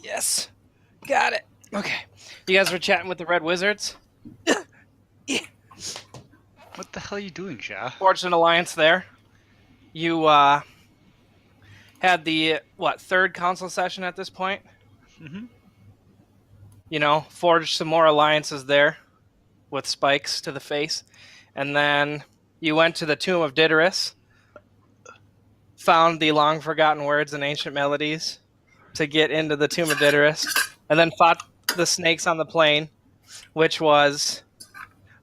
Yes. Got it. Okay. You guys were chatting with the Red Wizards? What the hell are you doing, Shah? Forged an alliance there. You had the, third council session at this point? Mm-hmm. You know, forged some more alliances there with spikes to the face. And then you went to the Tomb of Diderus, found the long-forgotten words and ancient melodies to get into the Tomb of Diderus, and then fought the snakes on the plain, which was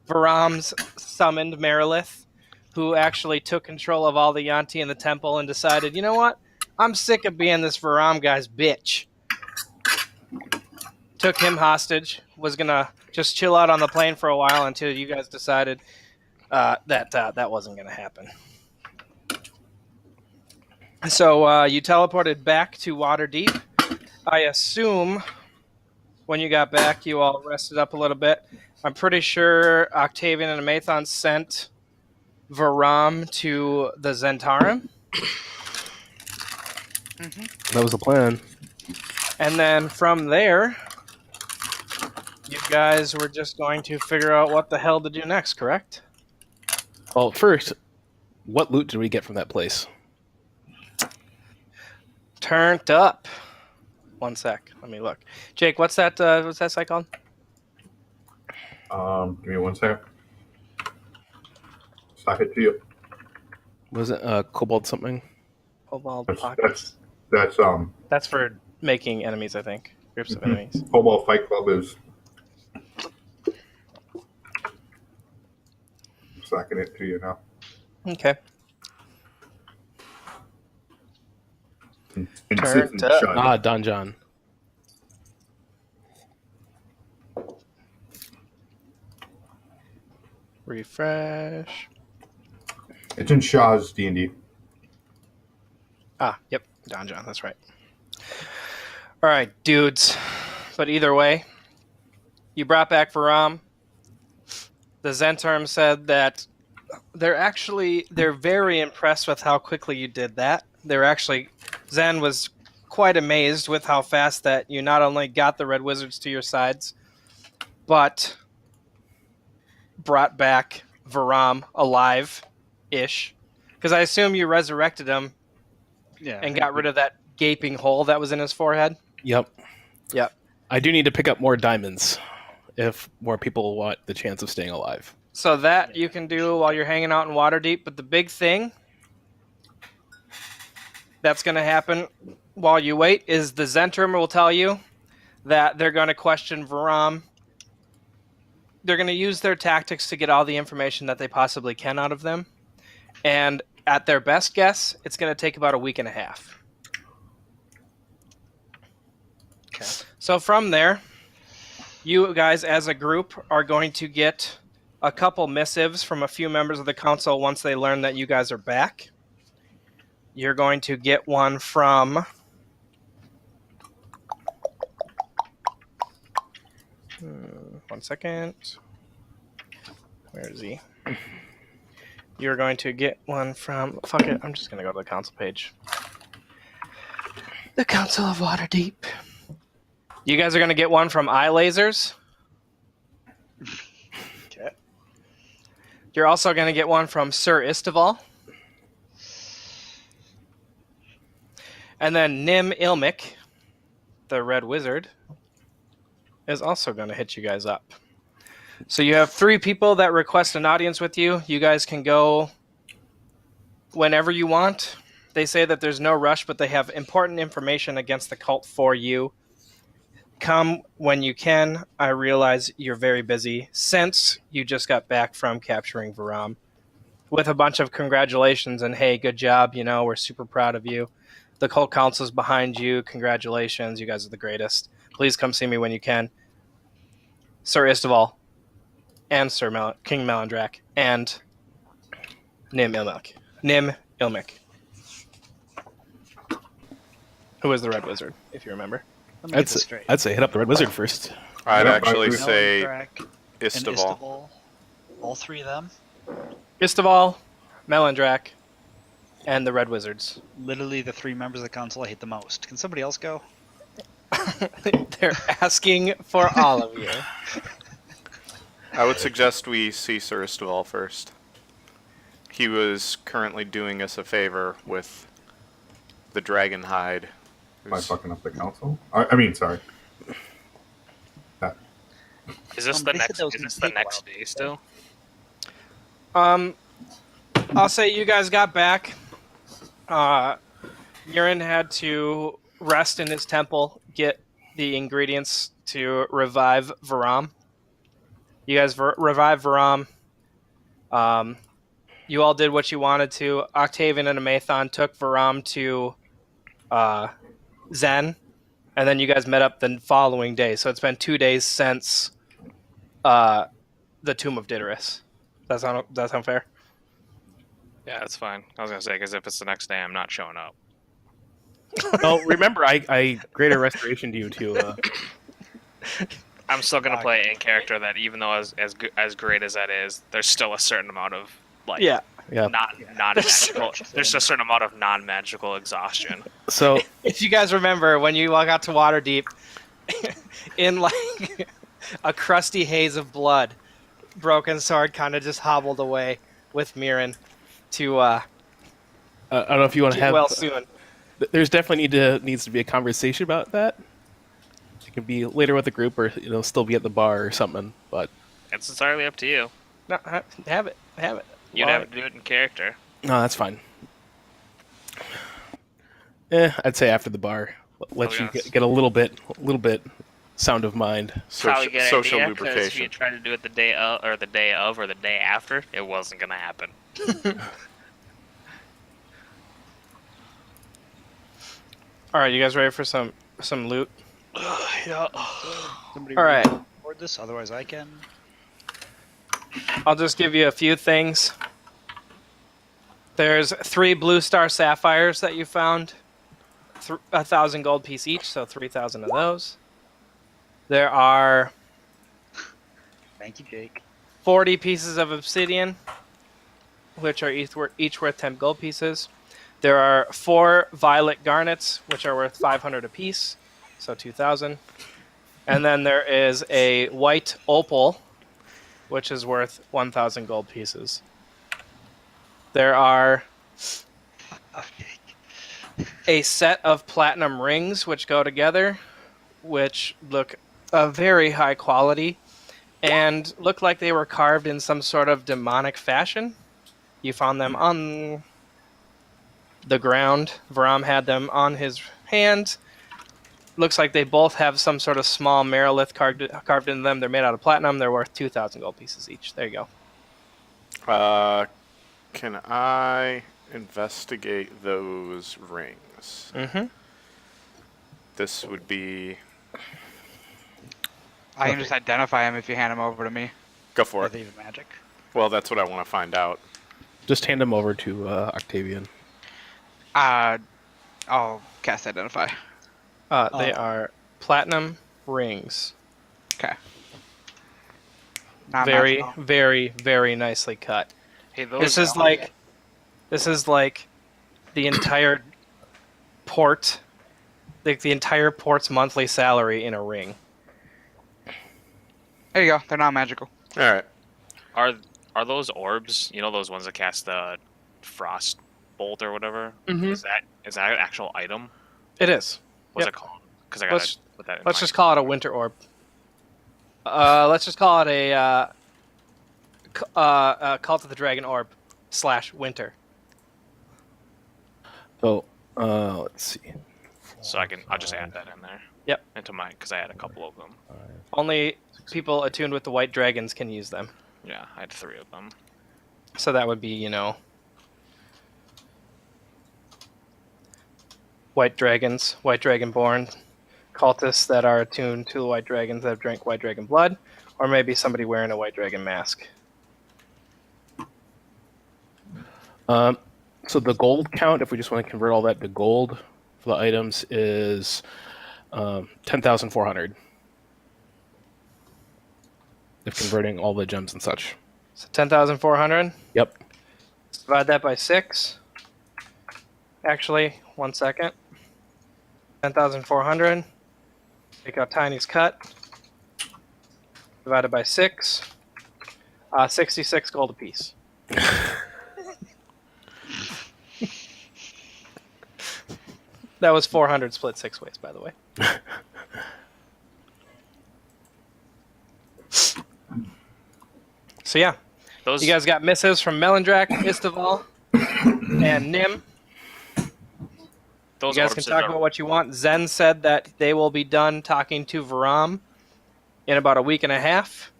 Varam's summoned Merilith, who actually took control of all the Yanti in the temple and decided, you know what? I'm sick of being this Varam guy's bitch. Took him hostage, was going to just chill out on the plain for a while until you guys decided that wasn't going to happen. So you teleported back to Waterdeep. I assume when you got back, you all rested up a little bit. I'm pretty sure Octavian and Amathon sent Varam to the Zentarum. Mm-hmm. That was the plan. And then from there, you guys were just going to figure out what the hell to do next, correct? Well, first, what loot did we get from that place? Turned up. One sec. Let me look. Jake, what's that site called? Give me 1 second. Slap it to you. Was it Cobalt something? Cobalt That's Pockets. that's for making enemies, I think. Groups of enemies. Cobalt Fight Club is slacking it to you now. Okay. And Turned up. Ah, Don John. Refresh. It's in Shaw's D&D. Ah, yep. Don John, that's right. All right, dudes. But either way, you brought back Varam. The Zentarum said that they're very impressed with how quickly you did that. Zen was quite amazed with how fast that you not only got the Red Wizards to your sides, but brought back Varam alive-ish. Because I assume you resurrected him and got rid of that gaping hole that was in his forehead. Yep. Yep. I do need to pick up more diamonds if more people want the chance of staying alive. So that you can do while you're hanging out in Waterdeep. But the big thing that's going to happen while you wait is the Zentrum will tell you that they're going to question Varam. They're going to use their tactics to get all the information that they possibly can out of them. And at their best guess, it's going to take about a week and a half. Okay. So from there, you guys as a group are going to get a couple missives from a few members of the council once they learn that you guys are back. You're going to get one from... one second. Where is he? You're going to get one from... Fuck it, I'm just going to go to the council page. The Council of Waterdeep. You guys are going to get one from Eye Lasers. Okay. You're also going to get one from Sir Istival. And then Nim Ilmic, the Red Wizard, is also going to hit you guys up. So you have 3 people that request an audience with you. You guys can go whenever you want. They say that there's no rush, but they have important information against the cult for you. Come when you can. I realize you're very busy since you just got back from capturing Varam. With a bunch of congratulations and, hey, good job. You know, we're super proud of you. The cult council's behind you. Congratulations. You guys are the greatest. Please come see me when you can. Sir Istival and King Melandrak and Nim Ilmic. Who is the Red Wizard, if you remember? I'd say hit up the Red Wizard first. I'd actually say Melandrak Istival. and Istival. All 3 of them? Istival, Melandrak, and the Red Wizards. Literally the 3 members of the council I hate the most. Can somebody else go? They're asking for all of you. I would suggest we see Suristaval first. He was currently doing us a favor with the dragon hide. Am I fucking up the council? I mean, sorry. Is this They said that was Is gonna this the take a while. next day still? I'll say you guys got back. Urine had to rest in his temple, get the ingredients to revive Varam. You guys revived Varam. You all did what you wanted to. Octavian and Amathon took Varam to Zen, and then you guys met up the following day. So it's been 2 days since the Tomb of Diderus. Does that sound fair? Yeah, that's fine. I was gonna say because if it's the next day, I'm not showing up. Well, remember, I greater restoration to you too. I'm still gonna play in character that even though as great as that is, there's still a certain amount of like Yeah. not magical. There's a certain amount of non-magical exhaustion. So If you guys remember, when you walk out to Waterdeep, in like a crusty haze of blood, Broken Sword kind of just hobbled away with Mirren to I don't know if you want to get have. well soon. There's definitely needs to be a conversation about that. It can be later with the group, or still be at the bar or something. But It's entirely up to you. No, have it. You'd Well, have to do it in character. no, that's fine. I'd say after the bar. Let you yes. get a little bit sound of mind. Probably a good Social idea, 'cause if lubrication. you tried to do it the day of, or the day after, it wasn't gonna happen. All right, you guys ready for some loot? Yeah. Somebody All right. record this, otherwise I can. I'll just give you a few things. There's 3 blue star sapphires that you found. 1,000 gold piece each, so 3,000 of those. There are Thank you, Jake. 40 pieces of obsidian, which are each worth 10 gold pieces. There are 4 violet garnets, which are worth 500 apiece, so 2,000. And then there is a white opal, which is worth 1,000 gold pieces. There are a set of platinum rings, which go together, which look very high quality and look like they were carved in some sort of demonic fashion. You found them on the ground. Varam had them on his hand. Looks like they both have some sort of small merilith carved into them. They're made out of platinum. They're worth 2,000 gold pieces each. There you go. Can I investigate those rings? Mm-hmm. This would be... I can just identify him if you hand him over to me. Go for Are it. they even magic? Well, that's what I want to find out. Just hand them over to Octavian. I'll cast identify. They are platinum rings. Okay. Very, very, very nicely cut. Hey, those This is like the entire port, like the entire port's monthly salary in a ring. There you go. They're not magical. All right. are those orbs? You know those ones that cast the frost bolt or whatever. Mhm. Is that an actual item? It is. What's Yep. it called? Because I Let's- gotta put that in Let's mind. just call it a winter orb. Let's just call it a Cult of the Dragon orb / winter. So let's see. So I'll just add that in there. Yep. Into mine because I had a couple of them. Only people attuned with the white dragons can use them. Yeah, I had 3 of them. So that would be, white dragons, white dragonborn, cultists that are attuned to the white dragons that have drank white dragon blood, or maybe somebody wearing a white dragon mask. So the gold count, if we just want to convert all that to gold for the items, is 10,400. If converting all the gems and such. So 10,400. Yep. Let's divide that by 6. Actually, 1 second. 10,400 Take out Tiny's cut. Divided by 6. 66 gold apiece. That was 400 split 6 ways, by the way. So yeah, Those you guys got misses from Melendrak, Istival, and Nim. those You guys can orbs talk are- about what you want. Zen said that they will be done talking to Varam in about a week and a half,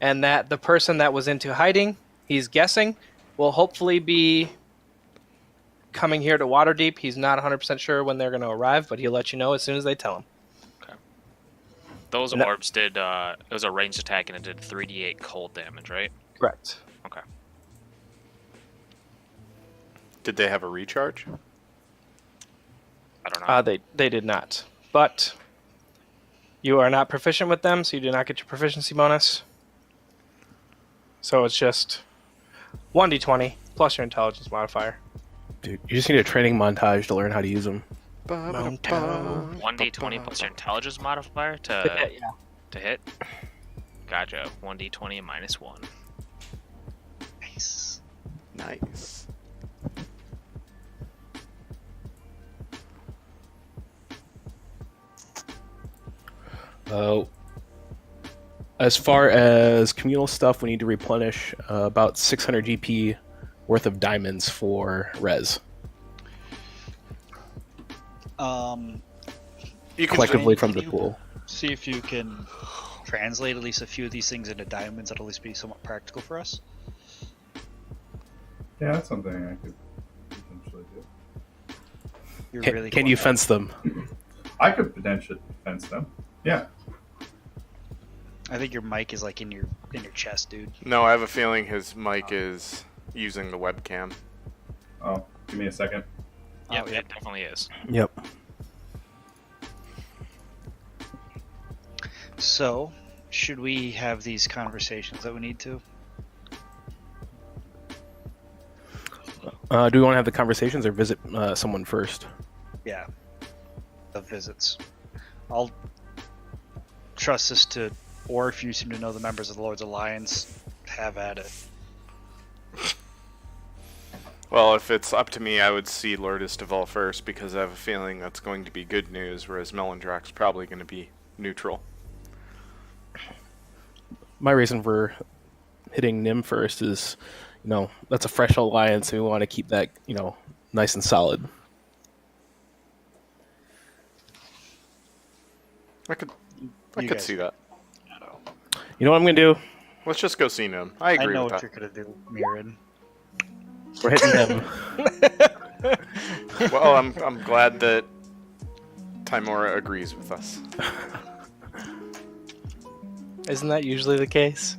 and that the person that was into hiding, he's guessing, will hopefully be coming here to Waterdeep. He's not 100% sure when they're going to arrive, but he'll let you know as soon as they tell him. Those And that- orbs did. It was a ranged attack and it did 3d8 cold damage, right? Correct. Okay. Did they have a recharge? I don't know. They did not, but you are not proficient with them, so you do not get your proficiency bonus. So it's just 1d20 plus your intelligence modifier. Dude, you just need a training montage to learn how to use them. 1d20 plus your intelligence modifier Yeah. to hit. Gotcha. 1d20 minus 1. Nice. Nice. As far as communal stuff, we need to replenish about 600 GP worth of diamonds for res. You can Collectively Can from the you pool. See if you can translate at least a few of these things into diamonds. That'll at least be somewhat practical for us. Yeah, that's something I could potentially do. You're Can, really can going you up. fence them? I could potentially fence them. Yeah. I think your mic is like in your chest, dude. No, I have a feeling his mic is using the webcam. Oh, give me a second. Yep, Oh, yep. it definitely is. Yep. So, should we have these conversations that we need to? Do we want to have the conversations or visit someone first? Yeah. The visits. I'll trust this to, or if you seem to know the members of the Lord's Alliance, have at it. Well, if it's up to me, I would see Lord Istival first because I have a feeling that's going to be good news, whereas Melendrak's probably going to be neutral. My reason for hitting Nim first is, that's a fresh alliance, and we want to keep that, nice and solid. I could You guys- see that. You know what I'm going to do? Let's just go see Nim. I I agree know with what that. you're gonna do, Mirren. We're hitting Nim. Well, I'm glad that Timora agrees with us. Isn't that usually the case?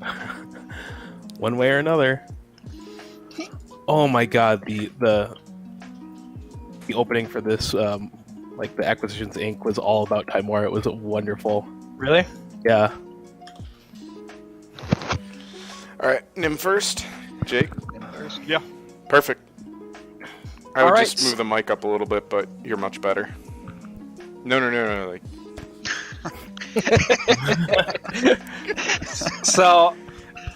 One way or another. Oh my god, the opening for this, like the Acquisitions Inc. was all about Timora. It was wonderful. Really? Yeah. All right, Nim first. Jake. Yeah. Perfect. I would All just right. move the mic up a little bit, but you're much better. No, like So,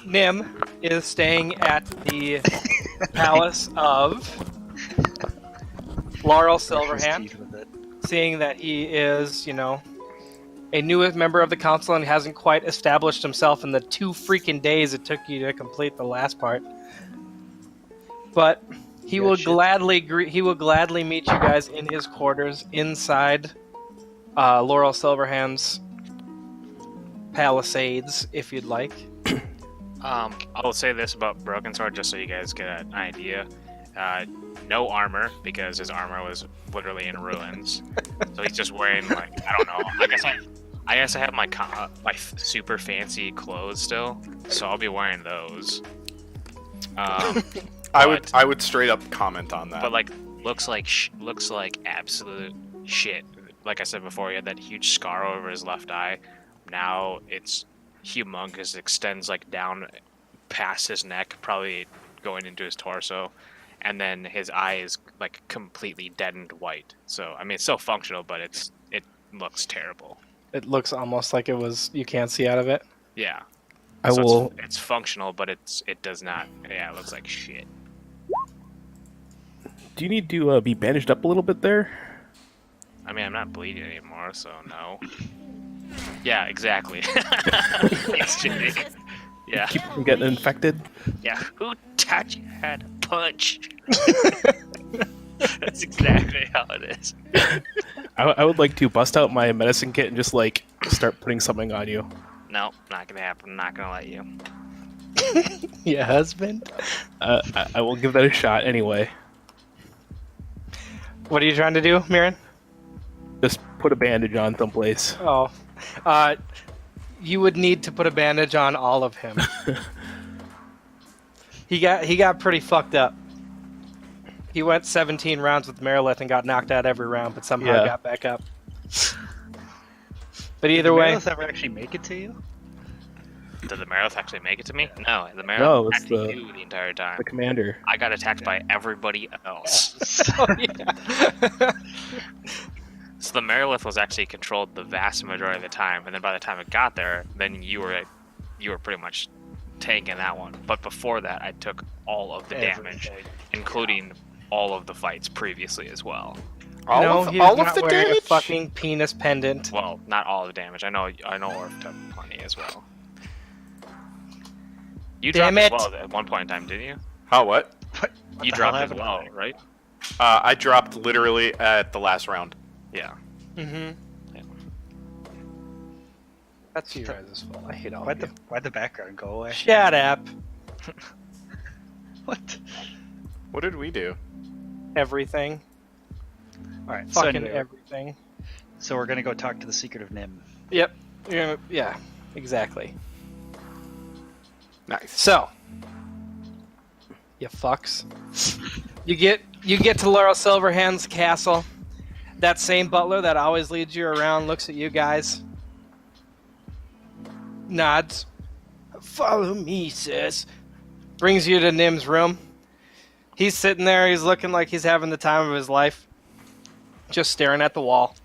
Nim is staying at the palace of Laurel Silverhand, Teeth with it. seeing that he is, a newest member of the council and hasn't quite established himself in the 2 freaking days it took you to complete the last part. But he will gladly meet you guys in his quarters inside Laurel Silverhand's palisades, if you'd like. I'll say this about Broken Sword just so you guys get an idea. No armor because his armor was literally in ruins. So he's just wearing I don't know. I guess I have my super fancy clothes still, so I'll be wearing those. I would straight up comment on that. But looks like absolute shit. Like I said before, he had that huge scar over his left eye. Now it's humongous, extends down past his neck, probably going into his torso, and then his eye is completely deadened white. So I mean, it's still functional, but it looks terrible. It looks almost like it was. You can't see out of it. Yeah. I So will. It's functional, but it does not. Yeah, it looks like shit. Do you need to be bandaged up a little bit there? I mean, I'm not bleeding anymore, so no. Yeah, exactly. Thanks, Jake. Yeah. Keep from getting infected? Yeah. Who taught you how to punch? That's exactly how it is. I would like to bust out my medicine kit and just like start putting something on you. No, not gonna happen. I'm not gonna let you. Your husband? I will give that a shot anyway. What are you trying to do, Mirren? Just put a bandage on someplace. Oh, you would need to put a bandage on all of him. He got pretty fucked up. He went 17 rounds with Merilith and got knocked out every round, but somehow got back up. But either way, Did the ever actually make it to you? Did the Merilith actually make it to me? No, the Merilith No, it's actually knew the entire time. The commander. I got attacked by everybody else. oh, yeah. So the Merilith was actually controlled the vast majority of the time, and then by the time it got there, then you were pretty much tanking that one. But before that, I took all of the damage, including all of the fights previously as well. No, he's all not of the wearing damage? a fucking penis pendant. Well, not all of the damage. I know Orf took plenty as well. You Damn dropped as it. well at one point in time, didn't you? How what? You the dropped hell as happened? well, right? I dropped literally at the last round. Yeah. Mm-hmm. Yeah. That's you guys' fault. I hate all Why'd of you. the background go away? Shut up. What? What did we do? Everything. All right. So, Fucking anyway, everything. so we're gonna go talk to the Secret of Nim. Yep. Yeah. Exactly. Nice. So, you fucks. You get to Laurel Silverhand's castle. That same butler that always leads you around looks at you guys. Nods. Follow me, sis. Brings you to Nim's room. He's sitting there, he's looking like he's having the time of his life. Just staring at the wall.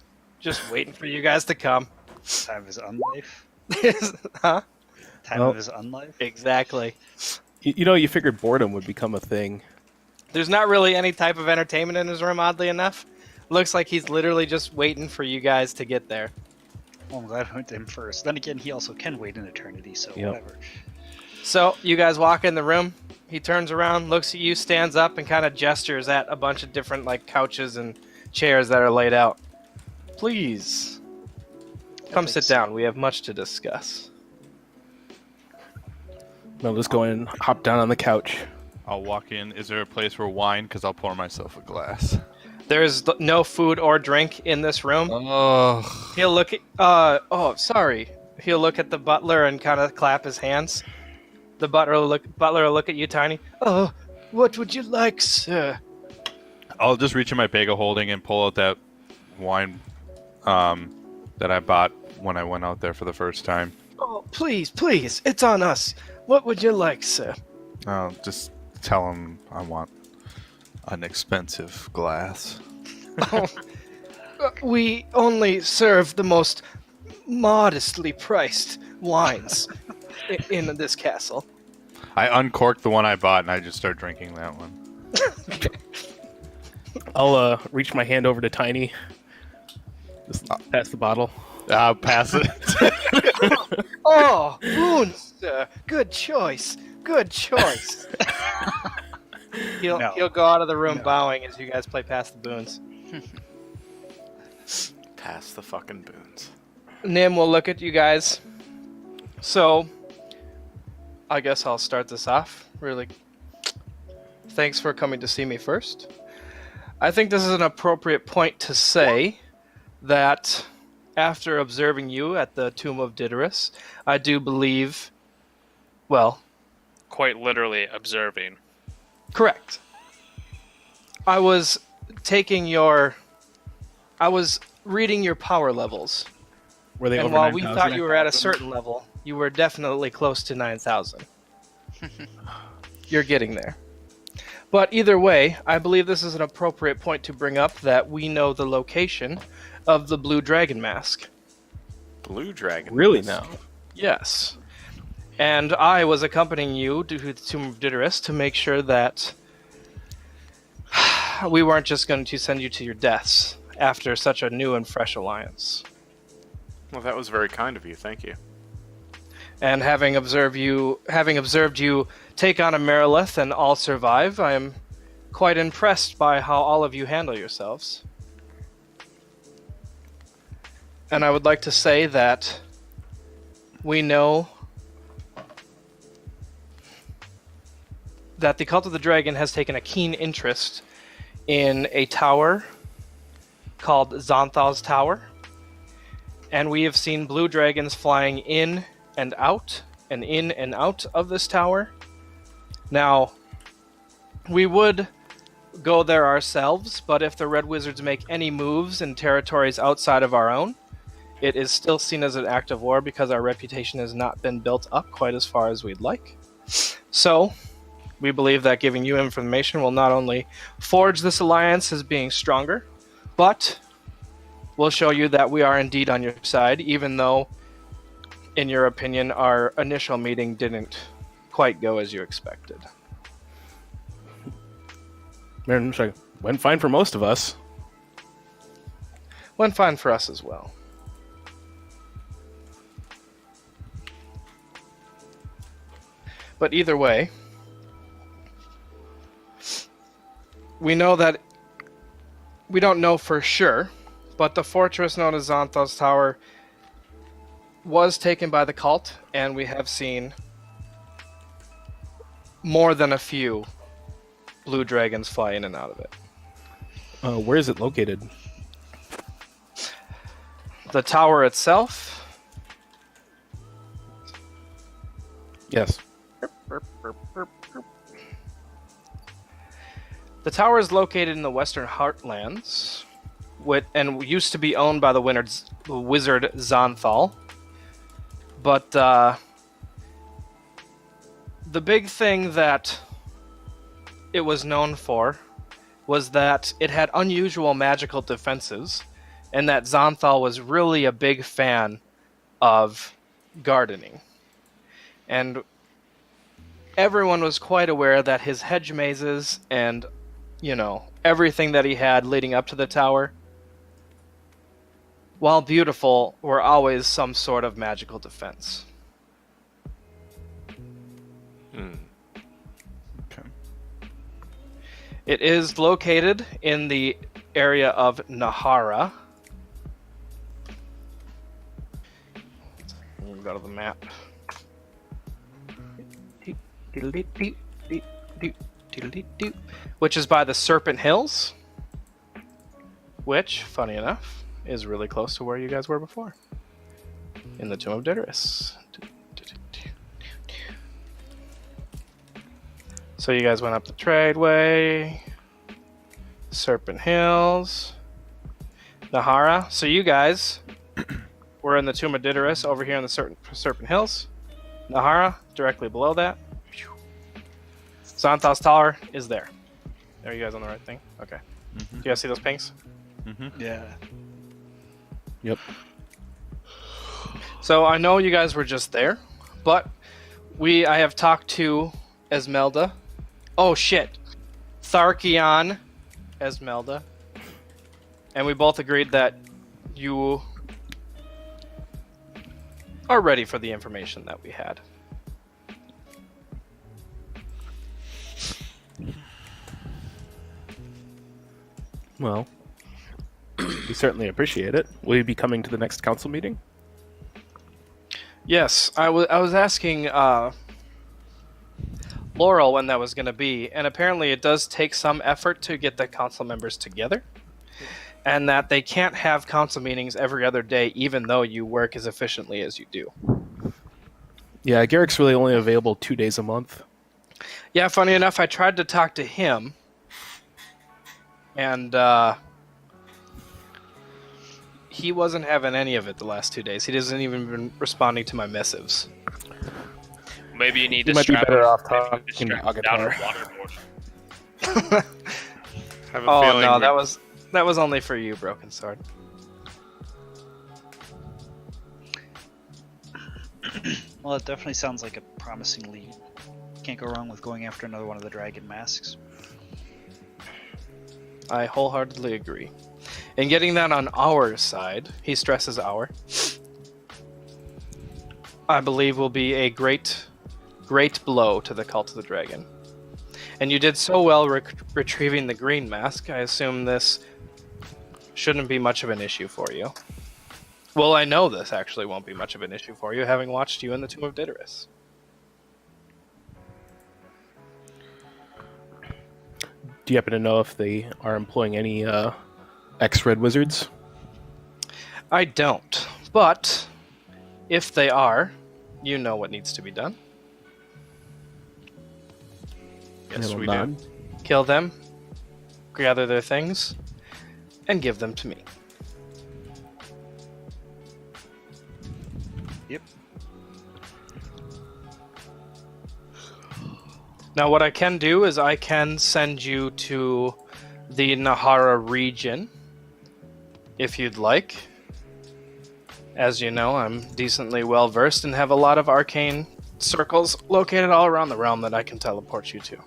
Just waiting for you guys to come. Time of his unlife. Huh? Time Well- of his unlife. Exactly. You figured boredom would become a thing. There's not really any type of entertainment in his room, oddly enough. Looks like he's literally just waiting for you guys to get there. Well, I'm glad I went to him first. Then again, he also can wait an eternity, so Yep. whatever. So, you guys walk in the room. He turns around, looks at you, stands up, and kind of gestures at a bunch of different like couches and chairs that are laid out. Please, come sit down. We have much to discuss. I'll just go in and hop down on the couch. I'll walk in. Is there a place for wine? Because I'll pour myself a glass. There's no food or drink in this room. Oh, He'll look at. Sorry. He'll look at the butler and kind of clap his hands. The butler will look at you, Tiny. Oh, what would you like, sir? I'll just reach in my bag of holding and pull out that wine that I bought when I went out there for the first time. Oh, please, it's on us. What would you like, sir? I'll just tell him I want an expensive glass. We only serve the most modestly priced wines in this castle. I uncorked the one I bought and I just start drinking that one. I'll reach my hand over to Tiny. Just pass the bottle. I'll pass it. Oh, boons, sir. Good choice. He'll go out of the room bowing as you guys play past the boons. Pass the fucking boons. Nim will look at you guys. So, I guess I'll start this off. Really, thanks for coming to see me first. I think this is an appropriate point to say that after observing you at the Tomb of Diderus, I do believe, well, Quite literally observing. correct. I was reading your power levels. Were they And over while we 9,000? thought you were at a certain level, you were definitely close to 9,000. You're getting there. But either way, I believe this is an appropriate point to bring up that we know the location of the Blue Dragon Mask. Blue dragon. Really now? Yes. And I was accompanying you to the Tomb of Diderus to make sure that we weren't just going to send you to your deaths after such a new and fresh alliance. Well, that was very kind of you. Thank you. And having observed you take on a Merilith and all survive, I am quite impressed by how all of you handle yourselves. And I would like to say that we know that the Cult of the Dragon has taken a keen interest in a tower called Xonthal's Tower. And we have seen blue dragons flying in and out of this tower. Now, we would go there ourselves, but if the Red Wizards make any moves in territories outside of our own, it is still seen as an act of war because our reputation has not been built up quite as far as we'd like. So, we believe that giving you information will not only forge this alliance as being stronger, but will show you that we are indeed on your side, even though, in your opinion, our initial meeting didn't quite go as you expected. Man, went fine for most of us. Went fine for us as well. But either way, we know that we don't know for sure, but the fortress known as Xonthal's Tower was taken by the cult, and we have seen more than a few blue dragons fly in and out of it. Where is it located? The tower itself, Yes. the tower is located in the Western Heartlands, and used to be owned by the wizard Xonthal. But the big thing that it was known for was that it had unusual magical defenses, and that Xonthal was really a big fan of gardening. And everyone was quite aware that his hedge mazes and, everything that he had leading up to the tower, while beautiful, were always some sort of magical defense. Okay. It is located in the area of Nahara. We'll go to the map. Which is by the Serpent Hills, which, funny enough, is really close to where you guys were before, in the Tomb of Diderus. So you guys went up the Tradeway, Serpent Hills, Nahara. So you guys were in the Tomb of Diderus over here in the Serpent Hills. Nahara, directly below that. Xonthal's Tower is there. Are you guys on the right thing? Okay. Mm-hmm. Do you guys see those pings? Mm-hmm. Yeah. Yep. So I know you guys were just there, but I have talked to Esmelda. Oh shit. Tharkion Esmelda. And we both agreed that you are ready for the information that we had. Well, we certainly appreciate it. Will you be coming to the next council meeting? Yes, I was asking Laurel when that was going to be, and apparently it does take some effort to get the council members together, and that they can't have council meetings every other day even though you work as efficiently as you do. Yeah, Garrick's really only available 2 days a month. Yeah, funny enough, I tried to talk to him, and he wasn't having any of it the last 2 days. He hasn't even been responding to my missives. Maybe you need You to might be strap better him- off maybe you talking need to strap to him down Agatar. a waterboard. Have a Oh feeling no, we- that was only for you, Broken Sword. Well, it definitely sounds like a promising lead. Can't go wrong with going after another one of the dragon masks. I wholeheartedly agree. And getting that on our side, he stresses our, I believe will be a great blow to the Cult of the Dragon. And you did so well retrieving the green mask, I assume this shouldn't be much of an issue for you. Well, I know this actually won't be much of an issue for you, having watched you in the Tomb of Diderus. Do you happen to know if they are employing any ex-Red Wizards? I don't, but if they are, you know what needs to be done. Yes, It'll we nod. do. Kill them, gather their things, and give them to me. Yep. Now, what I can do is I can send you to the Nahara region, if you'd like. As you know, I'm decently well versed and have a lot of arcane circles located all around the realm that I can teleport you to.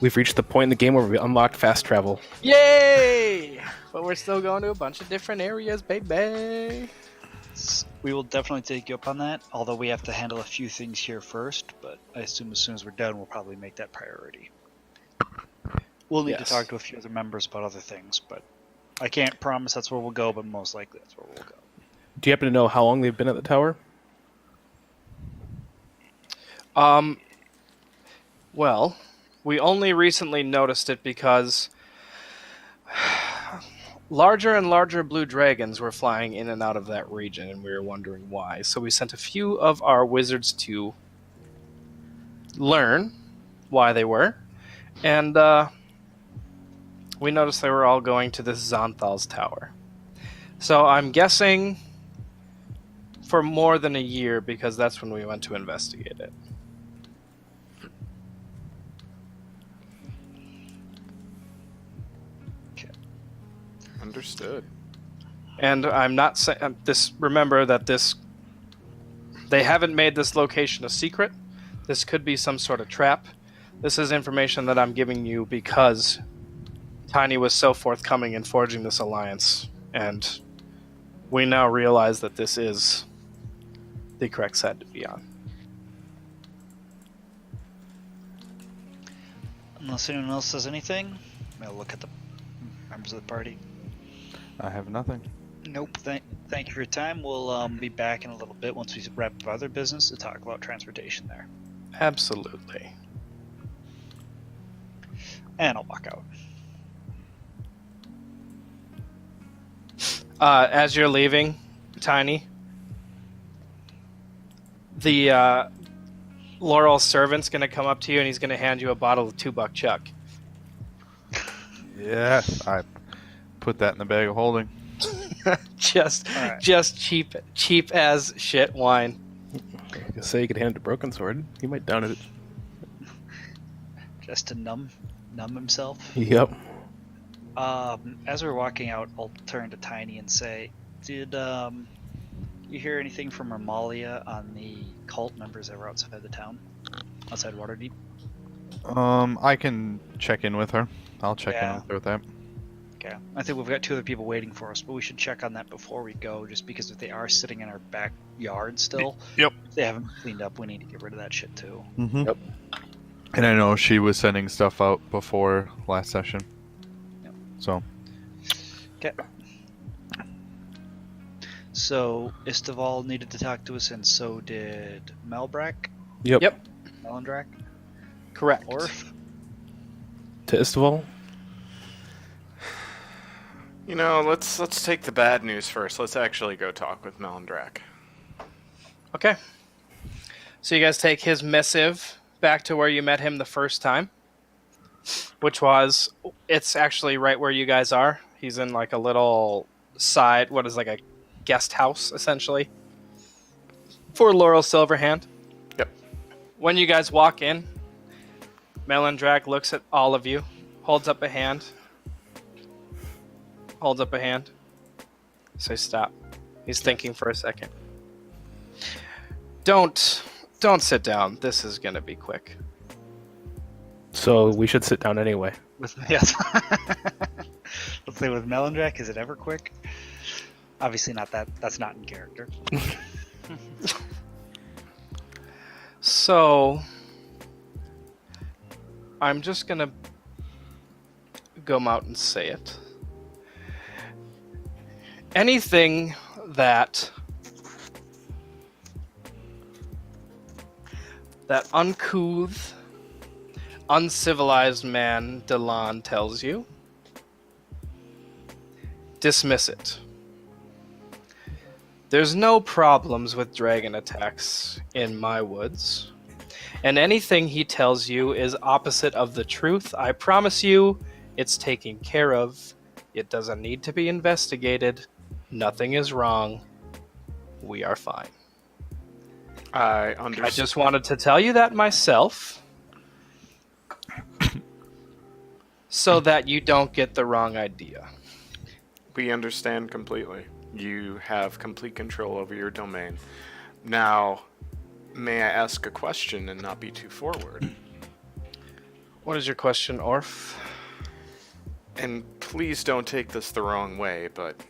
We've reached the point in the game where we unlocked fast travel. Yay! But we're still going to a bunch of different areas, baby. We will definitely take you up on that, although we have to handle a few things here first, but I assume as soon as we're done, we'll probably make that priority. We'll need to Yes. talk to a few other members about other things, but I can't promise that's where we'll go, but most likely that's where we'll go. Do you happen to know how long they've been at the tower? Well, we only recently noticed it because larger and larger blue dragons were flying in and out of that region, and we were wondering why. So we sent a few of our wizards to learn why they were, and we noticed they were all going to this Xonthal's tower. So I'm guessing for more than a year, because that's when we went to investigate it. Understood. And I'm not saying this. Remember that they haven't made this location a secret. This could be some sort of trap. This is information that I'm giving you because Tiny was so forthcoming in forging this alliance, and we now realize that this is the correct side to be on. Unless anyone else says anything, I'll look at the members of the party. I have nothing. Nope. Thank you for your time. We'll be back in a little bit once we wrap up other business to talk about transportation there. Absolutely. And I'll walk out. As you're leaving, Tiny, the Laurel servant's going to come up to you and he's going to hand you a bottle of $2 Chuck. Yes, I put that in the bag of holding. just Alright. just cheap as shit wine. I could say you could hand it to Broken Sword. He might down it. Just to numb himself. Yep. As we're walking out, I'll turn to Tiny and say, "Did you hear anything from Amalia on the cult members that were outside the town, outside Waterdeep?" I can check in with her. I'll check Yeah. in with her with that. Okay. I think we've got 2 other people waiting for us, but we should check on that before we go, just because if they are sitting in our backyard still, Yep. if they haven't cleaned up, we need to get rid of that shit too. Mm-hmm. Yep. And I know she was sending stuff out before last session. Yep. So. Okay. So Istival needed to talk to us, and so did Melbrak, Yep. Yep. Melendrak, Correct. Orf. To Istival. You know, let's take the bad news first. Let's actually go talk with Melendrak. Okay. So you guys take his missive back to where you met him the first time, which was, it's actually right where you guys are. He's in like a little side, what is like a guest house, essentially, for Laurel Silverhand. Yep. When you guys walk in, Melendrak looks at all of you, holds up a hand. Holds up a hand. Say stop. He's thinking for a second. Don't sit down. This is gonna be quick. So we should sit down anyway. Yes. Let's say with Melindrak, is it ever quick? Obviously not that. That's not in character. So I'm just gonna go out and say it. Anything that uncouth, uncivilized man Delon tells you, dismiss it. There's no problems with dragon attacks in my woods, and anything he tells you is opposite of the truth. I promise you, it's taken care of. It doesn't need to be investigated. Nothing is wrong. We are fine. I I understand. just wanted to tell you that myself, so that you don't get the wrong idea. We understand completely. You have complete control over your domain. Now, may I ask a question and not be too forward? What is your question, Orf? And please don't take this the wrong way, but,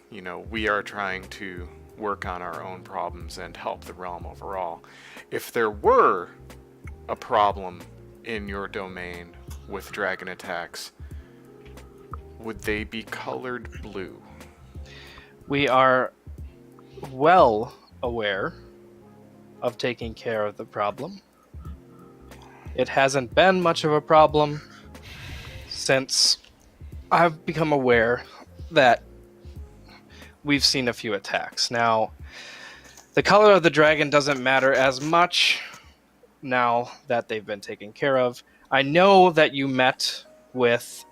we are trying to work on our own problems and help the realm overall. If there were a problem in your domain with dragon attacks, would they be colored blue? We are well aware of taking care of the problem. It hasn't been much of a problem since I've become aware that we've seen a few attacks. Now, the color of the dragon doesn't matter as much now that they've been taken care of. I know that you met with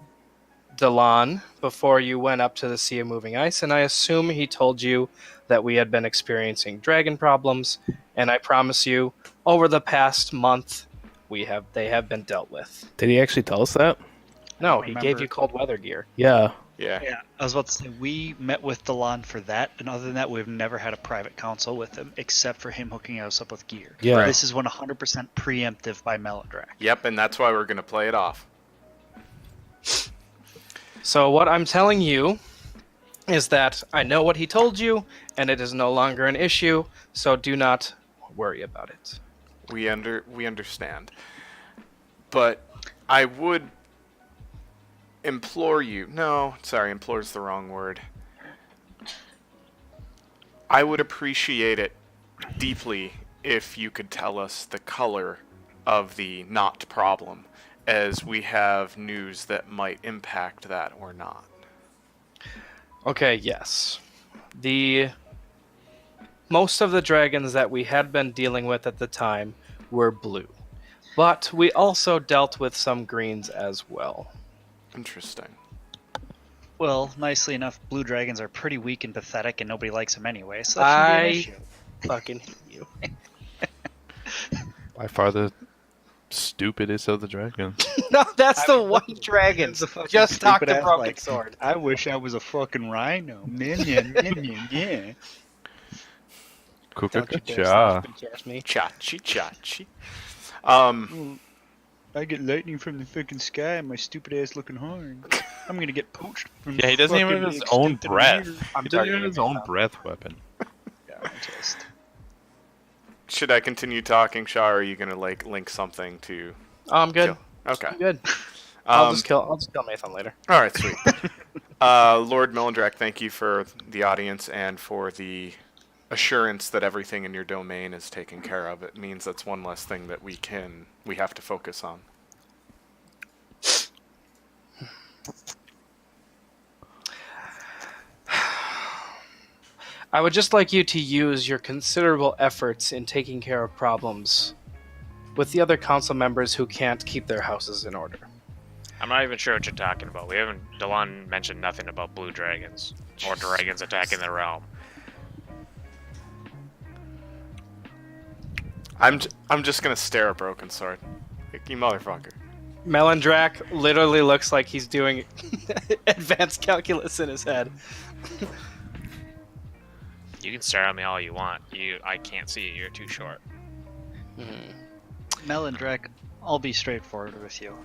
Delon before you went up to the Sea of Moving Ice, and I assume he told you that we had been experiencing dragon problems, and I promise you, over the past month, they have been dealt with. Did he actually tell us that? No, I he don't gave remember. you cold weather gear. Yeah. Yeah. Yeah, I was about to say, we met with Delon for that, and other than that, we've never had a private console with him, except for him hooking us up with gear. Yeah. This is 100% preemptive by Melindrak. Yep, and that's why we're going to play it off. So what I'm telling you is that I know what he told you, and it is no longer an issue, so do not worry about it. We understand. But I would implore you. No, sorry, implore is the wrong word. I would appreciate it deeply if you could tell us the color of the not problem, as we have news that might impact that or not. Okay, yes. Most of the dragons that we had been dealing with at the time were blue. But we also dealt with some greens as well. Interesting. Well, nicely enough, blue dragons are pretty weak and pathetic, and nobody likes them anyway, so that shouldn't be an issue. Fucking hate you. By far the stupidest of the dragons. No, that's the white dragon. It's a fucking Just talk to stupid-ass, Broken like, Sword. I wish I was a fucking rhino. Minion, yeah. Don't you dare Kuka-cha. stop and catch me. Chachi chachi. I get lightning from the fucking sky and my stupid ass looking horn. I'm gonna get poached from Yeah, he doesn't even have his own breath. I'm He doesn't even have targeting his own myself. breath weapon. Yeah, just... Should I continue talking, Shaw, or are you gonna link something to Oh, I'm good. kill? Okay. I'm good. I'll Um, just kill Nathan later. All right, sweet. Lord Melindrak, thank you for the audience and for the assurance that everything in your domain is taken care of. It means that's one less thing that we have to focus on. I would just like you to use your considerable efforts in taking care of problems with the other council members who can't keep their houses in order. I'm not even sure what you're talking about. Delon mentioned nothing about blue dragons or dragons attacking the realm. I'm just gonna stare at Broken Sword. Like, you motherfucker. Melindrak literally looks like he's doing advanced calculus in his head. You can stare at me all you want. I can't see you. You're too short. Mel and Drek, I'll be straightforward with you.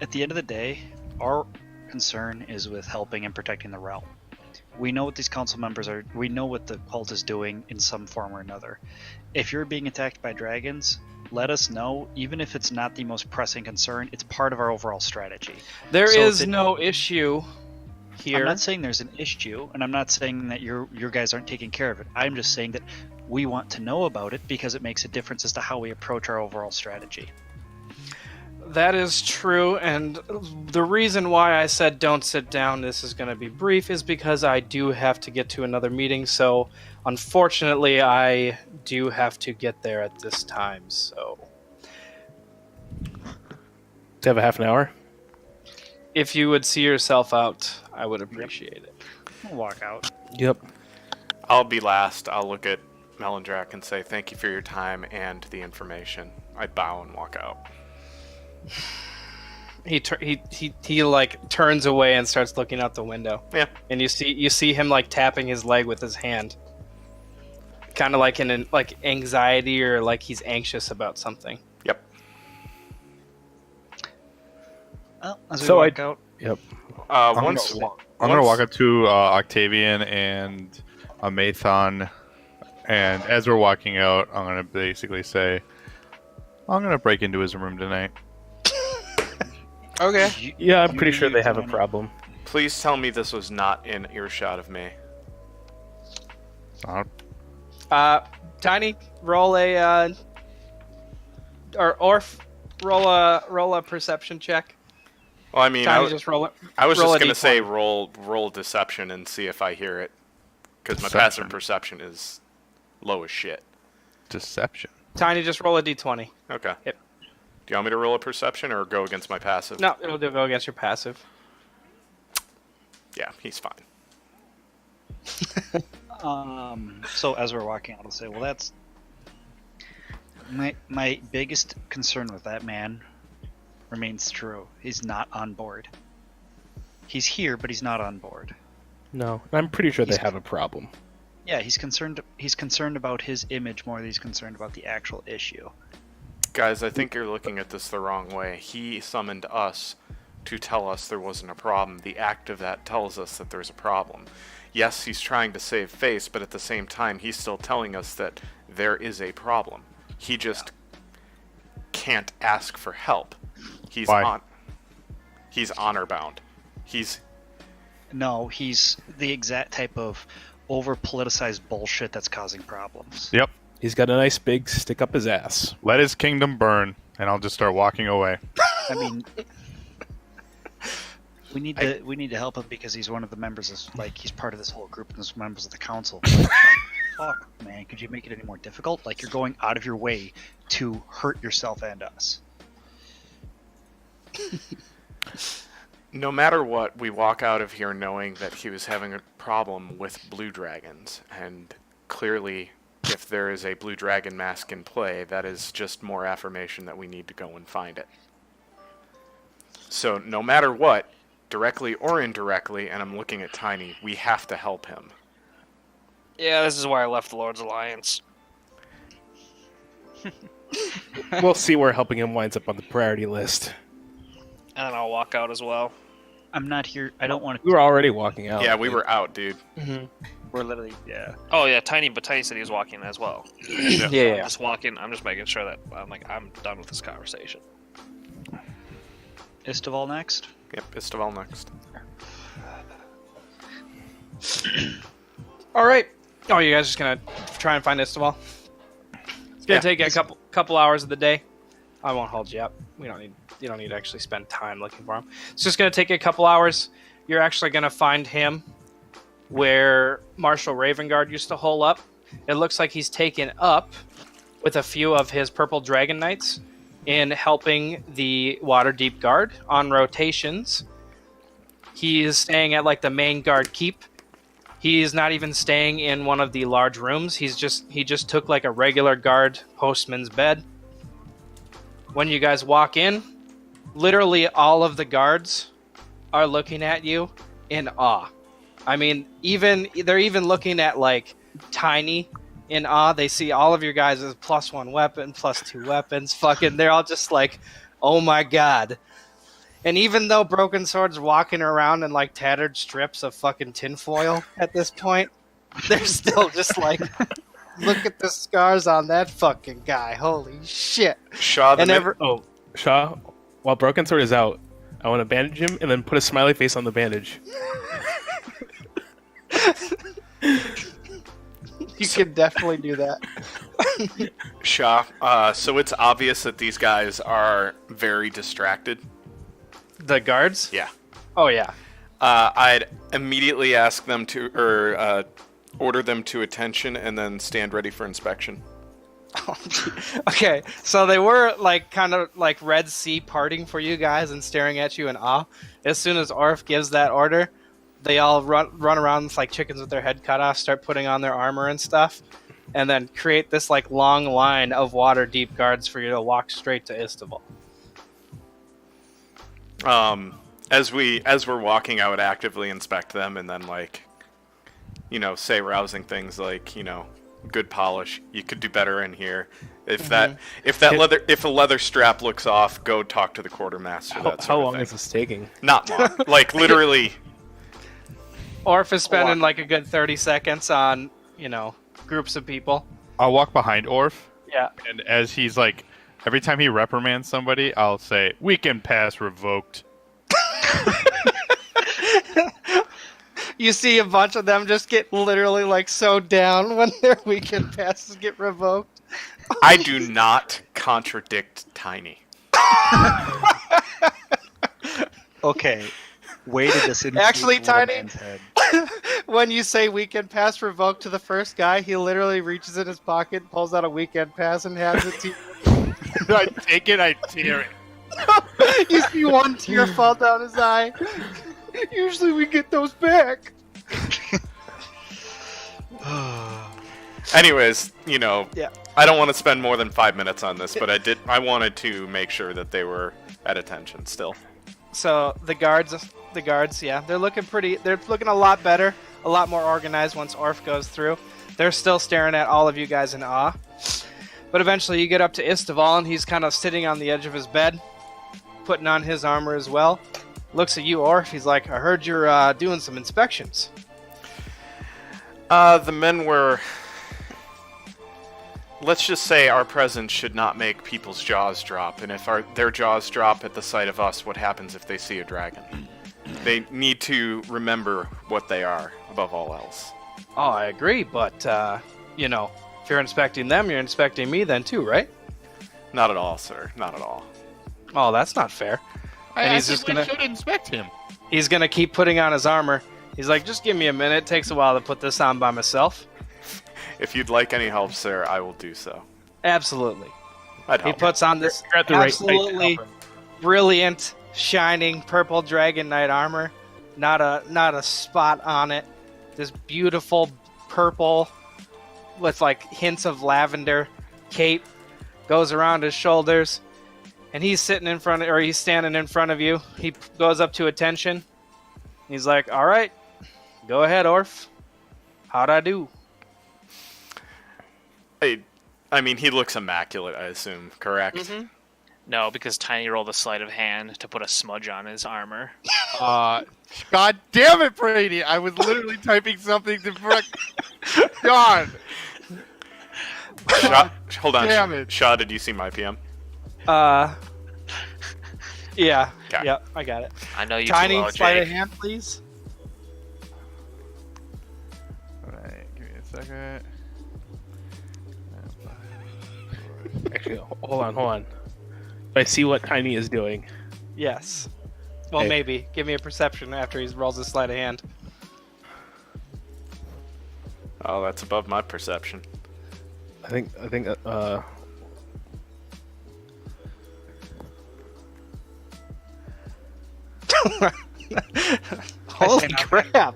At the end of the day, our concern is with helping and protecting the realm. We know what these council members are. We know what the cult is doing in some form or another. If you're being attacked by dragons, let us know. Even if it's not the most pressing concern, it's part of our overall strategy. There So is if it- no issue here. I'm not saying there's an issue, and I'm not saying that your guys aren't taking care of it. I'm just saying that we want to know about it because it makes a difference as to how we approach our overall strategy. That is true, and the reason why I said don't sit down, this is going to be brief, is because I do have to get to another meeting, so unfortunately I do have to get there at this time, so... To have a half an hour? If you would see yourself out, I would appreciate it. We'll walk out. Yep. I'll be last. I'll look at Melindrak and say thank you for your time and the information. I bow and walk out. He like turns away and starts looking out the window. Yeah. And you see him like tapping his leg with his hand, kind of like in an like anxiety or like he's anxious about something. Yep. Well, as we So walk out, Yep. I'm Once gonna walk up to Octavian and Amathon, and as we're walking out, I'm gonna basically say, "I'm gonna break into his room tonight." Okay. Yeah, I'm pretty You- sure you they have a tell me. problem. please tell me this was not in earshot of me. Tiny, roll a or Orf, roll a perception check. Well, I mean, Tiny, just roll it. I was roll just a gonna D20. say roll deception and see if I hear it, because my passive perception is low as shit. Deception. Tiny, just roll a d20. Okay. Yep. Do you want me to roll a perception or go against my passive? No, it'll go against your passive. Yeah, he's fine. So as we're walking out, I'll say, well, that's my biggest concern with that man remains true. He's not on board. He's here, but he's not on board. No, I'm pretty sure they He's- have a problem. Yeah, he's concerned. He's concerned about his image more than he's concerned about the actual issue. Guys, I think you're looking at this the wrong way. He summoned us to tell us there wasn't a problem. The act of that tells us that there's a problem. Yes, he's trying to save face, but at the same time, he's still telling us that there is a problem. He just can't ask for help. He's Why? He's honor bound. No, he's the exact type of over politicized bullshit that's causing problems. Yep. He's got a nice big stick up his ass. Let his kingdom burn, and I'll just start walking away. I mean, we need to help him because he's one of the members of, like, he's part of this whole group and there's members of the council. Like, fuck, man, could you make it any more difficult? Like, you're going out of your way to hurt yourself and us. No matter what, we walk out of here knowing that he was having a problem with blue dragons, and clearly, if there is a blue dragon mask in play, that is just more affirmation that we need to go and find it. So no matter what, directly or indirectly, and I'm looking at Tiny, we have to help him. Yeah, this is why I left the Lord's Alliance. We'll see where helping him winds up on the priority list. And then I'll walk out as well. I'm not here. I don't want We were already walking out. Yeah, we were out, dude. We're literally, yeah. Oh yeah, but Tiny said he was walking as well. Yeah. I'm just walking. I'm just making sure that I'm done with this conversation. Istival next. Yep, Istaval next. All right. Oh, you guys just gonna try and find Istaval? It's gonna take a couple hours of the day. I won't hold you up. You don't need to actually spend time looking for him. It's just gonna take you a couple hours. You're actually gonna find him where Marshal Ravengard used to hole up. It looks like he's taken up with a few of his Purple Dragon Knights in helping the Waterdeep Guard on rotations. He is staying at like the main guard keep. He's not even staying in one of the large rooms. He just took like a regular guard postman's bed. When you guys walk in, literally all of the guards are looking at you in awe. I mean, they're even looking at like Tiny in awe. They see all of your guys as +1 weapon, +2 weapons. Fucking, they're all just like, oh my god. And even though Broken Sword's walking around in like tattered strips of fucking tinfoil at this point, they're still just like, look at the scars on that fucking guy. Holy shit. Shaw, Shaw, while Broken Sword is out, I want to bandage him and then put a smiley face on the bandage. You can definitely do that. Shaw, so it's obvious that these guys are very distracted. The guards? Yeah. Oh, yeah. I'd immediately ask them to, or order them to attention, and then stand ready for inspection. Okay, so they were like kind of like Red Sea parting for you guys and staring at you in awe. As soon as Orf gives that order, they all run around like chickens with their head cut off, start putting on their armor and stuff, and then create this like long line of water-deep guards for you to walk straight to Istanbul. As we're walking, I would actively inspect them and then say rousing things like, good polish. You could do better in here. If a leather strap looks off, go talk to the quartermaster. How long is this taking? Not long. Like literally. Orf is spending like a good 30 seconds on, groups of people. I'll walk behind Orf. Yeah. And as he's like, every time he reprimands somebody, I'll say, "Weekend pass revoked." You see a bunch of them just get literally like so down when their weekend passes get revoked. I do not contradict Tiny. Okay. Way to disinfect Actually, the Tiny, man's head. when you say weekend pass revoked to the first guy, he literally reaches in his pocket, pulls out a weekend pass, and hands it to you. I take it, I tear it. You see one tear fall down his eye. Usually we get those back. Anyways, Yeah. I don't want to spend more than 5 minutes on this, but I wanted to make sure that they were at attention still. So the guards, yeah, they're looking a lot better, a lot more organized once Orf goes through. They're still staring at all of you guys in awe. But eventually you get up to Istaval, and he's kind of sitting on the edge of his bed, putting on his armor as well. Looks at you, Orf. He's like, I heard you're doing some inspections. The men were... Let's just say our presence should not make people's jaws drop, and if their jaws drop at the sight of us, what happens if they see a dragon? They need to remember what they are, above all else. Oh, I agree, but, if you're inspecting them, you're inspecting me then too, right? Not at all, sir. Not at all. Oh, that's not fair. And he's just gonna should inspect him. He's gonna keep putting on his armor. He's like, just give me a minute. It takes a while to put this on by myself. If you'd like any help, sir, I will do so. Absolutely. I'd He help. puts on this You're at the right absolutely brilliant, shining purple Dragon Knight armor. Not a spot on it. This beautiful purple with like hints of lavender cape goes around his shoulders. And he's standing in front of you. He goes up to attention. He's like, all right, go ahead, Orf. How'd I do? I mean, he looks immaculate, I assume, correct? Mm-hmm. No, because Tiny rolled a sleight of hand to put a smudge on his armor. God damn it, Brady! I was literally typing something to God. Shaw, hold on. Damn it. Shaw, did you see my PM? Yeah. Okay. Yep, I got it. I know you Tiny, too well, sleight of Jake. hand, please. Alright, give me a second. Actually, hold on. I see what Tiny is doing. Yes. Well, Hey. maybe. Give me a perception after he rolls his sleight of hand. Oh, that's above my perception. I think Holy crap!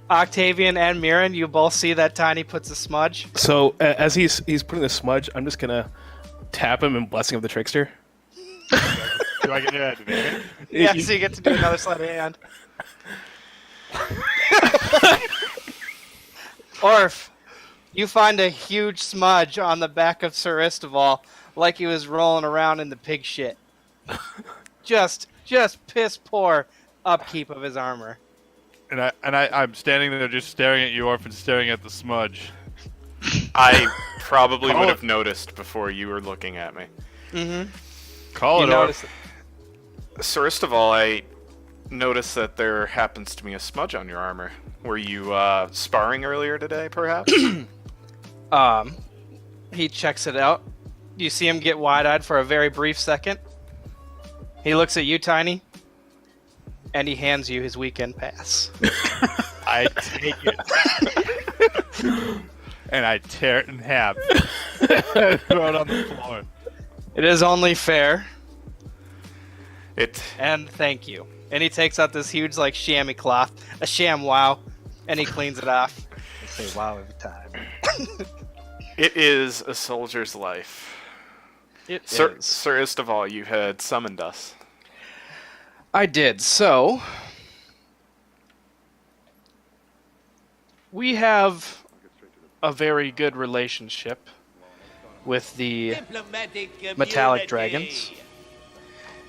Octavian and Mirren, you both see that Tiny puts a smudge. so. As he's putting the smudge, I'm just gonna tap him in Blessing of the Trickster. Do I get that advantage? Yeah, so you get to do another sleight of hand. Orf, You find a huge smudge on the back of Sir Istival, like he was rolling around in the pig shit. just piss poor upkeep of his armor. And I'm standing there just staring at you, Orphan, staring at the smudge. I probably Call would it. have noticed before you were looking at me. Mm-hmm. Call You it notice off. First of all, I noticed that there happens to be a smudge on your armor. Were you sparring earlier today, perhaps? He checks it out. You see him get wide-eyed for a very brief second. He looks at you, Tiny, and he hands you his weekend pass. I take it. And I tear it in half. Throw it on the floor. It is only fair, It and thank you. And he takes out this huge, like, chamois cloth, a sham wow, and he cleans it off. I say wow every time. it is a soldier's life. It Sir is. Istival, you had summoned us. I did. So, we have a very good relationship with the metallic dragons.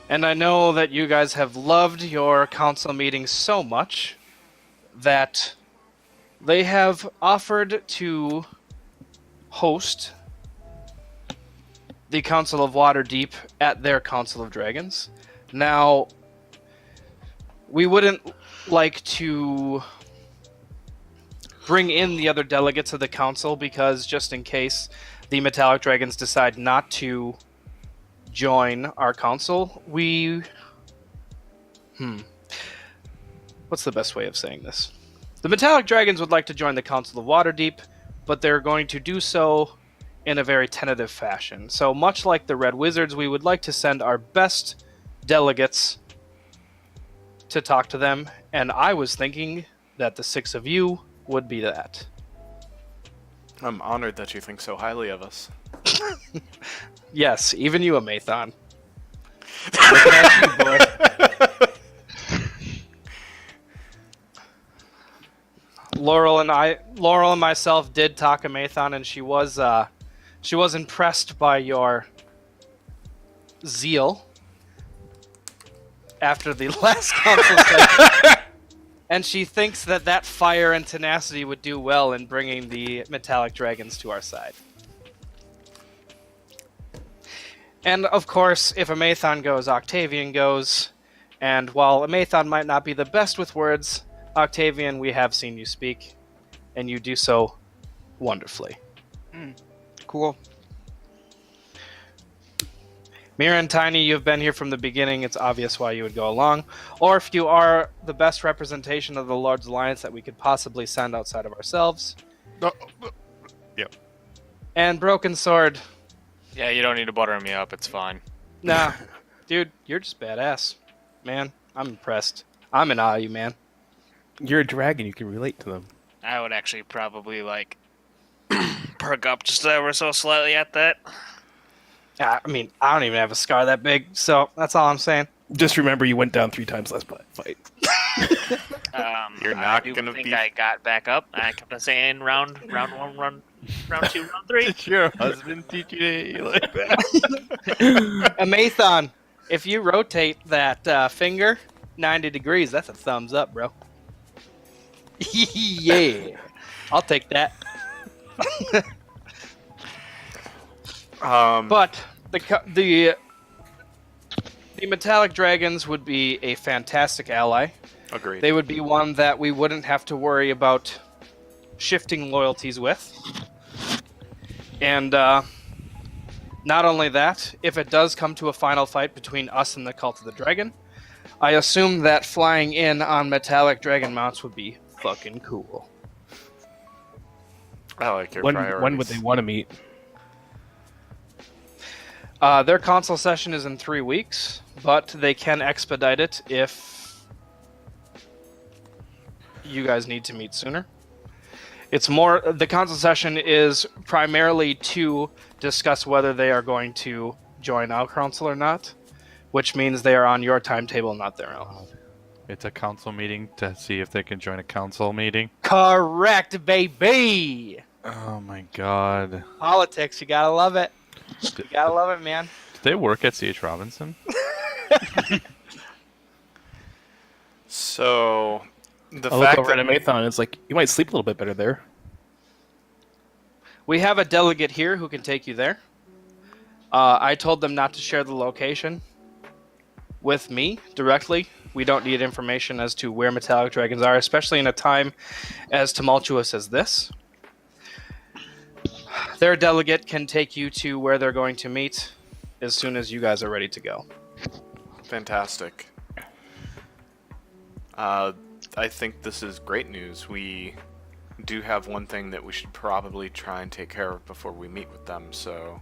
And I know that you guys have loved your council meetings so much that they have offered to host the Council of Waterdeep at their Council of Dragons. Now, we wouldn't like to bring in the other delegates of the council because just in case the metallic dragons decide not to join our council, what's the best way of saying this? The metallic dragons would like to join the Council of Waterdeep, but they're going to do so in a very tentative fashion. So much like the Red Wizards, we would like to send our best delegates to talk to them, and I was thinking that the 6 of you would be that. I'm honored that you think so highly of us. Yes, even you, Amathon. Looking at you, boy. Laurel and myself did talk Amathon, and she was impressed by your zeal after the last council session. And she thinks that fire and tenacity would do well in bringing the metallic dragons to our side. And of course, if Amathon goes, Octavian goes. And while Amathon might not be the best with words, Octavian, we have seen you speak, and you do so wonderfully. Cool. Mira and Tiny, you've been here from the beginning. It's obvious why you would go along. Or if you are the best representation of the Lord's Alliance that we could possibly send outside of ourselves. No. Yep. And Broken Sword. Yeah, you don't need to butter me up. It's fine. Nah, dude, you're just badass. Man, I'm impressed. I'm in awe of you, man. You're a dragon. You can relate to them. I would actually probably perk up just ever so slightly at that. I mean, I don't even have a scar that big, so that's all I'm saying. Just remember, you went down 3 times last fight. You're I not do gonna think be- I got back up. I kept on saying round 1, round 2, round 3. Did your husband teach you like that? Amathon, if you rotate that finger 90 degrees, that's a thumbs up, bro. Yeah. I'll take that. But the metallic dragons would be a fantastic ally. Agreed. They would be one that we wouldn't have to worry about shifting loyalties with. And not only that, if it does come to a final fight between us and the Cult of the Dragon, I assume that flying in on metallic dragon mounts would be fucking cool. I like your When priorities. would they want to meet? Their console session is in 3 weeks, but they can expedite it if you guys need to meet sooner. It's more, the console session is primarily to discuss whether they are going to join our council or not, which means they are on your timetable, not their own. It's a council meeting to see if they can join a council meeting. Correct, baby! Oh my god. Politics, you gotta love it. You Did, gotta love it, man. did they work at C.H. Robinson? So, the I look fact over that at Amathon, it's like, you might sleep a little bit better there. We have a delegate here who can take you there. I told them not to share the location with me directly. We don't need information as to where metallic dragons are, especially in a time as tumultuous as this. Their delegate can take you to where they're going to meet as soon as you guys are ready to go. fantastic. I think this is great news. We do have one thing that we should probably try and take care of before we meet with them, so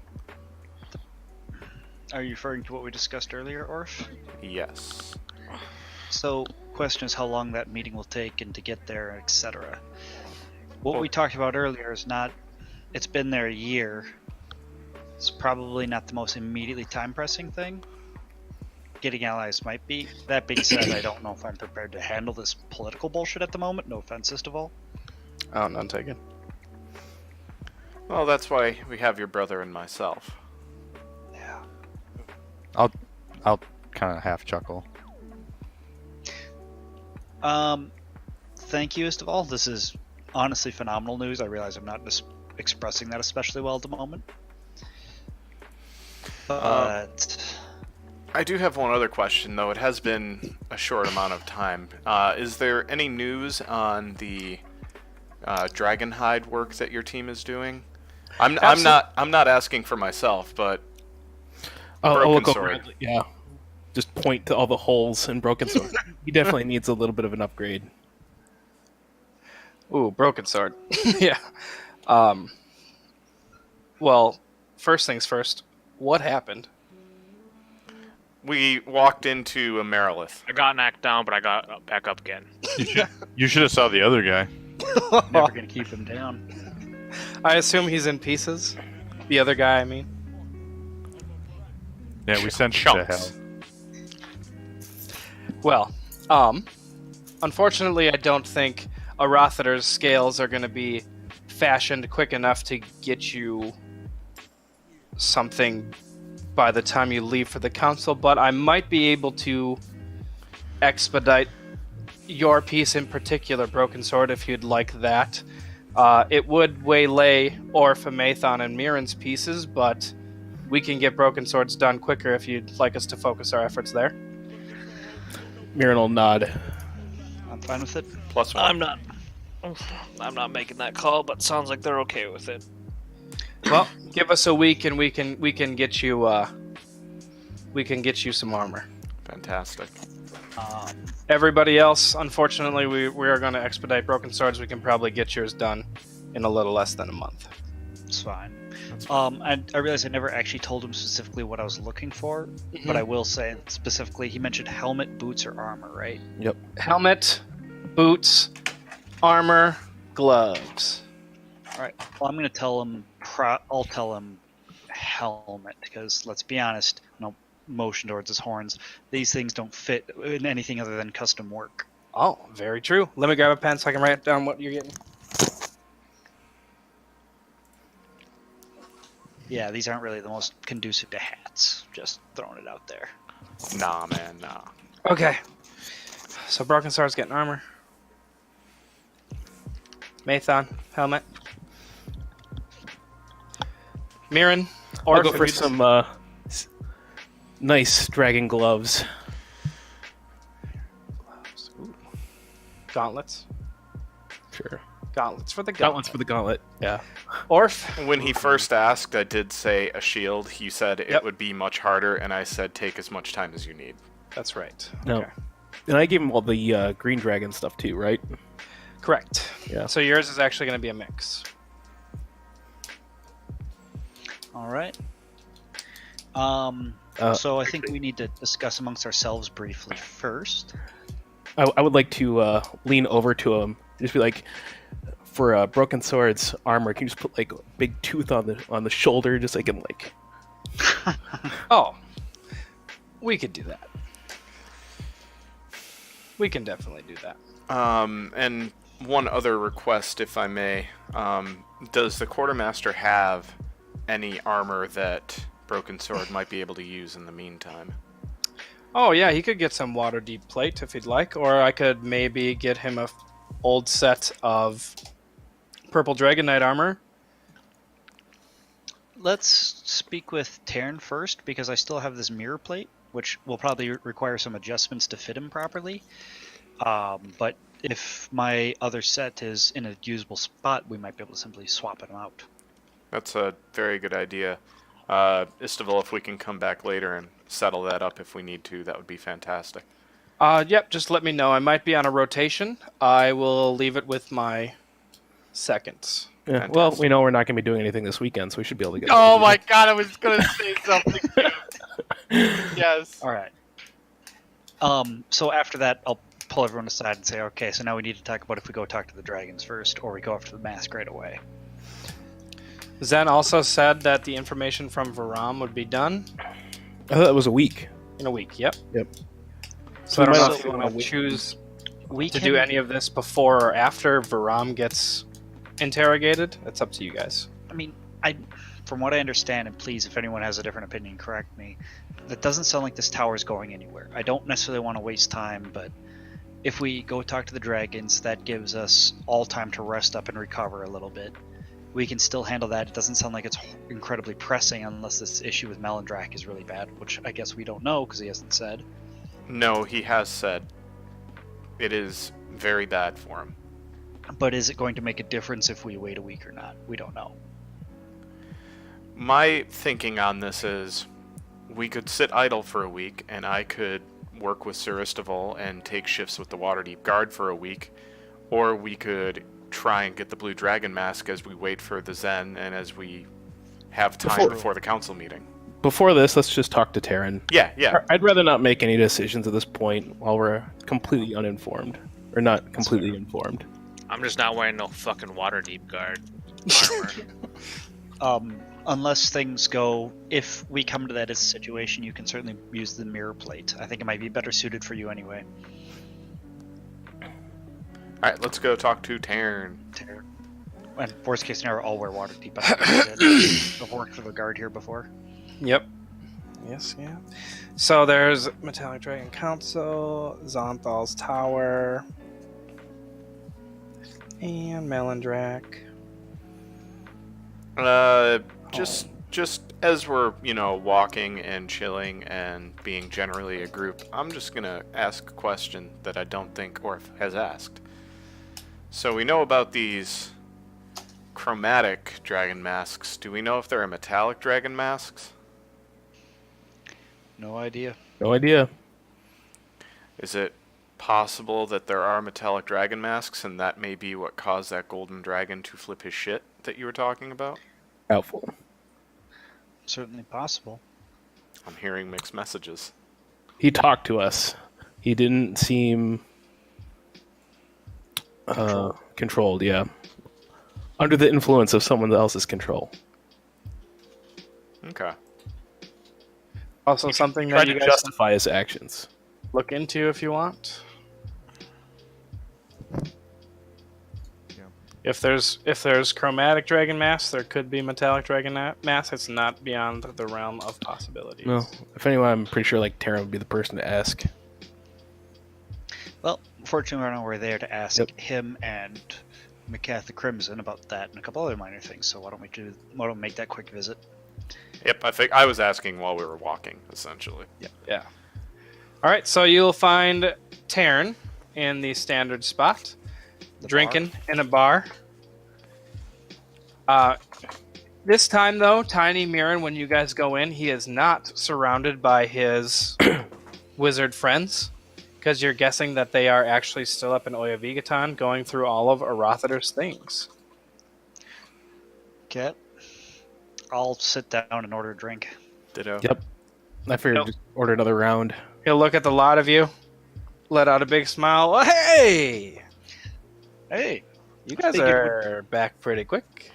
Are you referring to what we discussed earlier, Orf? yes. So, question is how long that meeting will take and to get there, etc. What Well- we talked about earlier is not. It's been there a year. It's probably not the most immediately time-pressing thing. Getting allies might be. That being said, I don't know if I'm prepared to handle this political bullshit at the moment. No offense, Istaval. Oh, none taken. Well, that's why we have your brother and myself. Yeah. I'll kind of half chuckle. Thank you, Istaval. This is honestly phenomenal news. I realize I'm not expressing that especially well at the moment. But I do have one other question, though. It has been a short amount of time. Is there any news on the Dragonhide work that your team is doing? I'm not asking for myself, but I'll Broken look Sword. over. Yeah, just point to all the holes in Broken Sword. He definitely needs a little bit of an upgrade. Ooh, broken sword. Yeah. Well, first things first. What happened? we walked into a Marilith. I got knocked down, but I got back up again. You should have saw the other guy. never gonna keep him down. I assume he's in pieces. The other guy, I mean. Yeah, we sent him to hell. Chunks. Well, unfortunately, I don't think a Rothater's scales are going to be fashioned quick enough to get you something by the time you leave for the council, but I might be able to expedite your piece in particular, Broken Sword, if you'd like that. It would waylay Orpha, and Mirren's pieces, but we can get Broken Swords done quicker if you'd like us to focus our efforts there. Mirren will nod. I'm fine with it. +1. I'm not making that call, but sounds like they're okay with it. Well, give us a week and we can get you some armor. Fantastic. Everybody else, unfortunately, we are going to expedite Broken Swords. We can probably get yours done in a little less than a month. It's fine. I realize I never actually told him specifically what I was looking for, but I will say specifically he mentioned helmet, boots, or armor, right? Yep. Helmet, boots, armor, gloves. All right. Well, I'm gonna tell him. I'll tell him helmet because let's be honest. No motion towards his horns. These things don't fit in anything other than custom work. Oh, very true. Let me grab a pen so I can write down what you're getting. Yeah, these aren't really the most conducive to hats. Just throwing it out there. Nah, man, nah. Okay. So Broken Sword's getting armor. Mathon, helmet. Mirren, I'll go Orph, for if you- some nice dragon gloves. gloves. Ooh. Gauntlets. Sure. Gauntlets for the Gauntlets gauntlet. for the gauntlet. Yeah. Orph. When he first asked, I did say a shield. He said it Yep. would be much harder, and I said take as much time as you need. That's right. No. Okay. And I gave him all the green dragon stuff too, right? Correct. Yeah. So yours is actually going to be a mix. All right. So I think we need to discuss amongst ourselves briefly first. I would like to lean over to him, just be like, for Broken Sword's armor, can you just put like a big tooth on the shoulder, just so I can like. Oh, we could do that. We can definitely do that. And one other request, if I may. Does the quartermaster have any armor that Broken Sword might be able to use in the meantime? Oh yeah, he could get some water deep plate if he'd like, or I could maybe get him a old set of purple Dragon Knight armor. Let's speak with Taryn first, because I still have this mirror plate, which will probably require some adjustments to fit him properly. But if my other set is in a usable spot, we might be able to simply swap it out. That's a very good idea. Istival, if we can come back later and settle that up if we need to, that would be fantastic. Yep, just let me know. I might be on a rotation. I will leave it with my seconds. Yeah. Fantastic. Well, we know we're not going to be doing anything this weekend, so we should be able to get. Oh my god, I was gonna say something. Yes. All right. So after that, I'll pull everyone aside and say, okay, so now we need to talk about if we go talk to the dragons first, or we go after the mask right away. Zen also said that the information from Varam would be done I thought it was a week. in a week. Yep. Yep. So I don't we might know also if you do want a to week. choose We to can do any of this before or after Varam gets interrogated. It's up to you guys. I mean, from what I understand, and please, if anyone has a different opinion, correct me. That doesn't sound like this tower is going anywhere. I don't necessarily want to waste time, but if we go talk to the dragons, that gives us all time to rest up and recover a little bit. We can still handle that. It doesn't sound like it's incredibly pressing unless this issue with Melindrak is really bad, which I guess we don't know because he hasn't said. No, he has said it is very bad for him. But is it going to make a difference if we wait a week or not? We don't know. My thinking on this is we could sit idle for a week, and I could work with Sir Istival and take shifts with the Waterdeep Guard for a week, or we could try and get the Blue Dragon Mask as we wait for the Zen and as we have time before the council meeting. Before this, let's just talk to Taryn. Yeah. I'd rather not make any decisions at this point while we're completely uninformed. Or not completely informed. I'm just not wearing no fucking Waterdeep Guard armor. Unless things go, if we come to that as a situation, you can certainly use the mirror plate. I think it might be better suited for you anyway. Alright, let's go talk to Taryn. And worst case scenario, I'll wear water deep. I've worked for the guard here before. Yep. Yes, yeah. So there's Metallic Dragon Council, Zonthal's Tower, and Melindrak. Just as we're, walking and chilling and being generally a group, I'm just gonna ask a question that I don't think Orf has asked. So we know about these chromatic dragon masks. Do we know if there are metallic dragon masks? No idea. No idea. Is it possible that there are metallic dragon masks and that may be what caused that golden dragon to flip his shit that you were talking about? Doubtful. Certainly possible. I'm hearing mixed messages. He talked to us. He didn't seem controlled, yeah. Under the influence of someone else's control. Okay. Also something Try that to you guys justify his actions. look into if you want. If there's chromatic dragon masks, there could be metallic dragon masks. It's not beyond the realm of possibilities. No. If anyone, I'm pretty sure Taryn would be the person to ask. Well, fortunately, we're there to ask Yep. him and McCath the Crimson about that and a couple other minor things. So why don't we make that quick visit? Yep, I think I was asking while we were walking, essentially. Yeah. All right, so you'll find Taryn in the standard spot, drinking in a bar. This time, though, Tiny Mirren, when you guys go in, he is not surrounded by his wizard friends, because you're guessing that they are actually still up in Oyavigaton going through all of Arathader's things. Okay. I'll sit down and order a drink. Ditto. Yep. I figured Nope. just order another round. He'll look at the lot of you, let out a big smile. Well, hey! Hey! You guys Figured are back pretty quick.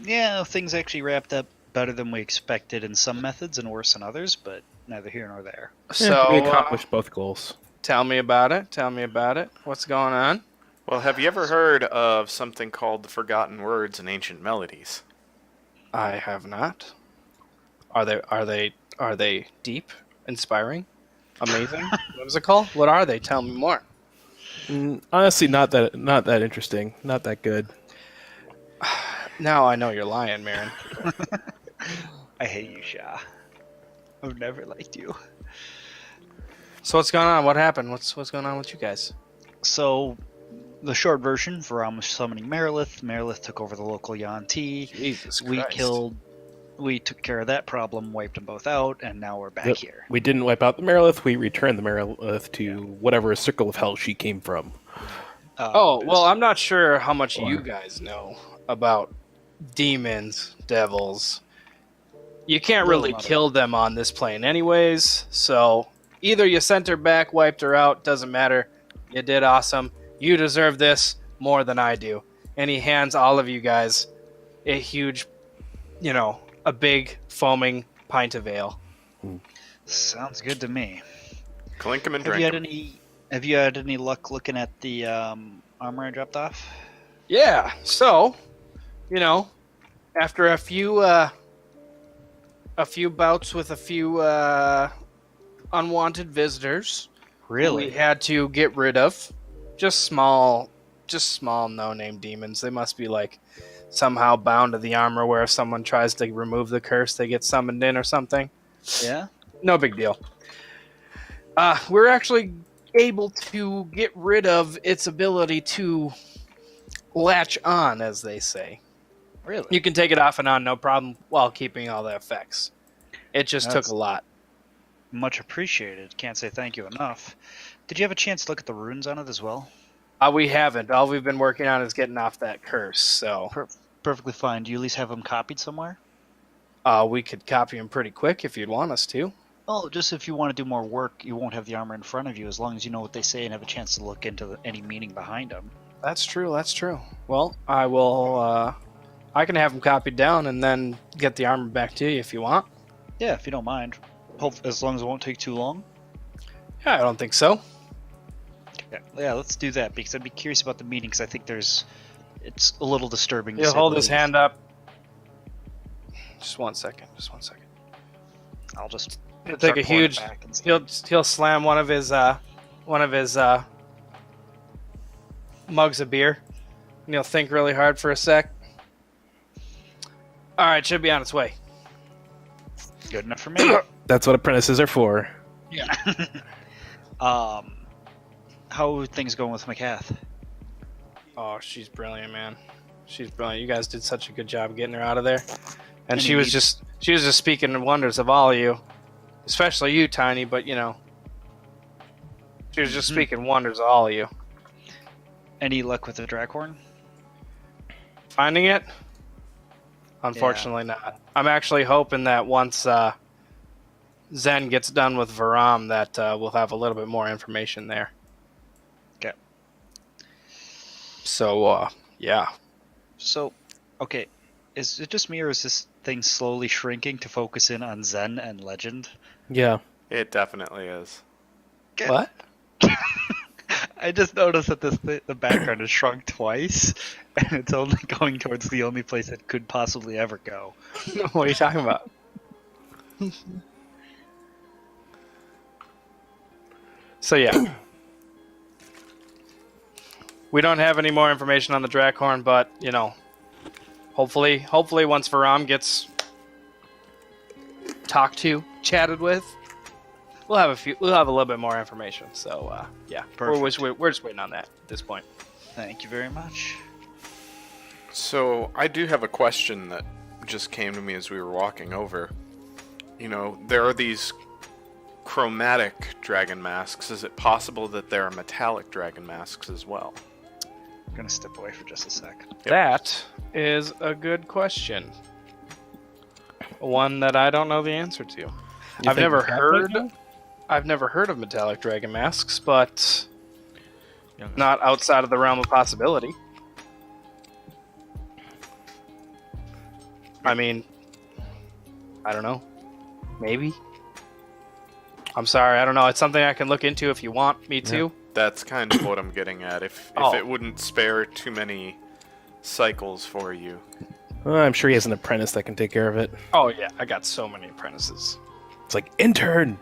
Yeah, things actually wrapped up better than we expected in some methods and worse in others, but neither here nor there. We So, accomplished both goals. tell me about it. Tell me about it. What's going on? Well, have you ever heard of something called the Forgotten Words and Ancient Melodies? I have not. Are they deep, inspiring, amazing, whimsical? What are they? Tell me more. Honestly, not that interesting. Not that good. Now I know you're lying, Marin. I hate you, Shah. I've never liked you. So what's going on? What happened? What's going on with you guys? So, the short version, Varam was summoning Merilith. Merilith took over the local Yuan-Ti. Jesus We Christ. we took care of that problem, wiped them both out, and now we're back Yep. here. We didn't wipe out the Merilith. We returned the Merilith to whatever circle of hell she came from. Oh, well, I'm not sure how much you guys know about demons, devils. You can't really kill them on this plane anyways, so either you sent her back, wiped her out, doesn't matter. You did awesome. You deserve this more than I do. And he hands all of you guys a huge, a big foaming pint of ale. Sounds good to me. Clink 'em and Have drink you had 'em. have you had any luck looking at the armor I dropped off? Yeah, so, after a few bouts with a few unwanted visitors, we had to get rid of just small no-name demons. They must be somehow bound to the armor where if someone tries to remove the curse, they get summoned in or something. Yeah? No big deal. We're actually able to get rid of its ability to latch on, as they say. Really? You can take it off and on, no problem, while keeping all the effects. It just took a lot. Much appreciated. Can't say thank you enough. Did you have a chance to look at the runes on it as well? We haven't. All we've been working on is getting off that curse, so... Perfectly fine. Do you at least have them copied somewhere? We could copy them pretty quick if you'd want us to. Oh, just if you want to do more work, you won't have the armor in front of you as long as you know what they say and have a chance to look into any meaning behind them. That's true. Well, I will, I can have them copied down and then get the armor back to you if you want. Yeah, if you don't mind. Hope as long as it won't take too long. Yeah, I don't think so. Okay. Yeah, let's do that because I'd be curious about the meaning because I think it's a little disturbing. He'll hold his hand up. Just one second. I'll just. He'll take a huge. He'll slam one of his mugs of beer, and he'll think really hard for a sec. All right, should be on its way. Good enough for me. That's what apprentices are for. Yeah. How are things going with McCath? Oh, she's brilliant, man. She's brilliant. You guys did such a good job getting her out of there, and Any she was needs? just speaking wonders of all of you, especially you, Tiny. But she was just speaking wonders of all of you. Any luck with the Draghorn? Finding it? Unfortunately not. I'm actually hoping that once Zen gets done with Varam that we'll have a little bit more information there. Okay. So, yeah. So, okay. Is it just me or is this thing slowly shrinking to focus in on Zen and Legend? Yeah. It definitely is. What? I just noticed that the background is shrunk twice, and it's only going towards the only place it could possibly ever go. What are you talking about? So yeah, we don't have any more information on the Draghorn, but hopefully once Varam gets talked to, chatted with, we'll have a little bit more information. So yeah, we're just waiting on that at this point. Thank you very much. So, I do have a question that just came to me as we were walking over. There are these chromatic dragon masks. Is it possible that there are metallic dragon masks as well? I'm gonna step away for just a sec. That is a good question. One that I don't know the answer to. I've never heard of metallic dragon masks, but not outside of the realm of possibility. I mean, I don't know. Maybe. I'm sorry, I don't know. It's something I can look into if you want me to. That's kind of what I'm getting at. If it wouldn't spare too many cycles for you. I'm sure he has an apprentice that can take care of it. Oh yeah, I got so many apprentices. It's like, intern!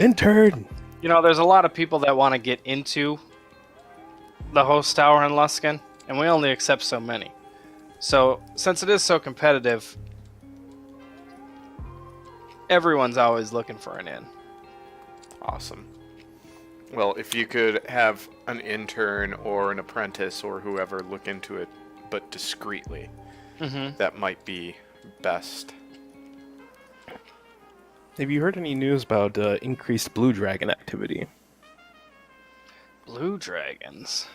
Intern! You know, there's a lot of people that want to get into the host tower in Luskin, and we only accept so many. So, since it is so competitive, everyone's always looking for an in. Awesome. Well, if you could have an intern or an apprentice or whoever look into it, but discreetly, that might be best. Have you heard any news about increased blue dragon activity? Blue dragons.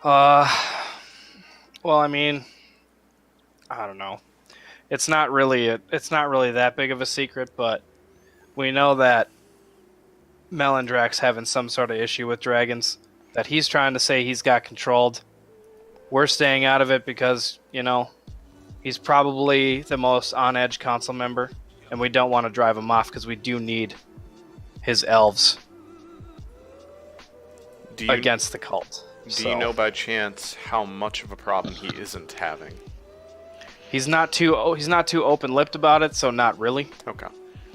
Well, I mean, I don't know. It's not really that big of a secret, but we know that Melondrak's having some sort of issue with dragons that he's trying to say he's got controlled. We're staying out of it because, you know, he's probably the most on-edge council member, and we don't want to drive him off because we do need his elves against the cult. Do you know by chance how much of a problem he isn't having? He's not too open-lipped about it, so not really. Okay.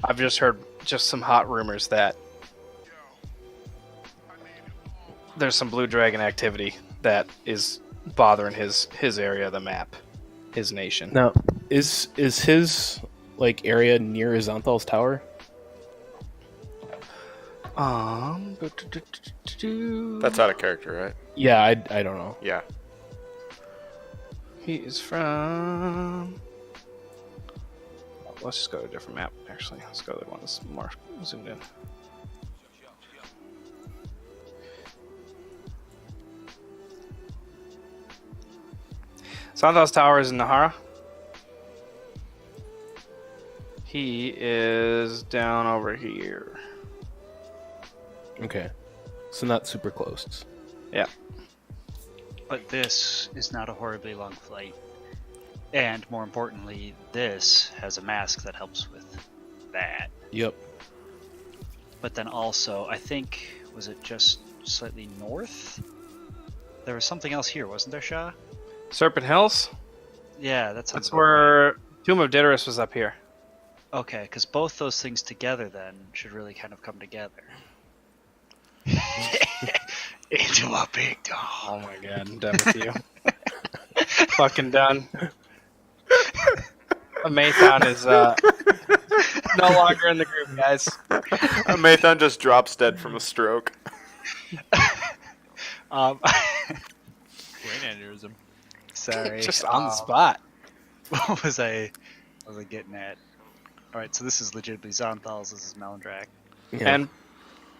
I've just heard some hot rumors that there's some blue dragon activity that is bothering his area of the map, his nation. Now, is his area near Xanthal's tower? That's out of character, right? Yeah, I don't know. Yeah. He is from... Let's just go to a different map, actually. Let's go to the one that's more zoomed in. Xanthal's tower is in Nahara. He is down over here. Okay. So not super close. Yeah. But this is not a horribly long flight. And more importantly, this has a mask that helps with that. Yep. But then also, I think, was it just slightly north? There was something else here, wasn't there, Shah? Serpent Hills? Yeah, that sounds That's about where Tomb of Diderus was up here. right. Okay, because both those things together then should really kind of come together. Into a big dog. Oh my god, I'm done with you. Fucking done. Mathon is no longer in the group, guys. Mathon just drops dead from a stroke. Brain aneurysm. Sorry. Just on the spot. What was I getting at? Alright, so this is legitimately Xanthal's, this is Melondrak. Yeah. And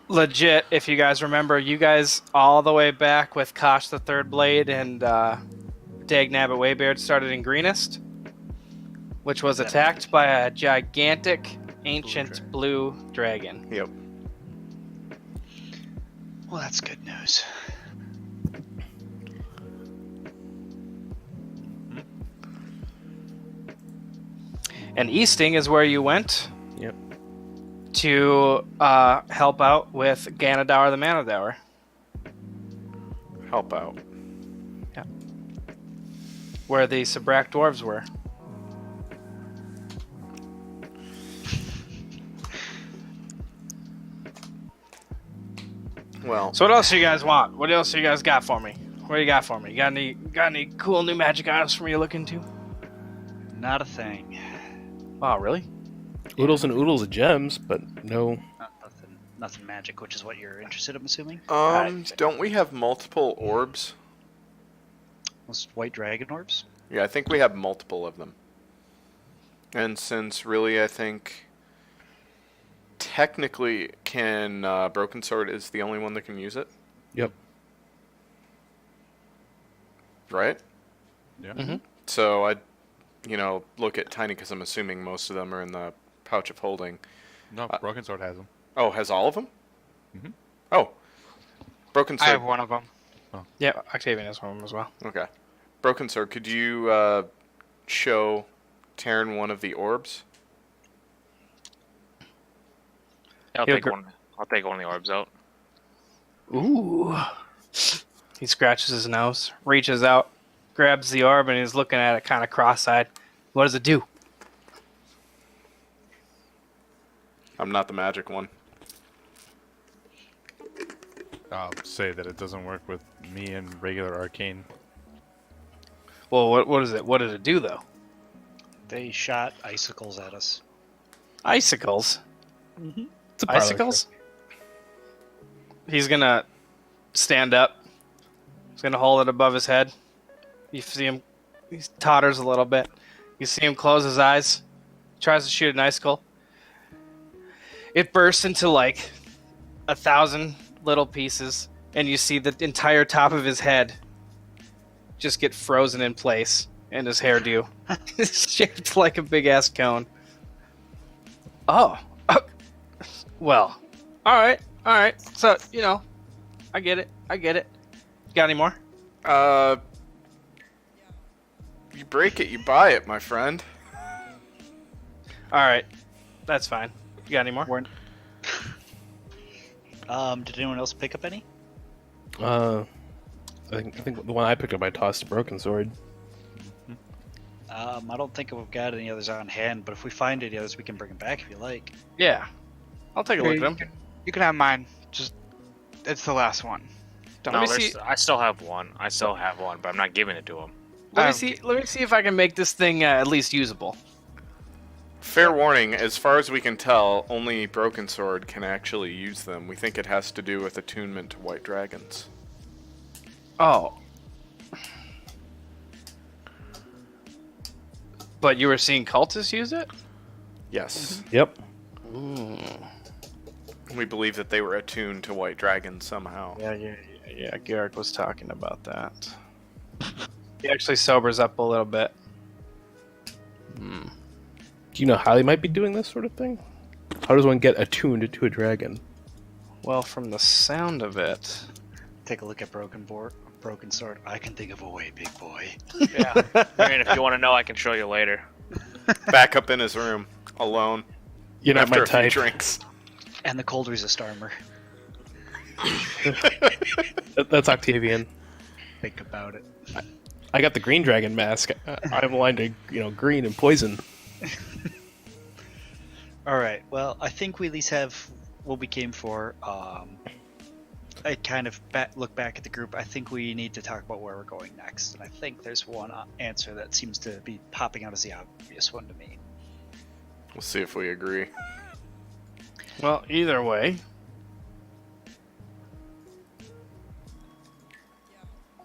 legit, if you guys remember, you guys all the way back with Kosh the Third Blade and Dagnabbit Waybeard started in Greenest, which was attacked by a gigantic ancient blue dragon. Yep. Well, that's good news. And Easting is where you went. Yep. To help out with Ganadauer the Manadower. Help out. Yeah. Where the Sabrak dwarves were. Well, So what else do you guys want? What else do you guys got for me? What do you got for me? Got any cool new magic items for me to look into? Not a thing. Oh, really? Oodles and oodles of gems, but no. Nothing magic, which is what you're interested in, I'm assuming? don't we have multiple orbs? Was white dragon orbs? Yeah, I think we have multiple of them. And since really I think technically Broken Sword is the only one that can use it, Yep. right? Yeah. Mm-hmm. So I, look at Tiny because I'm assuming most of them are in the pouch of holding. No, Broken Sword has them. Oh, has all of them? Mhm. Oh. Broken I Sword. have one of them. Yeah, Octavian has one of them as well. Okay. Broken Sword, could you show Taryn one of the orbs? I'll He'll take gr- one. I'll take one of the orbs out. Ooh. He scratches his nose, reaches out, grabs the orb, and he's looking at it kind of cross-eyed. What does it do? I'm not the magic one. I'll say that it doesn't work with me and regular arcane. Well, what is it? What did it do, though? They shot icicles at us. Icicles? It's a parlor Icicles? He's going to stand up. He's going to hold it above his head. You see him, he totters a little bit. You see him close his eyes. Tries to shoot an icicle. It bursts into like 1,000 little pieces, and you see the entire top of his head just get frozen in place, and his hairdo is shaped like a big ass cone. Oh, well, all right. So I get it. Got any more? You break it, you buy it, my friend. All right, that's fine. You got any more? Did anyone else pick up any? I think the one I picked up, I tossed a broken sword. I don't think we've got any others on hand, but if we find any others, we can bring them back if you like. Yeah, I'll take a look at them. You can have mine. Just it's the last one. Don't No, me there's- see- I still have one. But I'm not giving it to him. Let me see if I can make this thing at least usable. Fair warning, as far as we can tell, only Broken Sword can actually use them. We think it has to do with attunement to white dragons. Oh. But you were seeing cultists use it? Yes. Yep. We believe that they were attuned to white dragons somehow. Yeah. Garrick was talking about that. He actually sobers up a little bit. Do you know how they might be doing this sort of thing? How does one get attuned to a dragon? Well, from the sound of it... Take a look at Broken Sword. I can think of a way, big boy. Yeah. I mean, if you want to know, I can show you later. Back up in his room, alone, You're not after my a few type. drinks. And the cold resist armor. That's Octavian. Think about it. I got the green dragon mask. I'm aligned to green and poison. All right. Well, I think we at least have what we came for. I kind of look back at the group. I think we need to talk about where we're going next, and I think there's one answer that seems to be popping out as the obvious one to me. We'll see if we agree. Well, either way...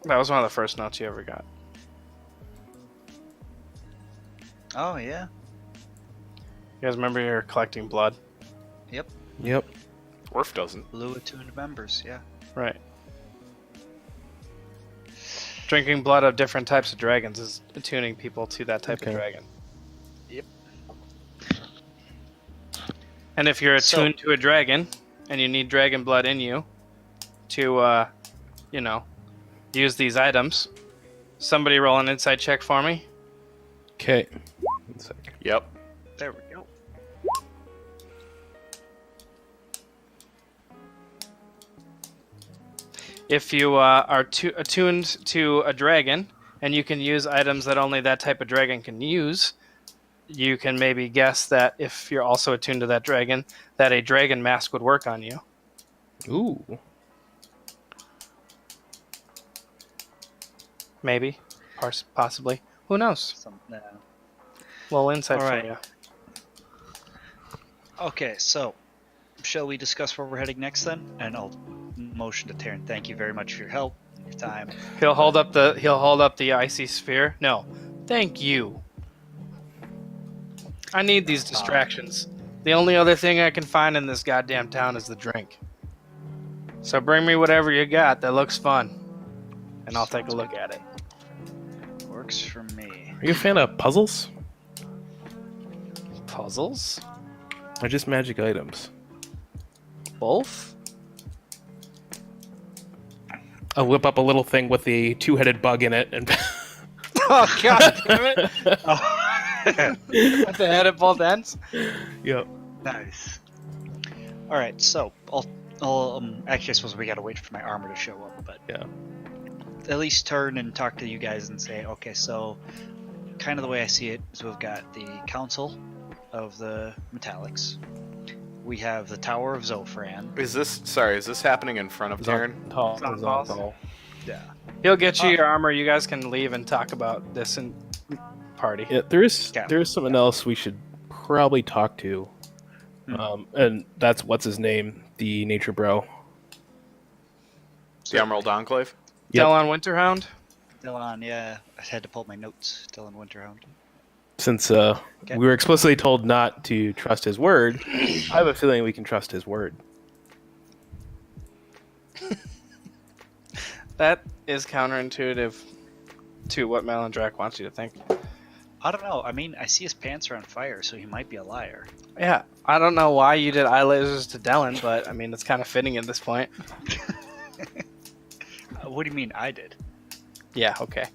That was one of the first notes you ever got. Oh yeah. You guys remember you're collecting blood? Yep. Orf doesn't. Blue attuned members. Yeah. Right. Drinking blood of different types of dragons is attuning people to that type of Okay. dragon. Yep. And if you're So- attuned to a dragon, and you need dragon blood in you to, use these items, somebody roll an insight check for me. Okay. One sec. Yep. There we go. If you are attuned to a dragon, and you can use items that only that type of dragon can use, you can maybe guess that if you're also attuned to that dragon, that a dragon mask would work on you. Ooh. Maybe. Possibly. Who knows? Little insight All for right. you. Okay, so shall we discuss where we're heading next then? And I'll motion to Taryn. Thank you very much for your help, your time. He'll hold up the icy sphere. No. Thank you. I need these distractions. The only other thing I can find in this goddamn town is the drink. So bring me whatever you got that looks fun. And I'll take a look at it. Works for me. Are you a fan of puzzles? Puzzles? Or just magic items? Both? I'll whip up a little thing with the two-headed bug in it and Oh, god damn it. With the head at both ends? Yep. Nice. All right, so actually, I suppose we gotta wait for my armor to show up, but Yeah. At least turn and talk to you guys and say, okay, so kind of the way I see it is we've got the Council of the Metallics, we have the Tower of Zofran. Is this happening in front of Darren? Tall. It's on It's on balls. tall. Yeah. He'll get you your armor. You guys can leave and talk about this in party. Yeah, there is Yeah. something else we should probably talk to, and that's what's his name, the nature bro. The Emerald Enclave? Yep. Delon Winterhound. Dylan, yeah. I had to pull up my notes. Dylan Winterhound. Since we were explicitly told not to trust his word, I have a feeling we can trust his word. That is counterintuitive to what Malandrak wants you to think. I don't know. I mean, I see his pants are on fire, so he might be a liar. Yeah, I don't know why you did eye lasers to Delon, but I mean, it's kind of fitting at this point. What do you mean I did? Yeah, okay.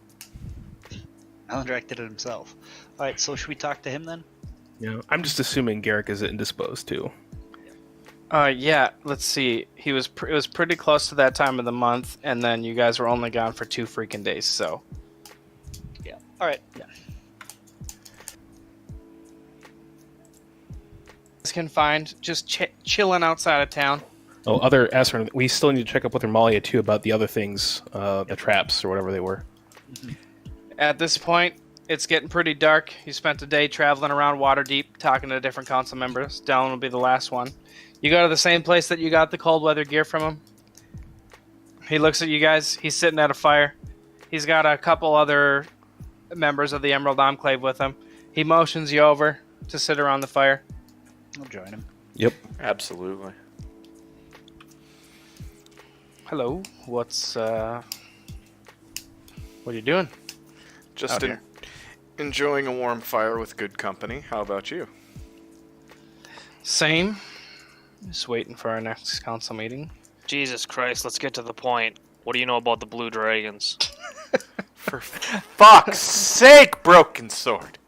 Malandrak did it himself. All right, so should we talk to him then? Yeah, I'm just assuming Garrick is indisposed too. Yeah, let's see. It was pretty close to that time of the month, and then you guys were only gone for 2 freaking days, so. Yeah. All right. Yeah. Can find just chilling outside of town. Oh, we still need to check up with Hermalia too about the other things, the traps or whatever they were. At this point, it's getting pretty dark. You spent a day traveling around Waterdeep, talking to different council members. Dallin will be the last one. You go to the same place that you got the cold weather gear from him. He looks at you guys. He's sitting at a fire. He's got a couple other members of the Emerald Enclave with him. He motions you over to sit around the fire. I'll join him. Yep. Absolutely. Hello. What are you doing? Just Out here. enjoying a warm fire with good company. How about you? Same. Just waiting for our next council meeting. Jesus Christ, let's get to the point. What do you know about the blue dragons? For fuck's sake, Broken Sword!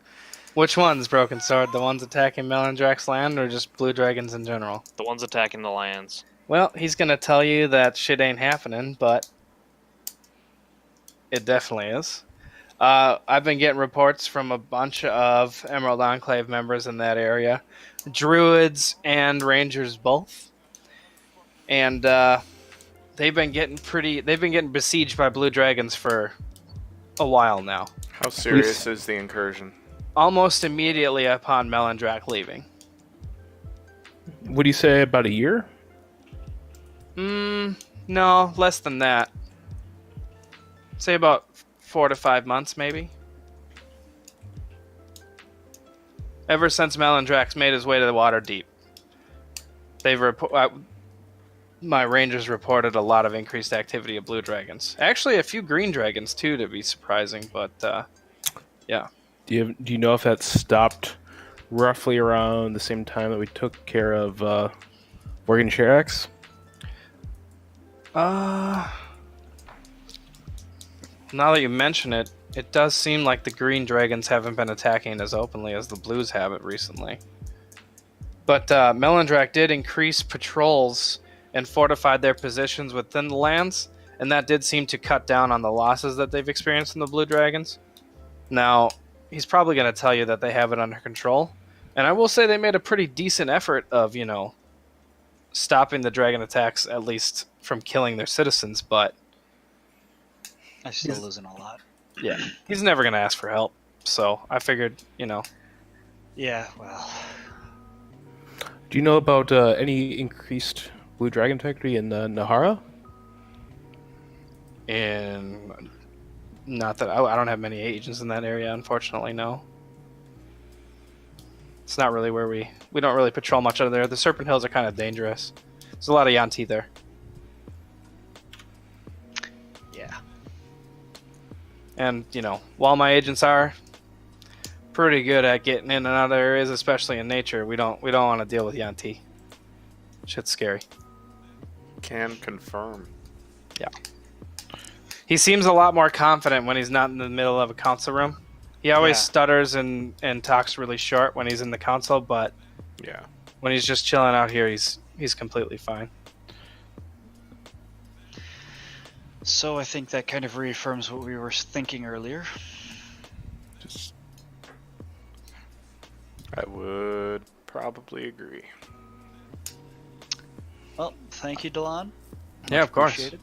Which ones, Broken Sword? The ones attacking Melandrak's land, or just blue dragons in general? The ones attacking the lands. Well, he's gonna tell you that shit ain't happening, but it definitely is. I've been getting reports from a bunch of Emerald Enclave members in that area, druids and rangers both, and they've been getting besieged by blue dragons for a while now. How serious is the incursion? Almost immediately upon Melandrak leaving. Would you say about a year? No, less than that. Say about 4 to 5 months, maybe. Ever since Melandrak's made his way to the Waterdeep, my rangers reported a lot of increased activity of blue dragons. Actually, a few green dragons too, to be surprising. But yeah. Do you know if that stopped roughly around the same time that we took care of Morgan Sherax? Now that you mention it, it does seem like the green dragons haven't been attacking as openly as the blues have it recently. But Melandrak did increase patrols and fortified their positions within the lands, and that did seem to cut down on the losses that they've experienced in the blue dragons. Now, he's probably going to tell you that they have it under control, and I will say they made a pretty decent effort of, stopping the dragon attacks, at least from killing their citizens, but I'm still losing a lot. yeah, he's never going to ask for help, so I figured, Yeah, well, Do you know about any increased blue dragon activity in Nahara? and not that I don't have many agents in that area, unfortunately. No, it's not really where we don't really patrol much out of there. The Serpent Hills are kind of dangerous. There's a lot of Yanti there. yeah. And while my agents are pretty good at getting in and out of areas, especially in nature, we don't want to deal with Yanti. Shit's scary. Can confirm. Yeah. He seems a lot more confident when he's not in the middle of a council room. He always Yeah. stutters and talks really short when he's in the council, but Yeah. when he's just chilling out here, he's He's completely fine. So I think that kind of reaffirms what we were thinking earlier. Just I would probably agree. Well, thank you, Delon. Yeah, of course. Appreciate it.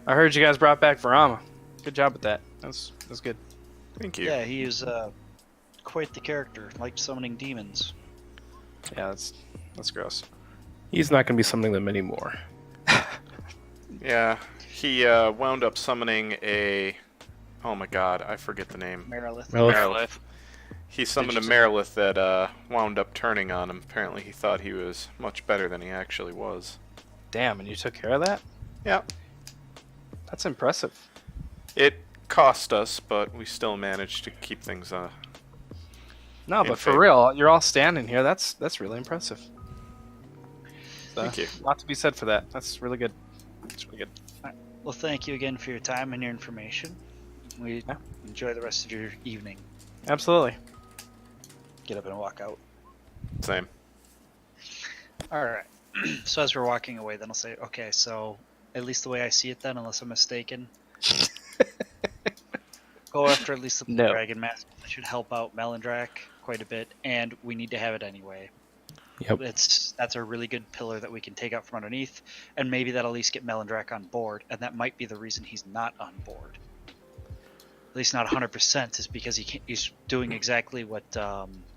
I heard you guys brought back Varama. Good job with that. That's good. Thank you. Yeah, he is quite the character. Liked summoning demons. Yeah, that's gross. He's not going to be summoning them anymore. Yeah, he wound up summoning a... Oh my god, I forget the name. Merilith. Merilith. He summoned a Merilith that wound up turning on him. Apparently he thought he was much better than he actually was. Damn, and you took care of that? Yeah, That's impressive. it cost us, but we still managed to keep things... No, In but for favor. real, you're all standing here. That's really impressive. So, Thank you. A lot to be said for that. That's really good. That's really good. Well, thank you again for your time and your information. We enjoy the rest of your evening. Absolutely. Get up and walk out. Same. All right. So as we're walking away, then I'll say, okay, so at least the way I see it then, unless I'm mistaken, go after at least the No. dragon mask. That should help out Melindrak quite a bit, and we need to have it anyway. Yep. That's a really good pillar that we can take out from underneath, and maybe that'll at least get Melindrak on board, and that might be the reason he's not on board. At least not 100%, is because he's doing exactly what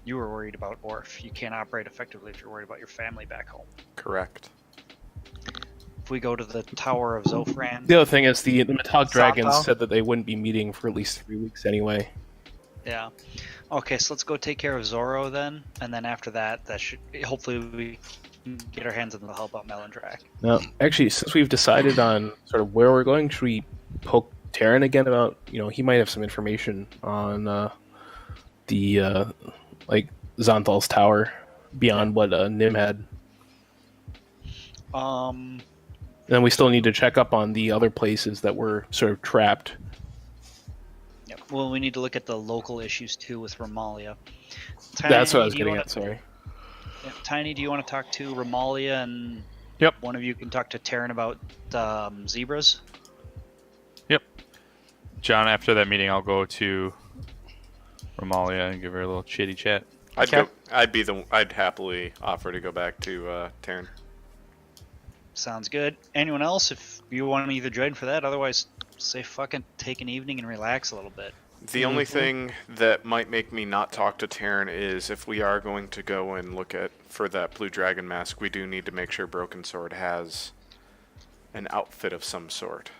you were worried about, Orf. You can't operate effectively if you're worried about your family back home. Correct. If we go to the Tower of Zofran, The other thing is the Metallic Dragons Sato? said that they wouldn't be meeting for at least 3 weeks anyway. yeah. Okay, so let's go take care of Zoro then, and then after that, should hopefully we can get our hands on the help out Melindrak. Now, actually, since we've decided on sort of where we're going, should we poke Terran again about, he might have some information on the like Zonthal's tower beyond what Nim had. And then we still need to check up on the other places that were sort of trapped. Yeah. Well, we need to look at the local issues too with Romalia. That's what I was do you getting wanna- at, sorry. Yeah, Tiny, do you want to talk to Romalia, and Yep. one of you can talk to Terran about zebras? John, after that meeting, I'll go to Romalia and give her a little chitty chat. Okay. I'd happily offer to go back to Taryn. Sounds good. Anyone else, if you want to either join for that, otherwise, say fucking take an evening and relax a little bit. The only thing that might make me not talk to Taryn is if we are going to go and look for that blue dragon mask, we do need to make sure Broken Sword has an outfit of some sort.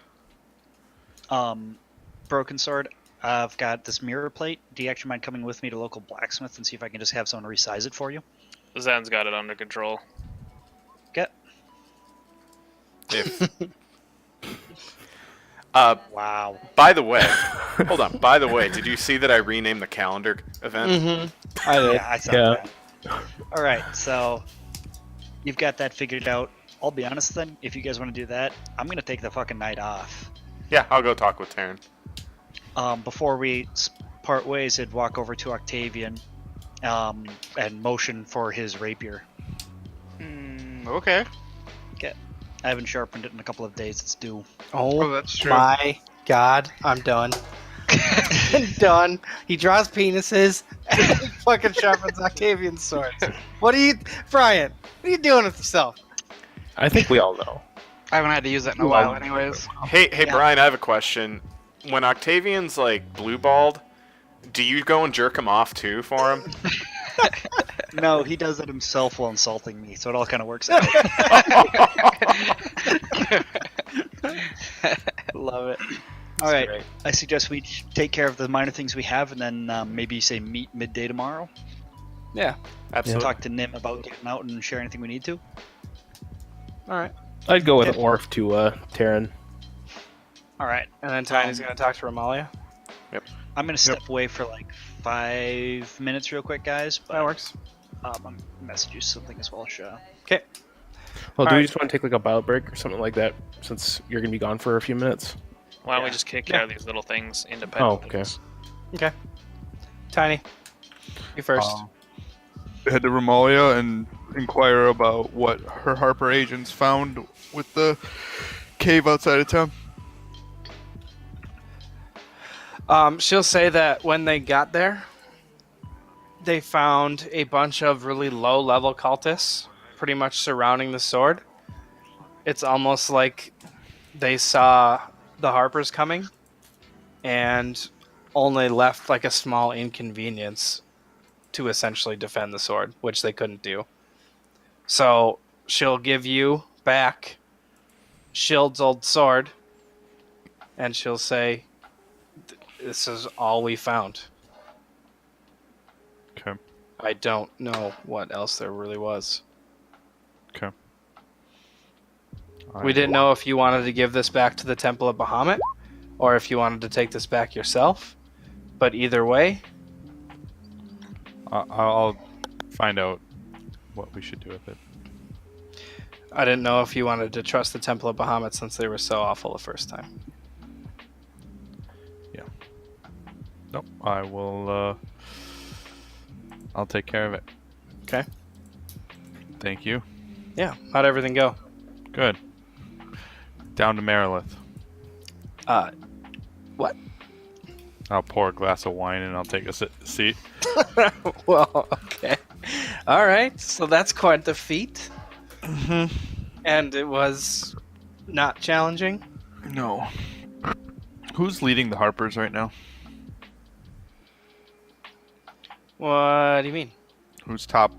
Broken Sword, I've got this mirror plate. Do you actually mind coming with me to local blacksmith and see if I can just have someone resize it for you? Zan's got it under control. Okay. If Wow. by the way, hold on. By the way, did you see that I renamed the calendar event? Mm-hmm. I did. Yeah, I saw Yeah. that. All right, so you've got that figured out. I'll be honest then, if you guys want to do that, I'm going to take the fucking night off. Yeah, I'll go talk with Taryn. Before we part ways, I'd walk over to Octavian and motion for his rapier. Okay. I haven't sharpened it in a couple of days. It's due. Oh, that's true. My God, I'm done. Done. He draws penises and he fucking sharpens Octavian's swords. What are you, Brian? What are you doing with yourself? I think we all know. I haven't had to use that in a while, anyways. Hey, Yeah. Brian, I have a question. When Octavian's like blue balled, do you go and jerk him off too for him? No, he does it himself while insulting me, so it all kind of works out. Love it. All right, great. I suggest we take care of the minor things we have, and then maybe say meet midday tomorrow. Yeah. Absolutely. Talk to Nim about getting out and share anything we need to. All right. I'd go with Okay. Orf to Terran. All right, And then Tiny's going to talk to Romalia. I'm gonna step away for like 5 minutes, real quick, guys. But That works. I'm gonna message you something as well, Shaw. Okay. Well, do Alright. we just want to take like a bio break or something like that since you're going to be gone for a few minutes? Why don't we Yeah. just take care of these little things independently? okay. Tiny, you first. Head to Romalia and inquire about what her Harper agents found with the cave outside of town? She'll say that when they got there, they found a bunch of really low-level cultists pretty much surrounding the sword. It's almost like they saw the Harpers coming and only left like a small inconvenience to essentially defend the sword, which they couldn't do. So she'll give you back Shield's old sword, and she'll say, "This is all we found." Okay. I don't know what else there really was. Okay. We didn't know if you wanted to give this back to the Temple of Bahamut, or if you wanted to take this back yourself. But either way, I'll find out what we should do with it. I didn't know if you wanted to trust the Temple of Bahamut since they were so awful the first time. Yeah. Nope. I will. I'll take care of it. Okay. Thank you. Yeah. How'd everything go? Good. Down to Merilith. What? I'll pour a glass of wine and I'll take a seat. Well, okay. All right. So that's quite the feat. Mm-hmm. And it was not challenging. No. Who's leading the Harpers right now? What do you mean? Who's top?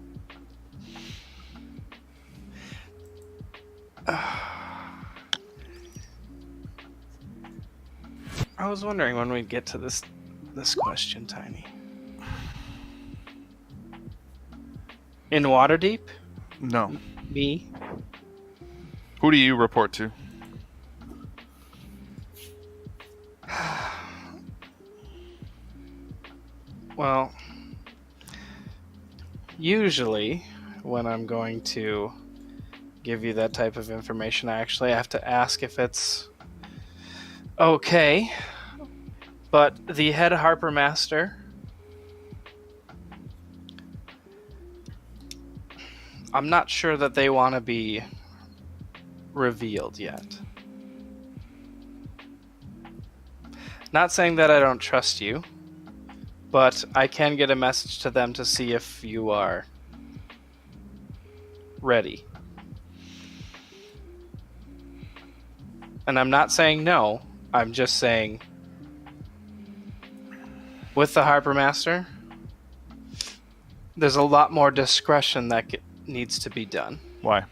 I was wondering when we'd get to this question, Tiny. In Waterdeep? No. Me? Who do you report to? Well, usually when I'm going to give you that type of information, I actually have to ask if it's okay. But the head Harper Master, I'm not sure that they want to be revealed yet. Not saying that I don't trust you, but I can get a message to them to see if you are ready. And I'm not saying no, I'm just saying with the Harper Master, there's a lot more discretion that needs to be done. Why?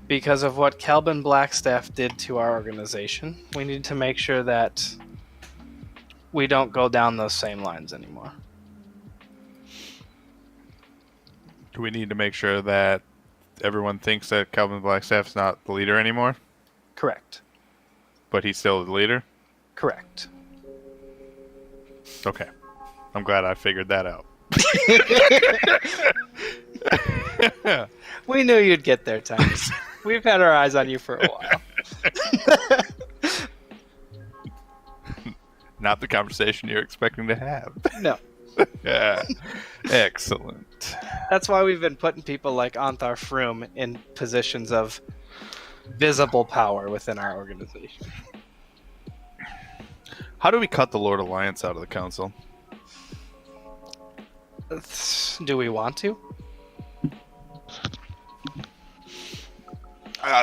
Because of what Kelvin Blackstaff did to our organization, we need to make sure that we don't go down those same lines anymore. Do we need to make sure that everyone thinks that Calvin Blackstaff's not the leader anymore? Correct. But he's still the leader? Correct. Okay. I'm glad I figured that out. We knew you'd get there, Tiny. We've had our eyes on you for a while. Not the conversation you're expecting to have. No. Yeah. Excellent. That's why we've been putting people like Anthar Froome in positions of visible power within our organization. How do we cut the Lord Alliance out of the council? Do we want to?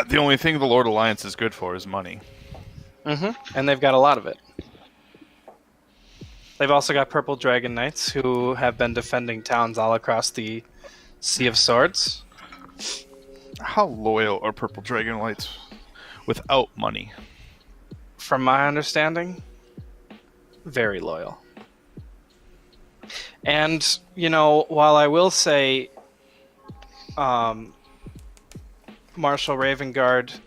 The only thing the Lord Alliance is good for is money. Mm-hmm. And they've got a lot of it. They've also got Purple Dragon Knights who have been defending towns all across the Sea of Swords. How loyal are Purple Dragon Knights without money? From my understanding, very loyal. And, you know, while I will say Marshal Ravengard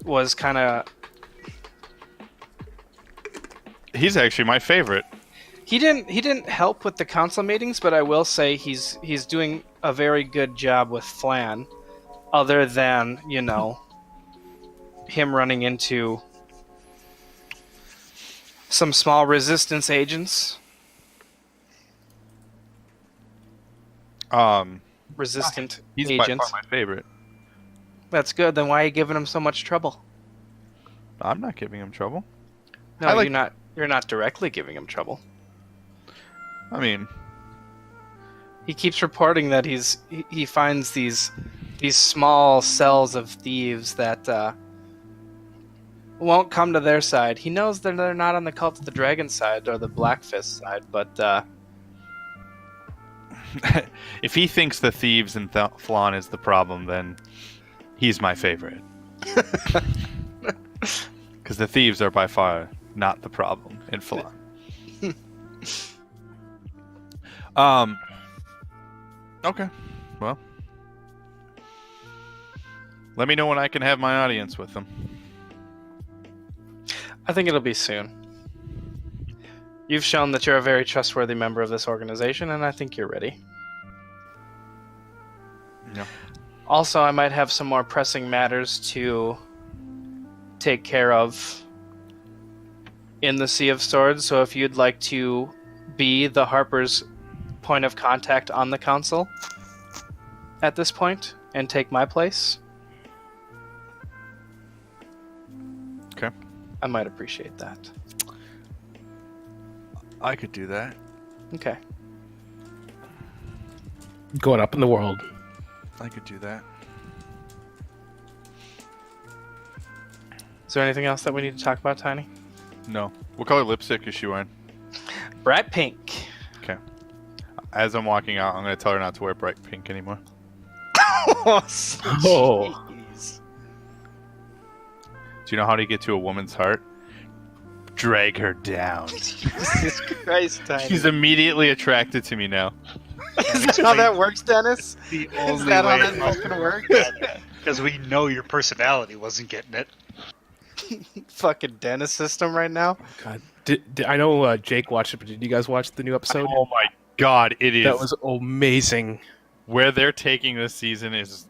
was kind of... He's actually my favorite. He didn't help with the council meetings, but I will say he's doing a very good job with Flan, other than, you know, him running into some small resistance agents. resistant He's agent. by far my favorite. That's good. Then why are you giving him so much trouble? I'm not giving him trouble. No, I like- you're not directly giving him trouble. I mean, He keeps reporting that he finds these small cells of thieves that won't come to their side. He knows that they're not on the Cult of the Dragon side or the Black Fist side, but if he thinks the thieves and Flan is the problem, then he's my favorite. Because the thieves are by far not the problem in Flan. Okay. Well, let me know when I can have my audience with them. I think it'll be soon. You've shown that you're a very trustworthy member of this organization, and I think you're ready. Yeah. Also, I might have some more pressing matters to take care of in the Sea of Swords, so if you'd like to be the Harper's point of contact on the council at this point and take my place, Okay. I might appreciate that. I could do that. Okay. Going up in the world. I could do that. Is there anything else that we need to talk about, Tiny? No. What color lipstick is she wearing? Bright pink. Okay. As I'm walking out, I'm going to tell her not to wear bright pink anymore. Oh. Jeez. Do you know how to get to a woman's heart? Drag her down. Jesus Christ, Tiny. She's immediately attracted to me now. Is that how that works, Dennis? The Is only that how way that fucking works? because we know your personality wasn't getting it. Fucking Dennis system right now. God. I know Jake watched it, but did you guys watch the new episode? Oh my god, it is. That was amazing. Where they're taking this season is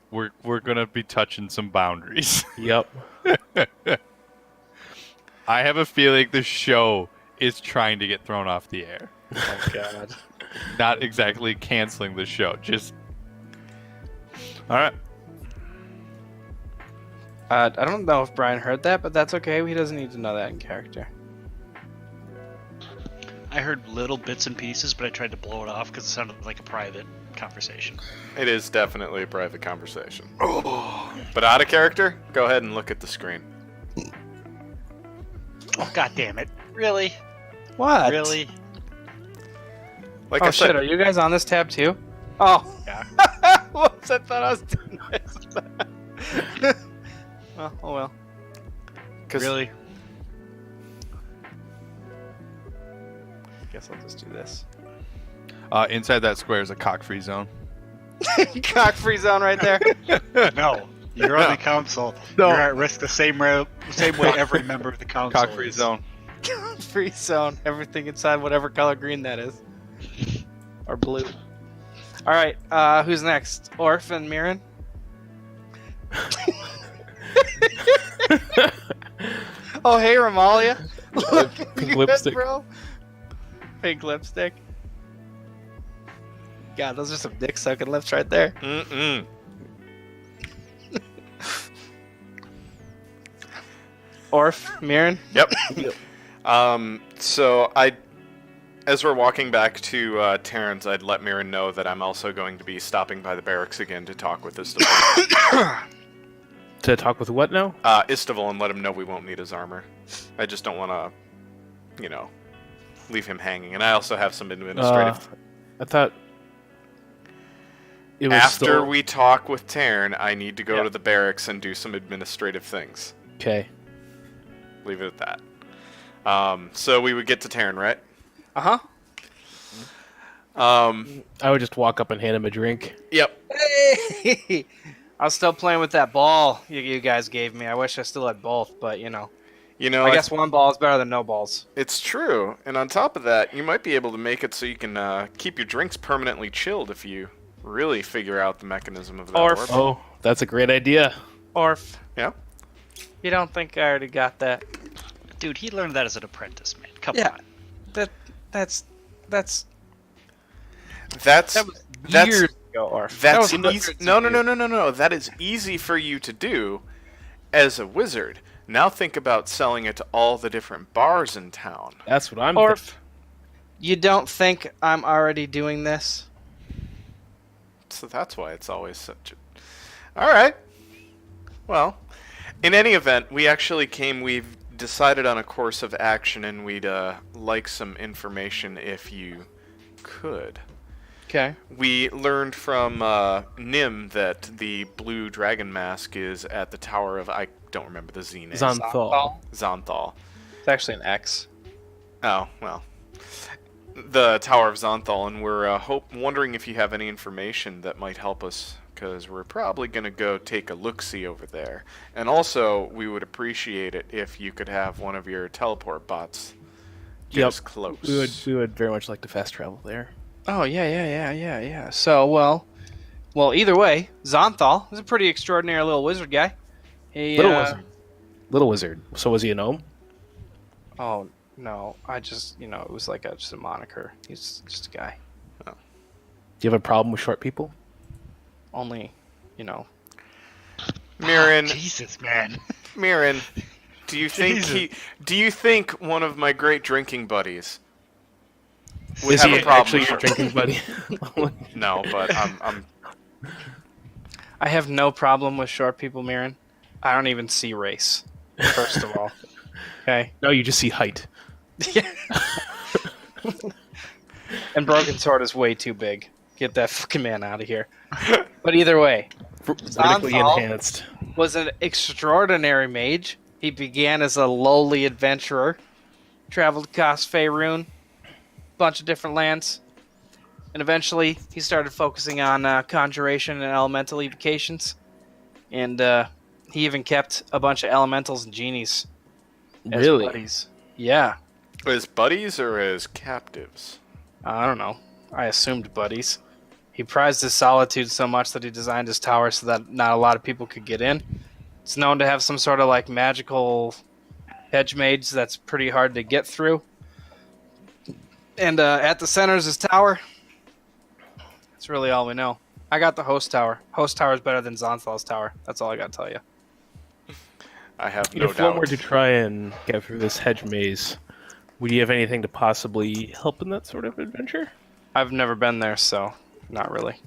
we're gonna be touching some boundaries. Yep. I have a feeling the show is trying to get thrown off the air. Oh God. Not exactly canceling the show, just alright. I don't know if Brian heard that, but that's okay. He doesn't need to know that in character. I heard little bits and pieces, but I tried to blow it off because it sounded like a private conversation. It is definitely a private conversation. But out of character, go ahead and look at the screen. Oh, God damn it. Really? What? Really? Like Oh I said, shit, are you guys on this tab too? Oh. Yeah. Whoops, I thought I was doing this. Oh well. 'cause Really? Guess I'll just do this. Inside that square is a cock-free zone. Cock free zone right there. No. You're on the council. No. You're at risk the same way every member of the council Cock-free is. zone. Free zone. Everything inside whatever color green that is. Or blue. Alright, who's next? Orf and Mirren? Oh, hey, Ramalia. Look, Pink good, lipstick. bro. Pink lipstick. God, those are some dick sucking lips right there. mm-mm. Orf, Mirren. Yep. So as we're walking back to Terran's, I'd let Mirren know that I'm also going to be stopping by the barracks again to talk with Istival. To talk with what now? Istival and let him know we won't need his armor. I just don't want to, leave him hanging. And I also have some administrative... I thought it was After still... we talk with Terran, I need to go Yeah. to the barracks and do some administrative things. Okay. Leave it at that. So we would get to Terran, right? Uh-huh. I would just walk up and hand him a drink. Yep. Hey! I was still playing with that ball you guys gave me. I wish I still had both, but I guess one ball is better than no balls. It's true. And on top of that, you might be able to make it so you can keep your drinks permanently chilled if you really figure out the mechanism of that. Orf. warp. Oh, that's a great idea. Orf. Yeah? You don't think I already got that? Dude, he learned that as an apprentice, man. Come Yeah. on. That's That's That was that's years ago, Orf. that's That was easy. hundreds No, of no, no, years. no, no, no. That is easy for you to do as a wizard. Now think about selling it to all the different bars in town. That's what I'm Orf, thinking. you don't think I'm already doing this? So that's why it's always such a... All right. Well, in any event, we've decided on a course of action, and we'd like some information if you could. Okay. We learned from Nim that the blue dragon mask is at the tower of... I don't remember the Z name. Xanthal. Xanthal. It's actually an X. Oh, well. The Tower of Xanthal, and we're wondering if you have any information that might help us, because we're probably going to go take a look-see over there. And also, we would appreciate it if you could have one of your teleport bots get us close. We would very much like to fast travel there. Oh, yeah. So, well, either way, Xanthal is a pretty extraordinary little wizard guy. He, Little wizard. So was he a gnome? Oh, no. I just, it was like just a moniker. He's just a guy. Do you have a problem with short people? Only, Mirren, Jesus, man. Mirren, do you think one of my great drinking buddies would Is have he a problem actually with your short drinking buddy? No, but I'm I have no problem with short people, Mirren. I don't even see race, first of all. Okay? No, you just see height. And Broken Sword is way too big. Get that fucking man out of here. But either way, Vertically Xanthal enhanced. was an extraordinary mage. He began as a lowly adventurer, traveled across Faerun, bunch of different lands, and eventually he started focusing on conjuration and elemental evocations. And he even kept a bunch of elementals and genies as Really? buddies. Yeah. as buddies or as captives. I don't know. I assumed buddies. He prized his solitude so much that he designed his tower so that not a lot of people could get in. It's known to have some sort of like magical hedge mage that's pretty hard to get through. And at the center is his tower. That's really all we know. I got the host tower. Host tower is better than Xanthal's tower. That's all I got to tell you. I have You no know, if one were doubt. to try and get through this hedge maze, would you have anything to possibly help in that sort of adventure? I've never been there, so not really.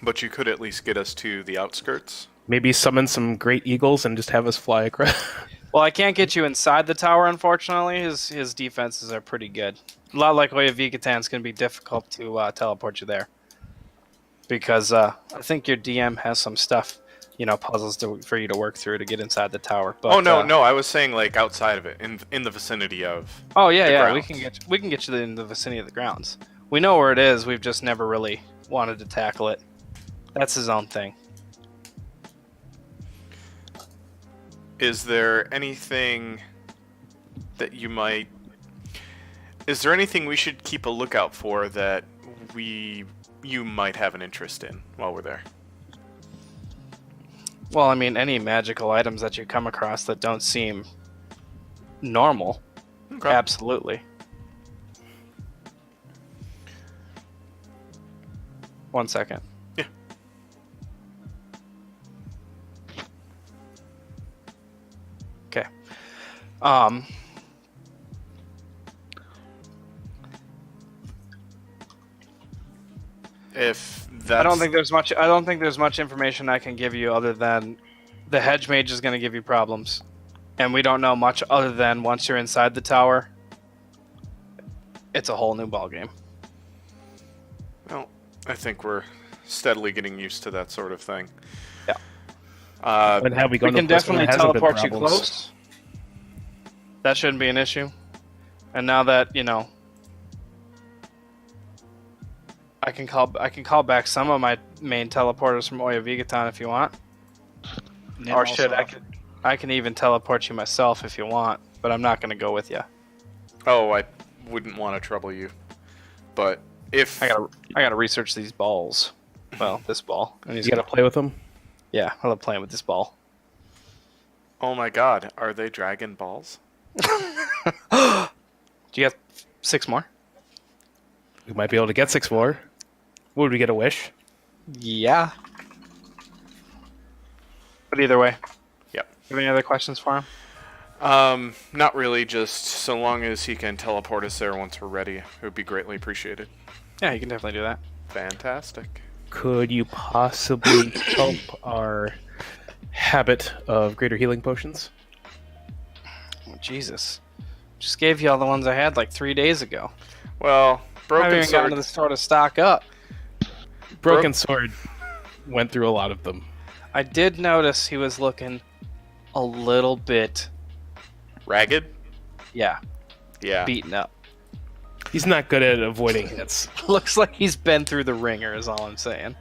But you could at least get us to the outskirts. Maybe summon some great eagles and just have us fly across. Well, I can't get you inside the tower, unfortunately. His defenses are pretty good. A lot like Oya Vigatan, it's going to be difficult to teleport you there. Because I think your DM has some stuff, puzzles for you to work through to get inside the tower. But, no, I was saying like outside of it, in the vicinity of. Oh yeah, the yeah, grounds. we can get you in the vicinity of the grounds. We know where it is. We've just never really wanted to tackle it. That's his own thing. Is there anything that you might? Is there anything we should keep a lookout for that you might have an interest in while we're there? Well, I mean, any magical items that you come across that don't seem normal, Okay. absolutely. 1 second. Yeah. Okay. If that's, I don't think there's much information I can give you other than the hedge mage is going to give you problems, and we don't know much other than once you're inside the tower, it's a whole new ballgame. Well, I think we're steadily getting used to that sort of thing. Yeah. And have we gone We to can a place where definitely there hasn't been teleport you problems? close. That shouldn't be an issue. And now that I can call back some of my main teleporters from Oya Vigatan if you want. Nim Or also shit, offered- I can even teleport you myself if you want, but I'm not going to go with you. Oh, I wouldn't want to trouble you, but if I gotta research these balls. Well, this ball. And he's You gotta play with them? Yeah, I love playing with this ball. oh my God, are they dragon balls? Do you have 6 more? We might be able to get 6 more. Would we get a wish? Yeah. But either way. Yep. Have any other questions for him? Not really, just so long as he can teleport us there once we're ready, it would be greatly appreciated. Yeah, you can definitely do that. Fantastic. Could you possibly help our habit of greater healing potions? Oh, Jesus. Just gave you all the ones I had like 3 days ago. Well, I haven't Broken even gotten to Sword... the store to stock up. Broken Sword went through a lot of them. I did notice he was looking a little bit, Ragged? yeah, Yeah. beaten up. He's not good at avoiding hits. Looks like he's been through the ringer, is all I'm saying.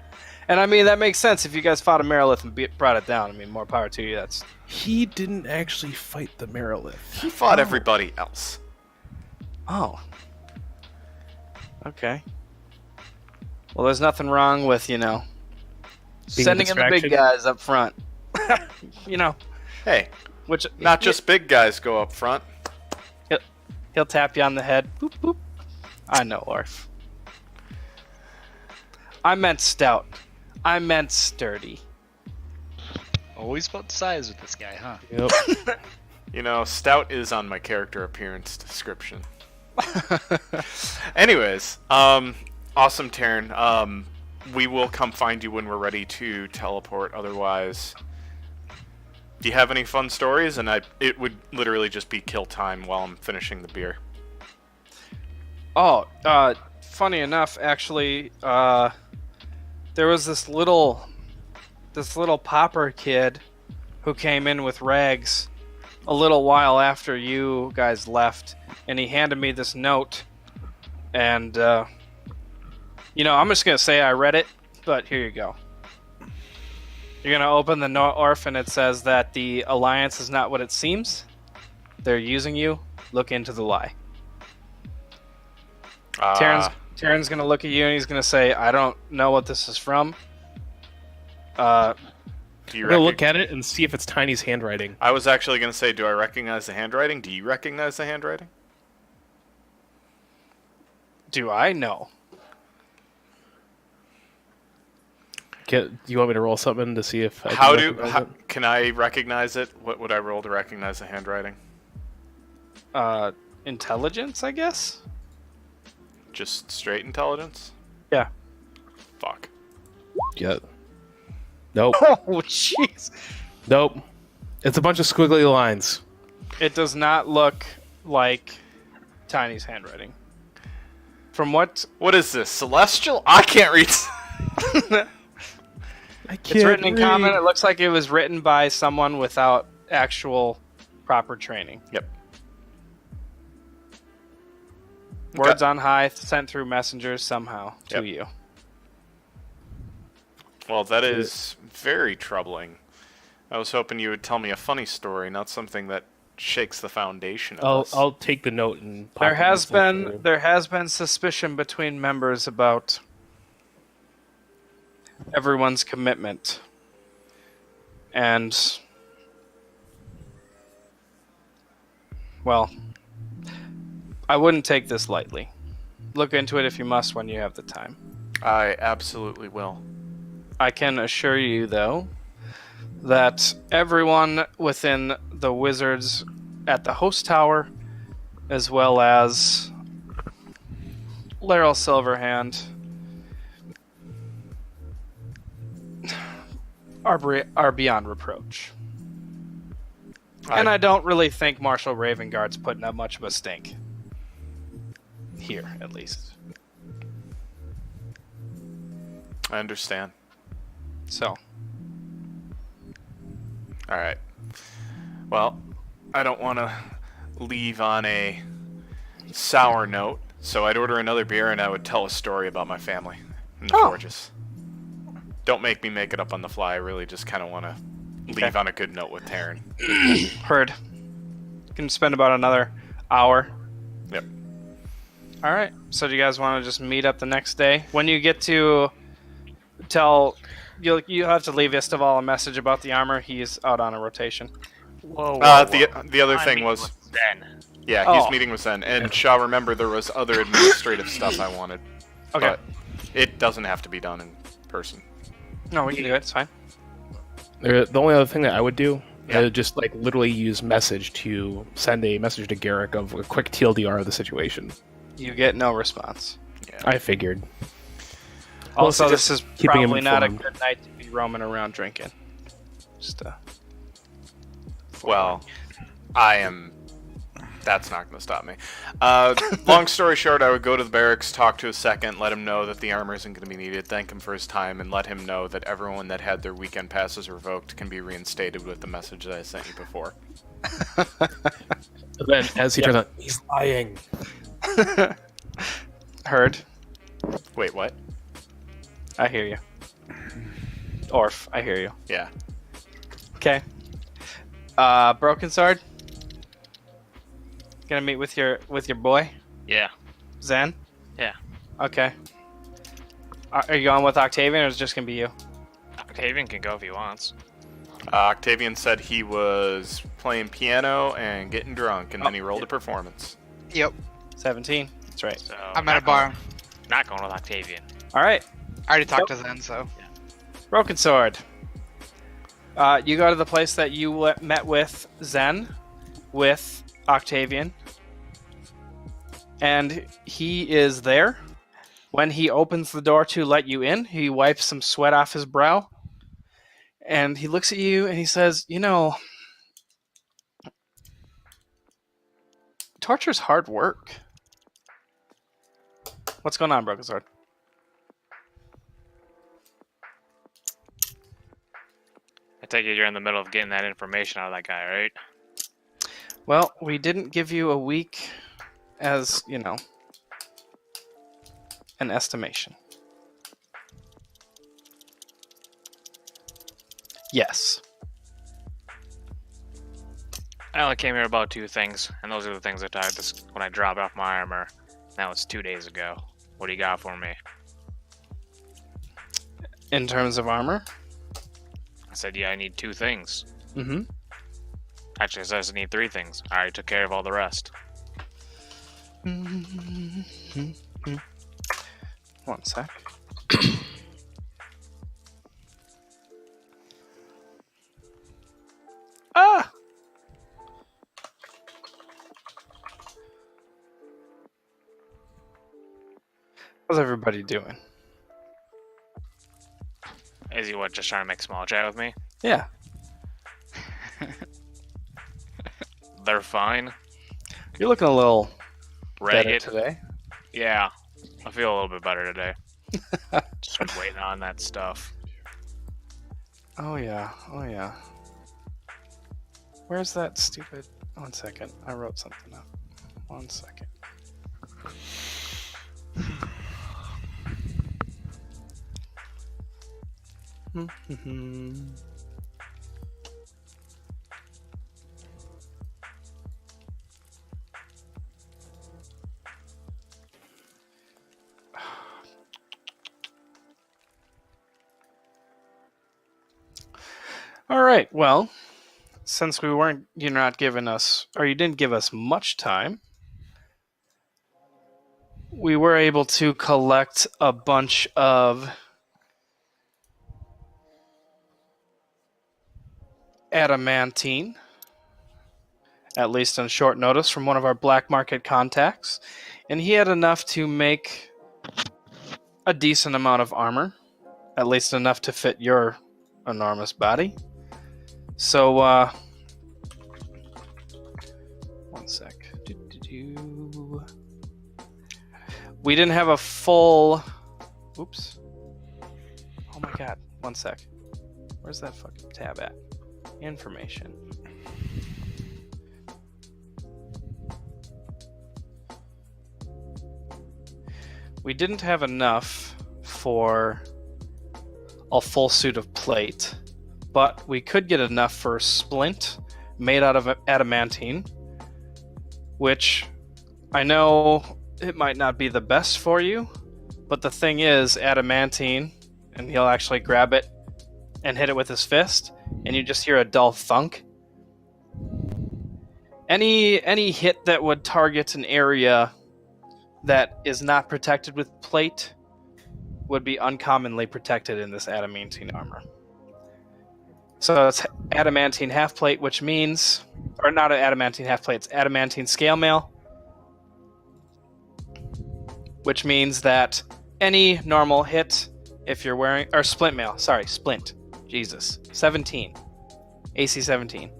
And I mean, that makes sense if you guys fought a Merilith and brought it down. I mean, more power to you. That's He didn't actually fight the Merilith. He fought everybody else. Oh. Okay. Well, there's nothing wrong with, Being a sending in the big distraction? guys up front. Hey, Which not just big guys go up front. he'll tap you on the head. Boop, boop. I know, Orf. I meant stout. I meant sturdy. Always about size with this guy, huh? Yep. Stout is on my character appearance description. Anyways, awesome, Taryn. We will come find you when we're ready to teleport. Otherwise, do you have any fun stories? And it would literally just be kill time while I'm finishing the beer. Oh, funny enough, actually, there was this little pauper kid who came in with rags a little while after you guys left, and he handed me this note, and I'm just gonna say I read it, but here you go. You're gonna open the note, Orph, and it says that the Alliance is not what it seems. They're using you. Look into the lie. Taryn's gonna look at you and he's gonna say, "I don't know what this is from." Do you We're gonna look at it and see if it's Tiny's handwriting. I was actually going to say, do I recognize the handwriting? Do you recognize the handwriting? Do I know? Do you want me to roll something to see if I Can I recognize it? What would I roll to recognize the handwriting? Intelligence, I guess? Just straight intelligence? Yeah. Fuck. Yeah. Nope. Oh, jeez. Nope. It's a bunch of squiggly lines. It does not look like Tiny's handwriting. From what... What is this? Celestial? I can't read. It's written in common. It looks like it was written by someone without actual proper training. Yep. Words on high, sent through messengers somehow to you. Well, that is very troubling. I was hoping you would tell me a funny story, not something that shakes the foundation of us. I'll take the note and pop There it has in the been suspicion between members about everyone's commitment, and well, I wouldn't take this lightly. Look into it if you must when you have the time. I absolutely will. I can assure you, though, that everyone within the Wizards at the host tower, as well as Laryl Silverhand, are beyond reproach. And I don't really think Marshal Ravengard's putting up much of a stink. Here, at least. I understand. So. Alright. Well, I don't want to leave on a sour note, so I'd order another beer and I would tell a story about my family in the Forges. Don't make me make it up on the fly. I really just kind of want to leave on a good note with Taryn. Heard. Can spend about another hour. Yep. Alright, so do you guys want to just meet up the next day? When you get to tell... You'll have to leave Istival a message about the armor. He's out on a rotation. Whoa. The other thing was... Then. Yeah, he's meeting with Zen. And Shaw, remember, there was other administrative stuff I wanted. Okay. But it doesn't have to be done in person. No, we can do it. It's fine. The only other thing that I would do Yeah. is just like literally use message to send a message to Garrick of a quick TLDR of the situation. You get no response. Yeah. I figured. Also, Mostly this just is keeping him probably not a informed. good night to be roaming around drinking. Just Well, that's not going to stop me. Long story short, I would go to the barracks, talk to a second, let him know that the armor isn't going to be needed, thank him for his time, and let him know that everyone that had their weekend passes revoked can be reinstated with the message that I sent you before. And then as he turns out, he's lying. heard. Wait, what? I hear you. Orf, I hear you. Yeah. Okay. Broken Sword. Gonna meet with your boy, Yeah. Zen. Yeah. Okay. Are you going with Octavian, or is it just gonna be you? Octavian can go if he wants. Octavian said he was playing piano and getting drunk, and then he rolled a performance. Yep. 17. That's right. So I'm at a bar. Not going with Octavian. All right. I already talked to Zen, so. Broken Sword. You go to the place that you met with Zen, with Octavian, and he is there. When he opens the door to let you in, he wipes some sweat off his brow, and he looks at you and he says, "You know, torture's hard work." What's going on, Broken Sword? I take it you're in the middle of getting that information out of that guy, right? Well, we didn't give you a week as, you know, an estimation. Yes. I only came here about 2 things, and those are the things I talked this when I dropped off my armor. That was 2 days ago. What do you got for me? In terms of armor? I said, yeah, I need 2 things. Mm-hmm. Actually, I said I need 3 things. I already took care of all the rest. One sec. Ah! How's everybody doing? Is he what, just trying to make small chat with me? Yeah. They're fine. You're looking a little better Ragged. today. Yeah. I feel a little bit better today. Just been waiting on that stuff. Oh yeah. Oh yeah. Where's that stupid... One second. I wrote something up. One second. All right. Well, since you're not giving us, or you didn't give us much time, we were able to collect a bunch of adamantine, at least on short notice, from one of our black market contacts, and he had enough to make a decent amount of armor, at least enough to fit your enormous body. So, one sec. We didn't have a full... Oops. Oh my god. One sec. Where's that fucking tab at? Information. We didn't have enough for a full suit of plate, but we could get enough for a splint made out of adamantine, which I know it might not be the best for you, but the thing is, adamantine, and he'll actually grab it and hit it with his fist, and you just hear a dull thunk. Any hit that would target an area that is not protected with plate would be uncommonly protected in this adamantine armor. So it's adamantine half plate, which means, or not an adamantine half plate, it's adamantine scale mail, which means that any normal hit, if you're wearing, or splint mail, sorry, splint, Jesus, 17, AC 17.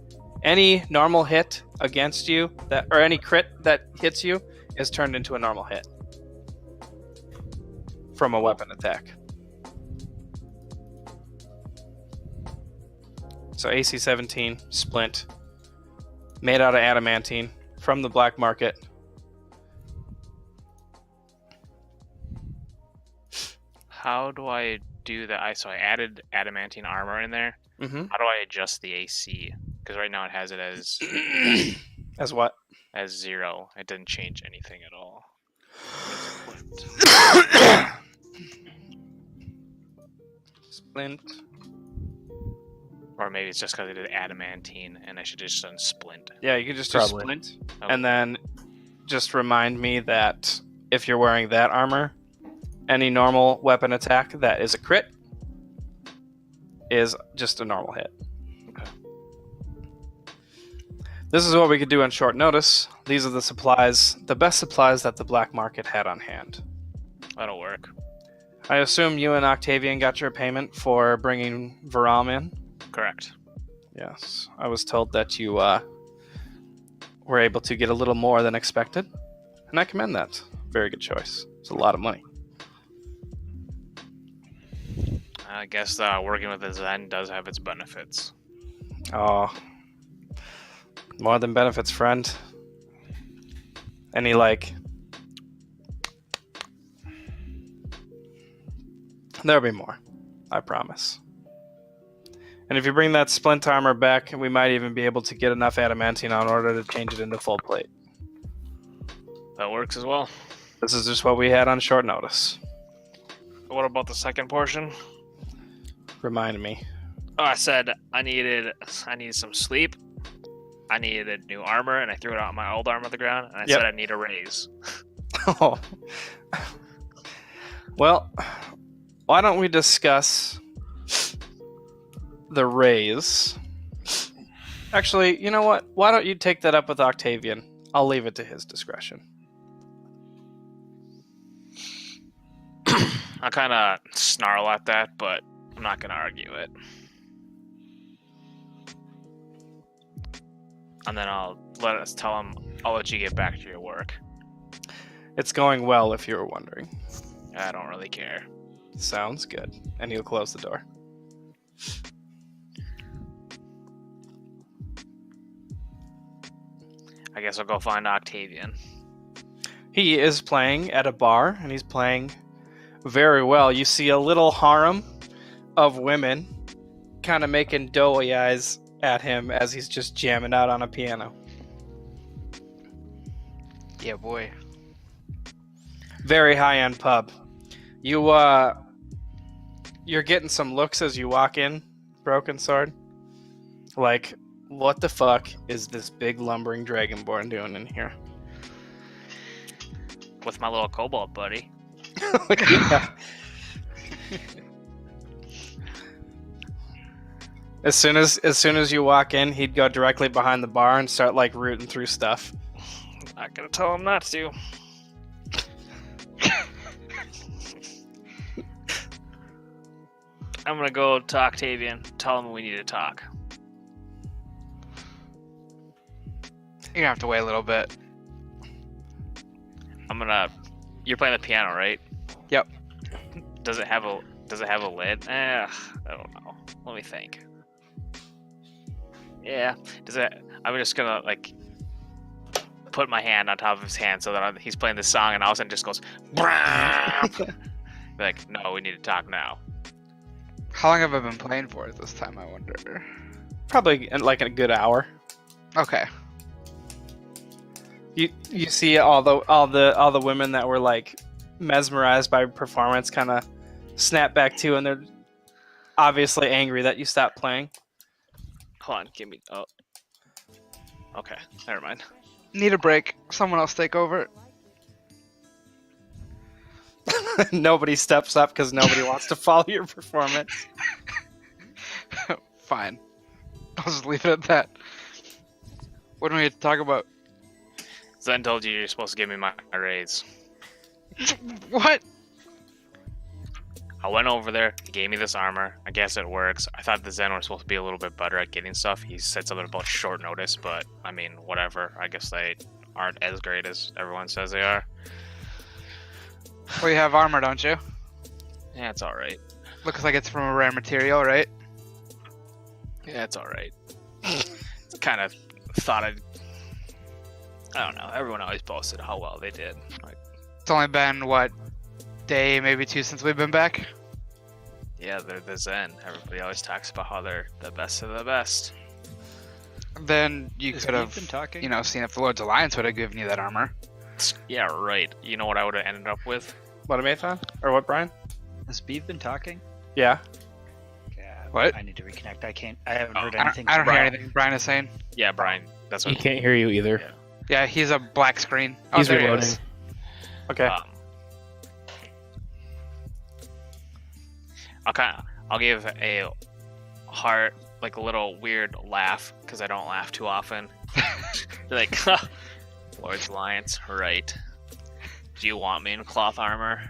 Any normal hit against you, that or any crit that hits you, is turned into a normal hit from a weapon attack. So AC 17, splint, made out of adamantine from the black market. How do I do that? So I added adamantine armor in there. Mm-hmm. How do I adjust the AC? Because right now it has it as As what? as 0. It didn't change anything at all. Splint. Or maybe it's just because I did adamantine and I should just done splint. Yeah, you could just do Probably. splint. Oh. And then just remind me that if you're wearing that armor, any normal weapon attack that is a crit is just a normal hit. Okay. This is what we could do on short notice. These are the supplies, the best supplies that the black market had on hand. That'll work. I assume you and Octavian got your payment for bringing Varam in? Correct. Yes. I was told that you were able to get a little more than expected, and I commend that. Very good choice. It's a lot of money. I guess working with the Zen does have its benefits. Oh, more than benefits, friend. Any, like... There'll be more. I promise. And if you bring that splint armor back, we might even be able to get enough adamantine in order to change it into full plate. That works as well. This is just what we had on short notice. What about the second portion? Remind me. Oh, I said I needed some sleep. I needed new armor, and I threw it out my old armor on the ground, and I Yep. said I need a raise. Oh. Well, why don't we discuss the raise? Actually, you know what? Why don't you take that up with Octavian? I'll leave it to his discretion. I kind of snarl at that, but I'm not going to argue it. And then I'll let you get back to your work. It's going well, if you were wondering. I don't really care. Sounds good. And he'll close the door. I guess I'll go find Octavian. He is playing at a bar, and he's playing very well. You see a little harem of women kind of making doughy eyes at him as he's just jamming out on a piano. Yeah, boy. Very high-end pub. You're getting some looks as you walk in, Broken Sword. Like, what the fuck is this big lumbering dragonborn doing in here? With my little kobold buddy. Yeah. As soon as you walk in, he'd go directly behind the bar and start like rooting through stuff. Not gonna tell him not to. I'm gonna go to Octavian, tell him we need to talk. You're gonna have to wait a little bit. You're playing the piano, right? Yep. Does it have a lid? I don't know. Let me think. Yeah. I'm just gonna like put my hand on top of his hand so that he's playing this song, and all of a sudden just goes. Like, no, we need to talk now. How long have I been playing for at this time, I wonder? Probably in like a good hour. Okay. You see all the women that were like mesmerized by performance kind of snap back too, and they're obviously angry that you stopped playing. Hold on, give me. Oh, Okay, never mind. Need a break. Someone else take over. Nobody steps up because nobody wants to follow your performance. Fine. I'll just leave it at that. What do we have to talk about? Zen told you you're supposed to give me my raise. What? I went over there, he gave me this armor. I guess it works. I thought the Zen were supposed to be a little bit better at getting stuff. He said something about short notice, but I mean, whatever. I guess they aren't as great as everyone says they are. Well, you have armor, don't you? Yeah, it's alright. Looks like it's from a rare material, right? Yeah, it's alright. Kind of thought I don't know. Everyone always boasted how well they did. Like, It's only been, what, day, maybe 2 since we've been back? yeah, they're the Zen. Everybody always talks about how they're the best of the best. Then you Has could Beef have, been talking? you know, seen if the Lord's Alliance would have given you that armor. Yeah, right. You know what I would have ended up with? What, Amathan? Or what, Brian? Has Beef been talking? Yeah. Yeah. What? I need to reconnect. I haven't heard I anything. don't from hear Brian. anything Brian is saying. Yeah, Brian. That's He what. can't hear you either. Yeah. Yeah, he's a black screen. Oh, He's there he reloading. is. Okay. I'll give a heart, like a little weird laugh, because I don't laugh too often. Like, Lord's Alliance, right? Do you want me in cloth armor?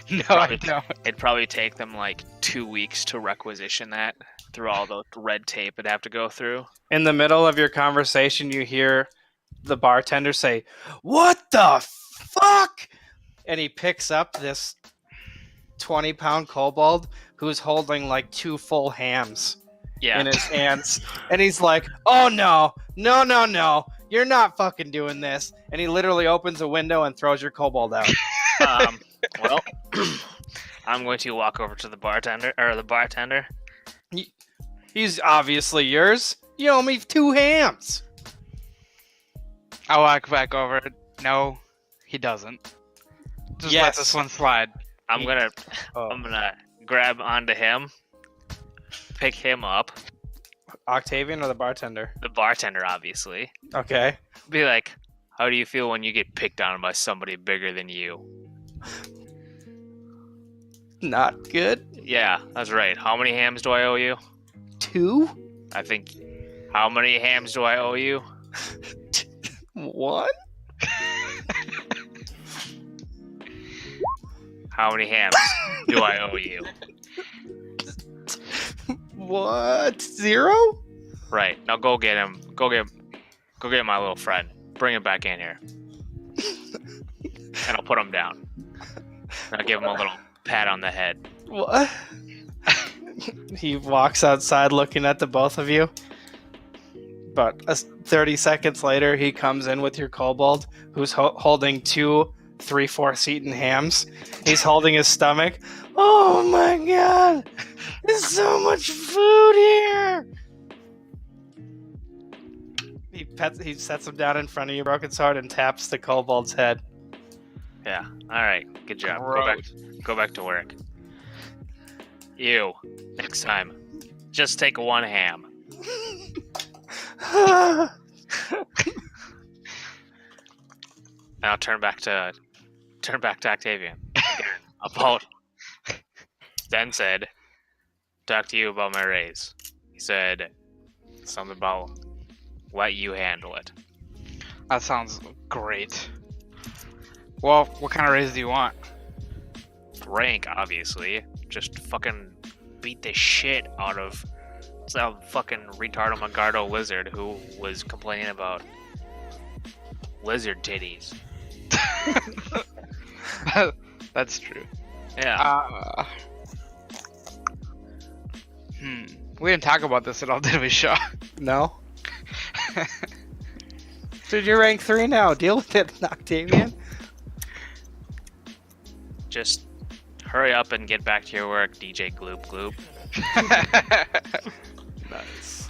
No, Probably- I don't. It'd probably take them like 2 weeks to requisition that through all the red tape it'd have to go through. In the middle of your conversation, you hear the bartender say, "What the fuck?" And he picks up this 20-pound kobold who's holding like 2 full hams Yeah. in his hands. And he's like, "Oh no, no, no, no. You're not fucking doing this." And he literally opens a window and throws your kobold out. Well, I'm going to walk over to the bartender. He's obviously yours. You owe me 2 hams. I'll walk back over. No, he doesn't. Just let Yes. this one slide. I'm gonna grab onto him, pick him up. Octavian or the bartender? The bartender, obviously. Okay. Be like, how do you feel when you get picked on by somebody bigger than you? Not good. Yeah, that's right. How many hams do I owe you? 2? I think. How many hams do I owe you? 1? How many hams do I owe you? What? 0? Right. Now go get him. Go get my little friend. Bring him back in here. And I'll put him down. And I'll give him a little pat on the head. What? He walks outside looking at the both of you. But 30 seconds later, he comes in with your kobold, who's holding 2 3/4 eaten hams. He's holding his stomach. Oh my god! There's so much food here! He sets him down in front of you, Broken Sword, and taps the kobold's head. Yeah. All right. Good job. Gross. Go back to work. You. Next time, just take 1 ham. And I'll turn back to Octavian. About then said, talk to you about my raise. He said something about let you handle it. That sounds great. Well, what kind of raise do you want? Rank, obviously. Just fucking beat the shit out of some fucking retardo Magardo lizard who was complaining about lizard titties. That's true. Yeah. We didn't talk about this at all, did we, Shaw? No? Dude, you're rank 3 now. Deal with it, Octavian. Just hurry up and get back to your work, DJ Gloop Gloop. Nice.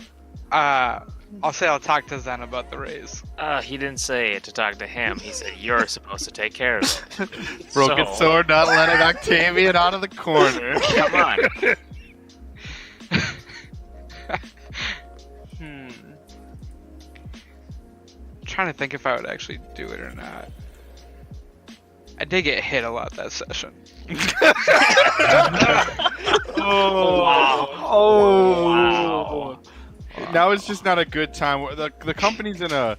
I'll say I'll talk to Zen about the raise. He didn't say to talk to him. He said you're supposed to take care of him. Broken So- Sword not letting Octavian out of the corner. Come on. trying to think if I would actually do it or not. I did get hit a lot that session. Oh. Now it's just not a good time. The company's in a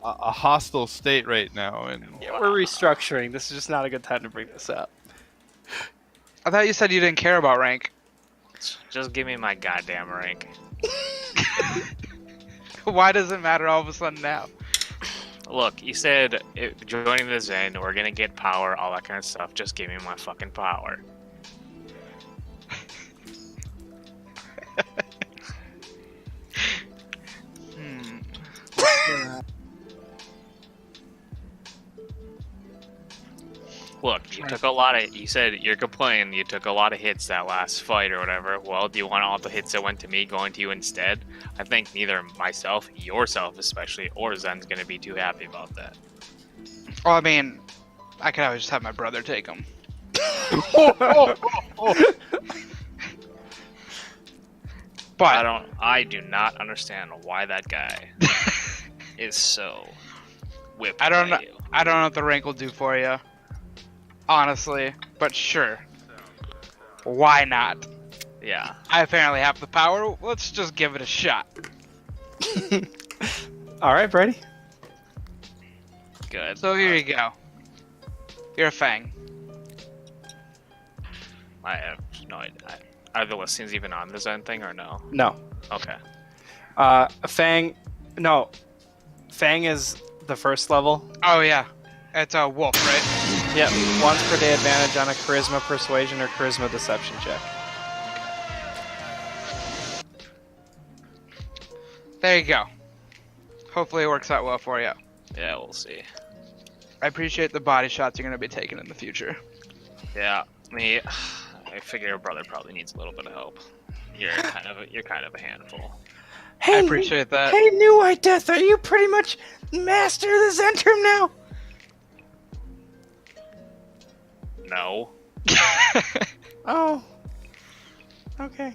hostile state right now, and Yeah, we're restructuring. This is just not a good time to bring this up. I thought you said you didn't care about rank. Just give me my goddamn rank. Why does it matter all of a sudden now? Look, you said joining the Zen, we're gonna get power, all that kind of stuff. Just give me my fucking power. Look, you took a lot of. You said you're complaining. You took a lot of hits that last fight or whatever. Well, do you want all the hits that went to me going to you instead? I think neither myself, yourself especially, or Zen's gonna be too happy about that. Well, I mean, I could always just have my brother take them. But I do not understand why that guy is so whipped. I don't by know. you. I don't know what the rank will do for you, honestly. But sure, why not? Yeah. I apparently have the power. Let's just give it a shot. All right, Brady. Good. So here you go. You're a Fang. I have no idea. Are the listings even on the Zen thing or no? No. Okay. Fang. No. Fang is the first level. Oh yeah, it's a wolf, right? Yep. Once per day advantage on a charisma, persuasion, or charisma deception check. There you go. Hopefully it works out well for you. Yeah, we'll see. I appreciate the body shots you're gonna be taking in the future. Yeah, I figure your brother probably needs a little bit of help. You're kind of a handful. I appreciate that. Hey, New White Death, are you pretty much master of the Zentrum now? No. Oh. Okay.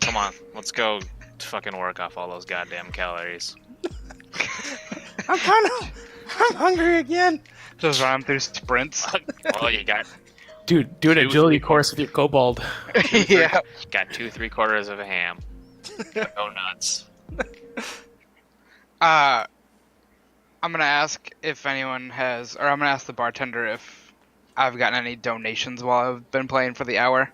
Come on, let's go fucking work off all those goddamn calories. I'm hungry again. Just run through sprints. Well, you got Dude, do an Two, agility three. course with your kobold. Yeah. 2 3/4 of a ham. Go nuts. I'm gonna ask if anyone has, or I'm gonna ask the bartender if I've gotten any donations while I've been playing for the hour.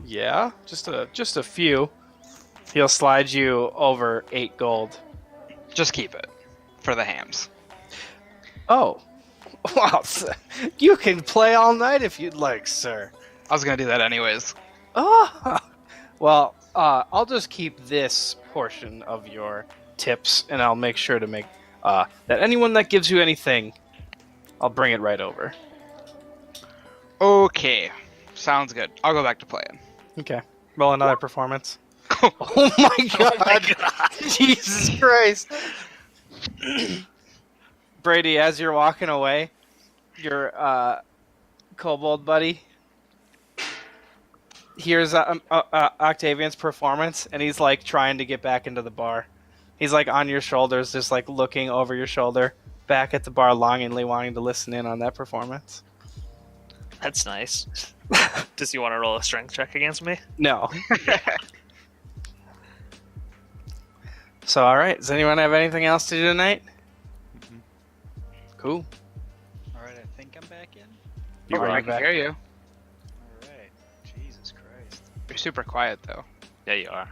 Yeah, just a few. He'll slide you over 8 gold. Just keep it for the hams. Oh, wow! You can play all night if you'd like, sir. I was gonna do that anyways. Oh, well, I'll just keep this portion of your tips, and I'll make sure to make that anyone that gives you anything, I'll bring it right over. Okay, sounds good. I'll go back to playing. Okay. Roll another performance. Oh my god! Jesus Christ! Brady, as you're walking away, your kobold buddy hears Octavian's performance, and he's like trying to get back into the bar. He's like on your shoulders, just like looking over your shoulder, back at the bar, longingly wanting to listen in on that performance. That's nice. Does he want to roll a strength check against me? No. So, all right. Does anyone have anything else to do tonight? Cool. Alright, I think I'm back in. You I are can back. hear you. Alright. Jesus Christ. You're super quiet though. Yeah, you are.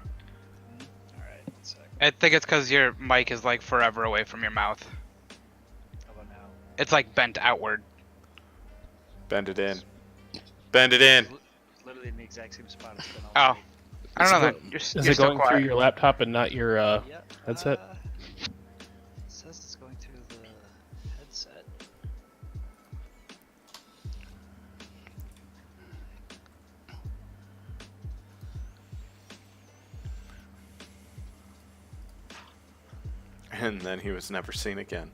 Alright, 1 sec. I think it's because your mic is like forever away from your mouth. How about now? It's like bent outward. Bend it in. Bend it in. Literally in the exact same spot it's been all Oh, day. I don't know then. Is You're it still going through quiet. your laptop and not your Yep, headset? it says it's going through the headset. And then he was never seen again.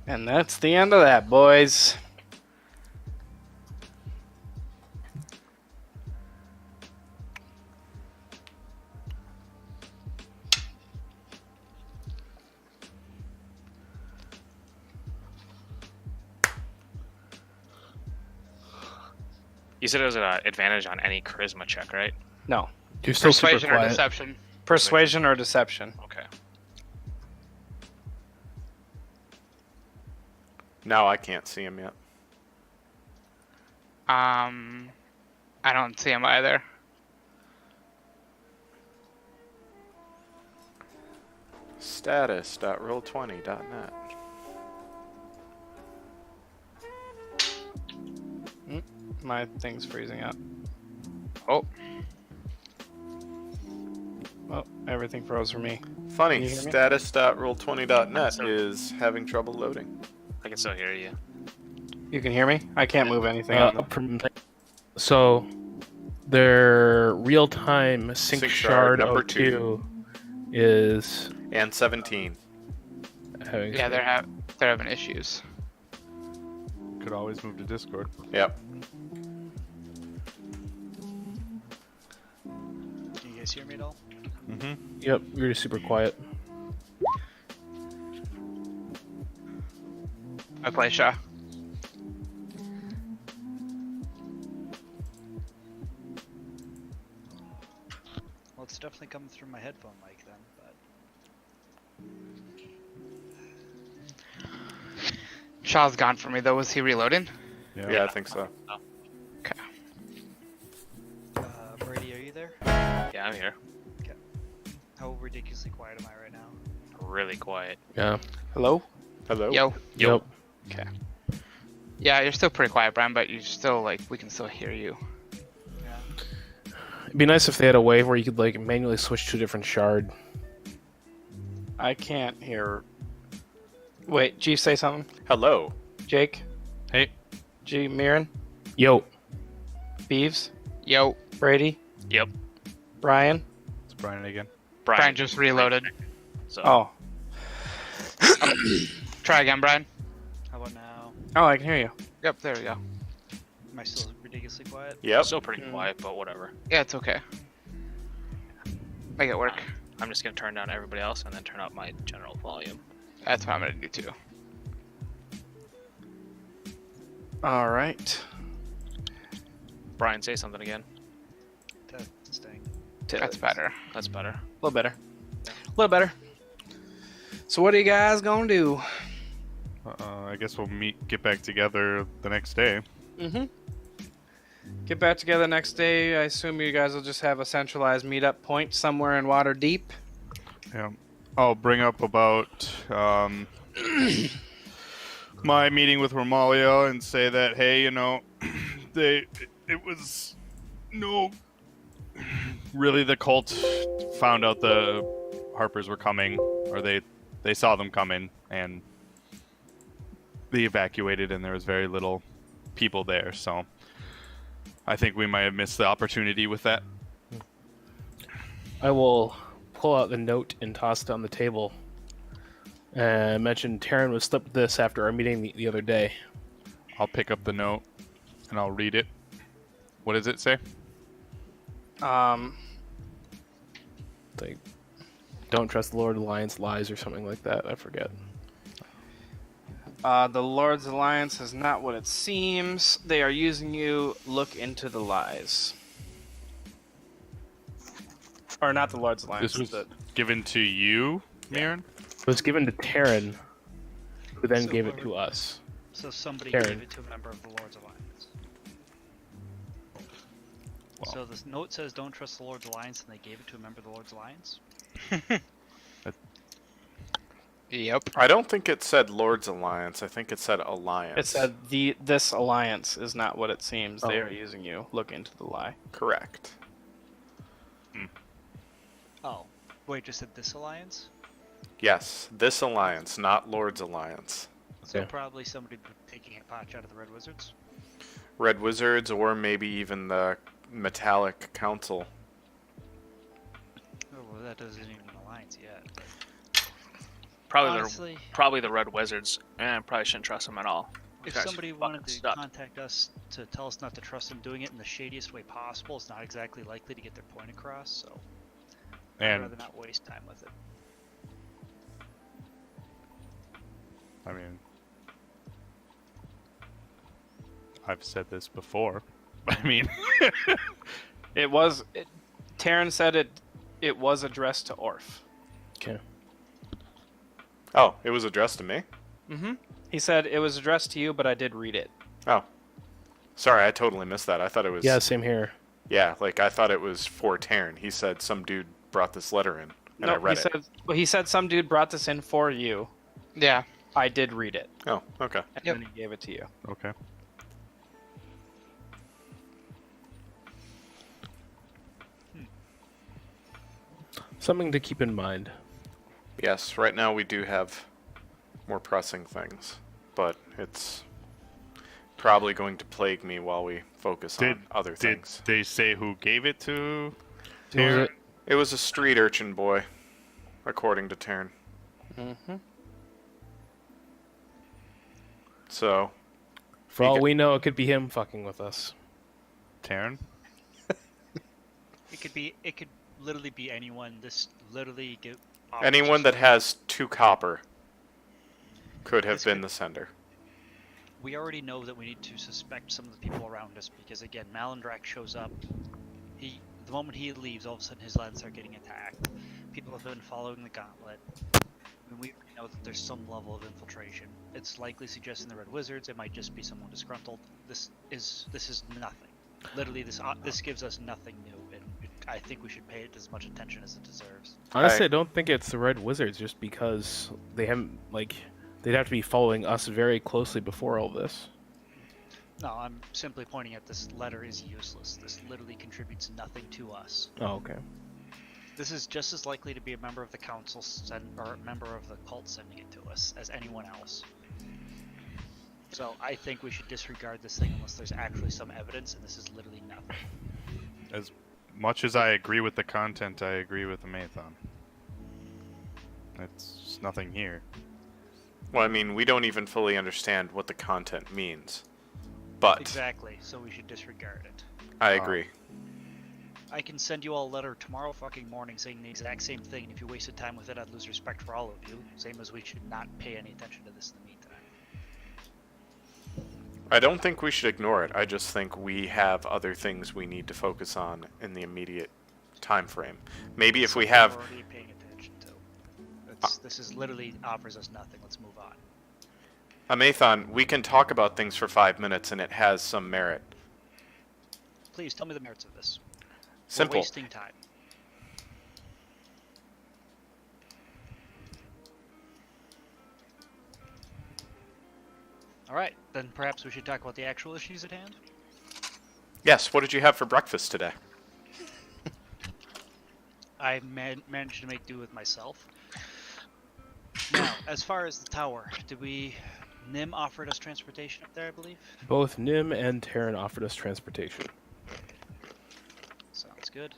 And that's the end of that, boys. You said it was an advantage on any charisma check, right? No. You're still super Persuasion or quiet. deception. Persuasion or deception. Okay. No, I can't see him yet. I don't see him either. Status.roll20.net. My thing's freezing up. Oh, Oh, everything froze for me. Funny, Can you hear me? status.roll20.net is having trouble loading. I can still hear you. You can hear me? I can't move anything on them. So their real-time sync shard number 2 is And 17. having yeah, they're having issues. Could always move to Discord. Yep. Can you guys hear me at all? Mm-hmm. Yep, you're just super quiet. I play Shaw. Well, it's definitely coming through my headphone mic then, but Shaw's gone for me though. Was he reloading? Yeah, I think so. Brady, are you there? Yeah, I'm here. How ridiculously quiet am I right now? Really quiet. Yeah. Hello? Hello? Yo. Yep. Yeah, you're still pretty quiet, Brian, but you're still like we can still hear you. Yeah. It'd be nice if they had a way where you could like manually switch to a different shard. I can't hear. Wait, G, say something. Hello. Jake? Hey. G, Mirren? Yo. Beeves? Yo, Brady? Yep. Brian? It's Brian again. Brian just reloaded. So Oh. Try again, Brian. How about now? Oh, I can hear you. Yep, there we go. Am I still ridiculously quiet? Yep. still pretty quiet, but whatever. Yeah, it's okay. Make it work. I'm just gonna turn down everybody else and then turn up my general volume. That's what I'm gonna do too. All right. Brian, say something again. Testing. That's better. That's better. A little better. A little better. So what are you guys gonna do? I guess we'll get back together the next day. Mm-hmm. Get back together next day. I assume you guys will just have a centralized meetup point somewhere in Waterdeep. Yeah. I'll bring up about my meeting with Romalia and say that, hey, it was really the cult found out the Harpers were coming, or they saw them coming, and they evacuated, and there was very little people there, so I think we might have missed the opportunity with that. I will pull out the note and toss it on the table. And mention Taryn was slipped this after our meeting the other day. I'll pick up the note and I'll read it. What does it say? Like, don't trust the Lord Alliance lies or something like that. I forget. The Lord's Alliance is not what it seems. They are using you. Look into the lies. Or not the Lord's Alliance. This was the- given to you, Mirren? It was given to Taryn, who then So gave it whoever- to us. So somebody Karen. gave it to a member of the Lord's Alliance. Well. So this note says don't trust the Lord's Alliance, and they gave it to a member of the Lord's Alliance? Yep. I don't think it said Lord's Alliance. I think it said Alliance. It said this alliance is not what it seems. They Oh. are using you. Look into the lie. Correct. Oh. Wait, just said this alliance? Yes, this alliance, not Lord's Alliance. So Okay. probably somebody taking a potch out of the Red Wizards? Red Wizards, or maybe even the Metallic Council. Oh, well, that doesn't even an alliance yet. But Probably honestly, probably the Red Wizards. Probably shouldn't trust them at all. if Guys are somebody fucking wanted to stuck. contact us to tell us not to trust them doing it in the shadiest way possible, it's not exactly likely to get their point across, so I'd And, rather not waste time with it. I mean, I've said this before, I mean, It was. Taryn said it was addressed to Orf. Okay. Oh, it was addressed to me? Mm-hmm. He said it was addressed to you, but I did read it. Oh. Sorry, I totally missed that. I thought it was... Yeah, same here. Yeah, like, I thought it was for Taryn. He said some dude brought this letter in, and I read it. He said some dude brought this in for you. Yeah. I did read it, Oh, okay. and Yep. then he gave it to you. okay. Something to keep in mind. Yes, right now we do have more pressing things, but it's probably going to plague me while we focus on other Did things. they say who gave it to? Who was Taryn? it? It was a street urchin boy, according to Taryn. Mm-hmm. So, For all we know, it could be him fucking with us. Taryn? It could literally be anyone. This literally give anyone that has 2 copper could have been the sender. We already know that we need to suspect some of the people around us because again, Malandrak shows up. The moment he leaves, all of a sudden his lands start getting attacked. People have been following the gauntlet. And we already know that there's some level of infiltration. It's likely suggesting the Red Wizards. It might just be someone disgruntled. This is nothing. Literally, this gives us nothing new, and I think we should pay it as much attention as it deserves. Honestly, I don't think it's the Red Wizards, just because they haven't, they'd have to be following us very closely before all this. No, I'm simply pointing at this letter is useless. This literally contributes nothing to us. Oh, okay. This is just as likely to be a member of the council or a member of the cult sending it to us as anyone else. So I think we should disregard this thing unless there's actually some evidence, and this is literally nothing. As much as I agree with the content, I agree with the Mathon. It's nothing here. Well, I mean, we don't even fully understand what the content means. But Exactly, so we should disregard it. I agree. I can send you all a letter tomorrow fucking morning saying the exact same thing, and if you wasted time with it, I'd lose respect for all of you. Same as we should not pay any attention to this in the meantime. I don't think we should ignore it. I just think we have other things we need to focus on in the immediate time frame. Maybe if we have... We're already paying attention to. This is literally offers us nothing. Let's move on. Amathon, we can talk about things for 5 minutes and it has some merit. Please tell me the merits of this. Simple. We're wasting time. Alright, then perhaps we should talk about the actual issues at hand? Yes, what did you have for breakfast today? I managed to make do with myself. Now, as far as the tower, Nim offered us transportation up there, I believe? Both Nim and Taryn offered us transportation. Sounds good.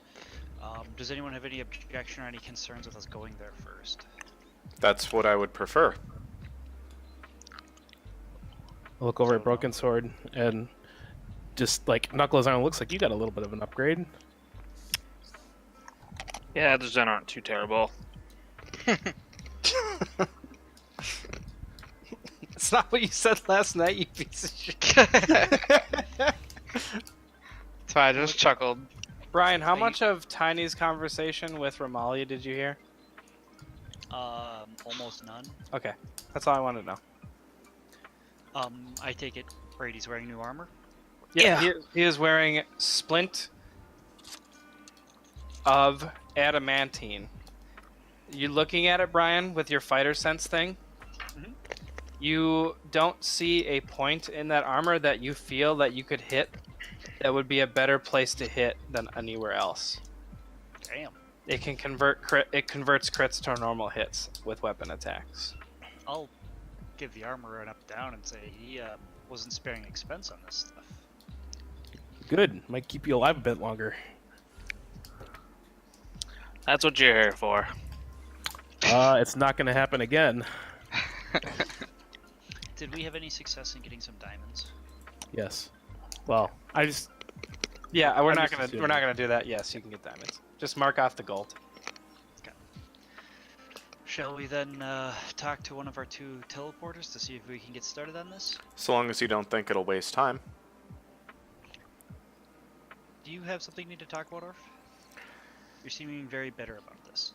Does anyone have any objection or any concerns with us going there first? That's what I would prefer. I look over at Broken Sword and just Knuckles on, looks like you got a little bit of an upgrade. Yeah, those aren't too terrible. It's not what you said last night, you piece of shit. So I just chuckled. Brian, how much of Tiny's conversation with Ramalia did you hear? Almost none. Okay, that's all I wanted to know. I take it Brady's wearing new armor? Yeah. He is wearing splint of adamantine. You looking at it, Brian, with your fighter sense thing? Mhm. You don't see a point in that armor that you feel that you could hit that would be a better place to hit than anywhere else. Damn. It can converts crits to normal hits with weapon attacks. I'll give the armor an up down and say he wasn't sparing expense on this stuff. Good. Might keep you alive a bit longer. That's what you're here for. It's not going to happen again. Did we have any success in getting some diamonds? Yes. Well, I just... Yeah, we're I'm not just gonna assuming. do that. Yes, you can get diamonds. Just mark off the gold. Shall we then talk to one of our 2 teleporters to see if we can get started on this? So long as you don't think it'll waste time. do you have something you need to talk about, Orf? You're seeming very bitter about this.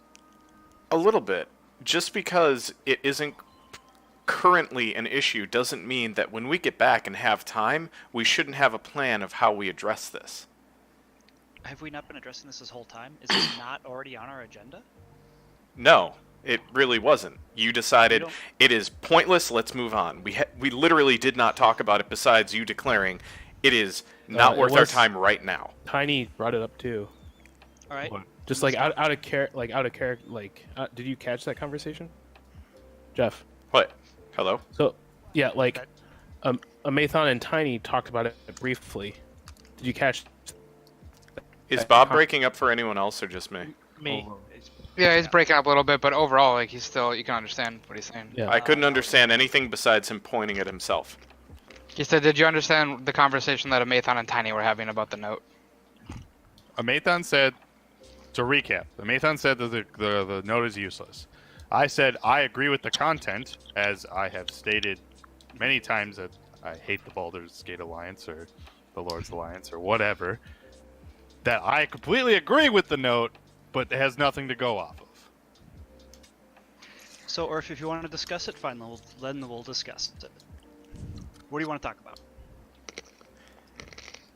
A little bit. Just because it isn't currently an issue doesn't mean that when we get back and have time, we shouldn't have a plan of how we address this. Have we not been addressing this whole time? Is this not already on our agenda? No, it really wasn't. You decided it is pointless, let's move on. We literally did not talk about it besides you declaring it is not worth our time right now. Tiny brought it up too. All right. Just like out of character. Did you catch that conversation, Jeff? What? Hello? So, yeah, like, Amathon and Tiny talked about it briefly. Did you catch? Is Bob breaking up for anyone else or just me? Me. Yeah, he's breaking up a little bit, but overall, like, he's still, you can understand what he's saying. Yeah. I couldn't understand anything besides him pointing at himself. He said, did you understand the conversation that Amathon and Tiny were having about the note? Amathon said, to recap, Amathon said that the note is useless. I said I agree with the content, as I have stated many times that I hate the Baldur's Gate Alliance or the Lord's Alliance or whatever. That I completely agree with the note, but it has nothing to go off of. So, Orf, if you want to discuss it, fine, then we'll discuss it. What do you want to talk about?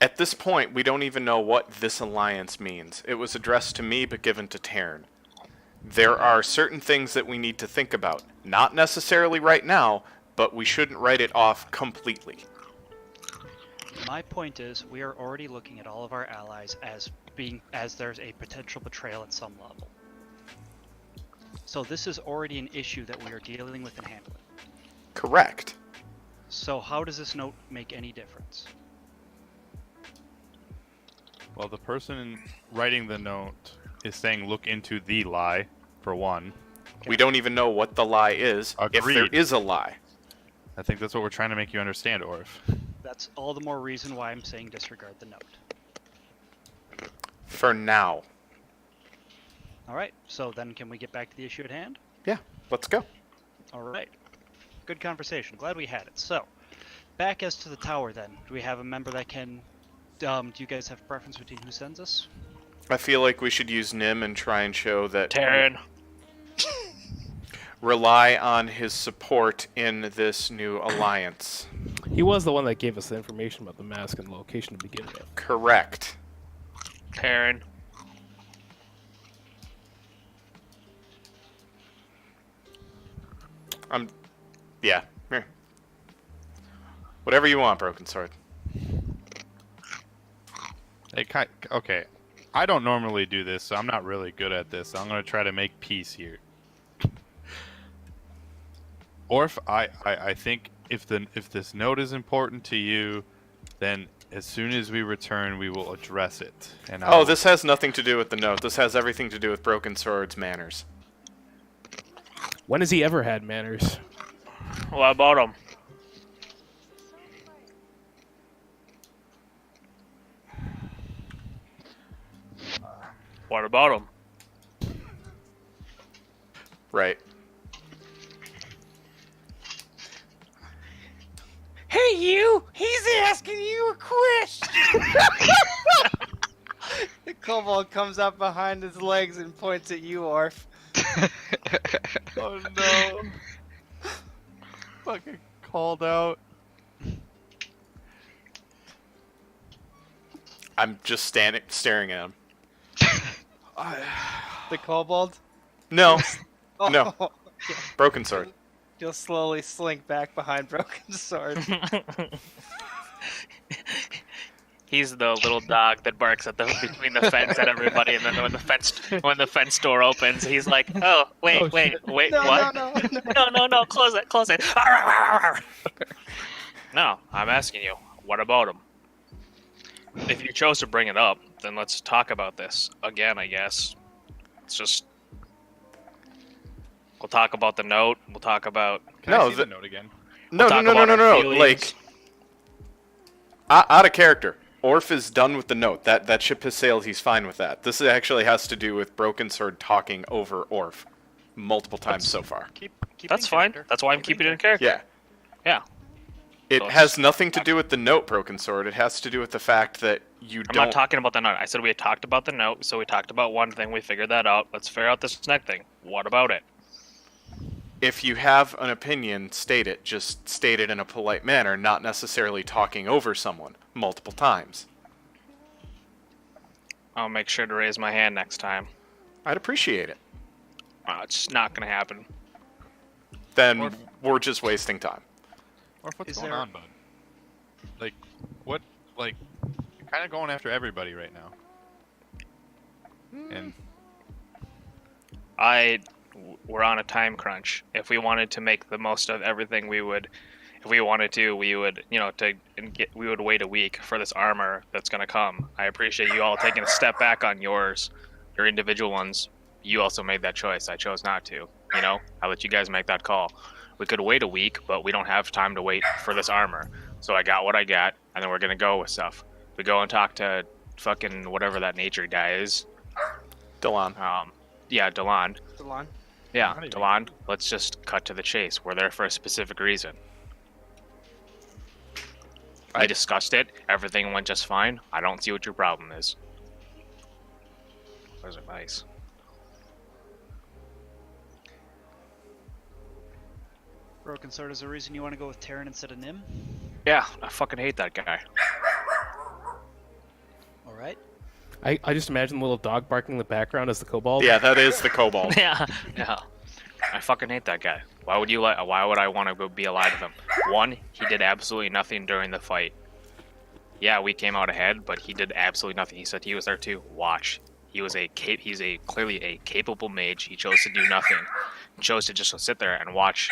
At this point, we don't even know what this alliance means. It was addressed to me but given to Taryn. There are certain things that we need to think about. Not necessarily right now, but we shouldn't write it off completely. My point is, we are already looking at all of our allies as there's a potential betrayal at some level. So this is already an issue that we are dealing with and handling. Correct. So how does this note make any difference? Well, the person writing the note is saying look into the lie, for one. We don't even know what the lie is, if there Agreed. is a lie. I think that's what we're trying to make you understand, Orf. That's all the more reason why I'm saying disregard the note. For now. Alright, so then can we get back to the issue at hand? Yeah, let's go. Alright. Good conversation. Glad we had it. So, back as to the tower then. Do we have a member that can... do you guys have a preference between who sends us? I feel like we should use Nim and try and show that... Taryn. Rely on his support in this new alliance. He was the one that gave us the information about the mask and the location to begin with. Correct. Taryn. Yeah. Here. Whatever you want, Broken Sword. Hey, okay. I don't normally do this, so I'm not really good at this. So I'm going to try to make peace here. Orf, I think if this note is important to you, then as soon as we return, we will address it. And this has nothing to do with the note. This has everything to do with Broken Sword's manners. When has he ever had manners? What about him? What about him? Right. Hey, you! He's asking you a question! The kobold comes up behind his legs and points at you, Orf. Oh no! Fucking called out. I'm just staring at him. The kobold? No. Oh, No. Broken Sword. You'll slowly slink back behind Broken Sword. He's the little dog that barks at between the fence at everybody, and then when the fence door opens, he's like, "Oh, wait, wait, No, what? no. Close it." No, I'm asking you, what about him? If you chose to bring it up, then let's talk about this again. I guess it's just we'll talk about the note. We'll talk about Can I see the note again? No. talk about our feelings. Like, out of character. Orf is done with the note. That ship has sailed. He's fine with that. This actually has to do with Broken Sword talking over Orf multiple times so far. Keep That's fine. That's why I'm keeping it in character. Yeah. Yeah. It So has nothing to do with the note, Broken Sword. It has to do with the fact that You I'm don't. not talking about the note. I said we had talked about the note, so we talked about one thing. We figured that out. Let's figure out this next thing. What about it? If you have an opinion, state it. Just state it in a polite manner, not necessarily talking over someone multiple times. I'll make sure to raise my hand next time. I'd appreciate it. It's not gonna happen. Then we're just wasting time. Or what's Is going there- on, bud? Like, what? Like, you're kind of going after everybody right now. And We're on a time crunch. If we wanted to make the most of everything, we would. If we wanted to, we would, we would wait a week for this armor that's gonna come. I appreciate you all taking a step back on your individual ones. You also made that choice. I chose not to. I let you guys make that call. We could wait a week, but we don't have time to wait for this armor. So I got what I got, and then we're gonna go with stuff. We go and talk to fucking whatever that nature guy is. Delon. Yeah, Delon. Delon. Yeah, Delon. Let's just cut to the chase. We're there for a specific reason. I discussed it. Everything went just fine. I don't see what your problem is. Those are nice. Broken Sword is the reason you want to go with Terran instead of Nim? Yeah, I fucking hate that guy. Alright. I just imagine the little dog barking in the background as the kobold. Yeah, that is the kobold. Yeah. I fucking hate that guy. Why would I want to go be allied with him? One, he did absolutely nothing during the fight. Yeah, we came out ahead, but he did absolutely nothing. He said he was there to watch. He's clearly a capable mage. He chose to do nothing. He chose to just sit there and watch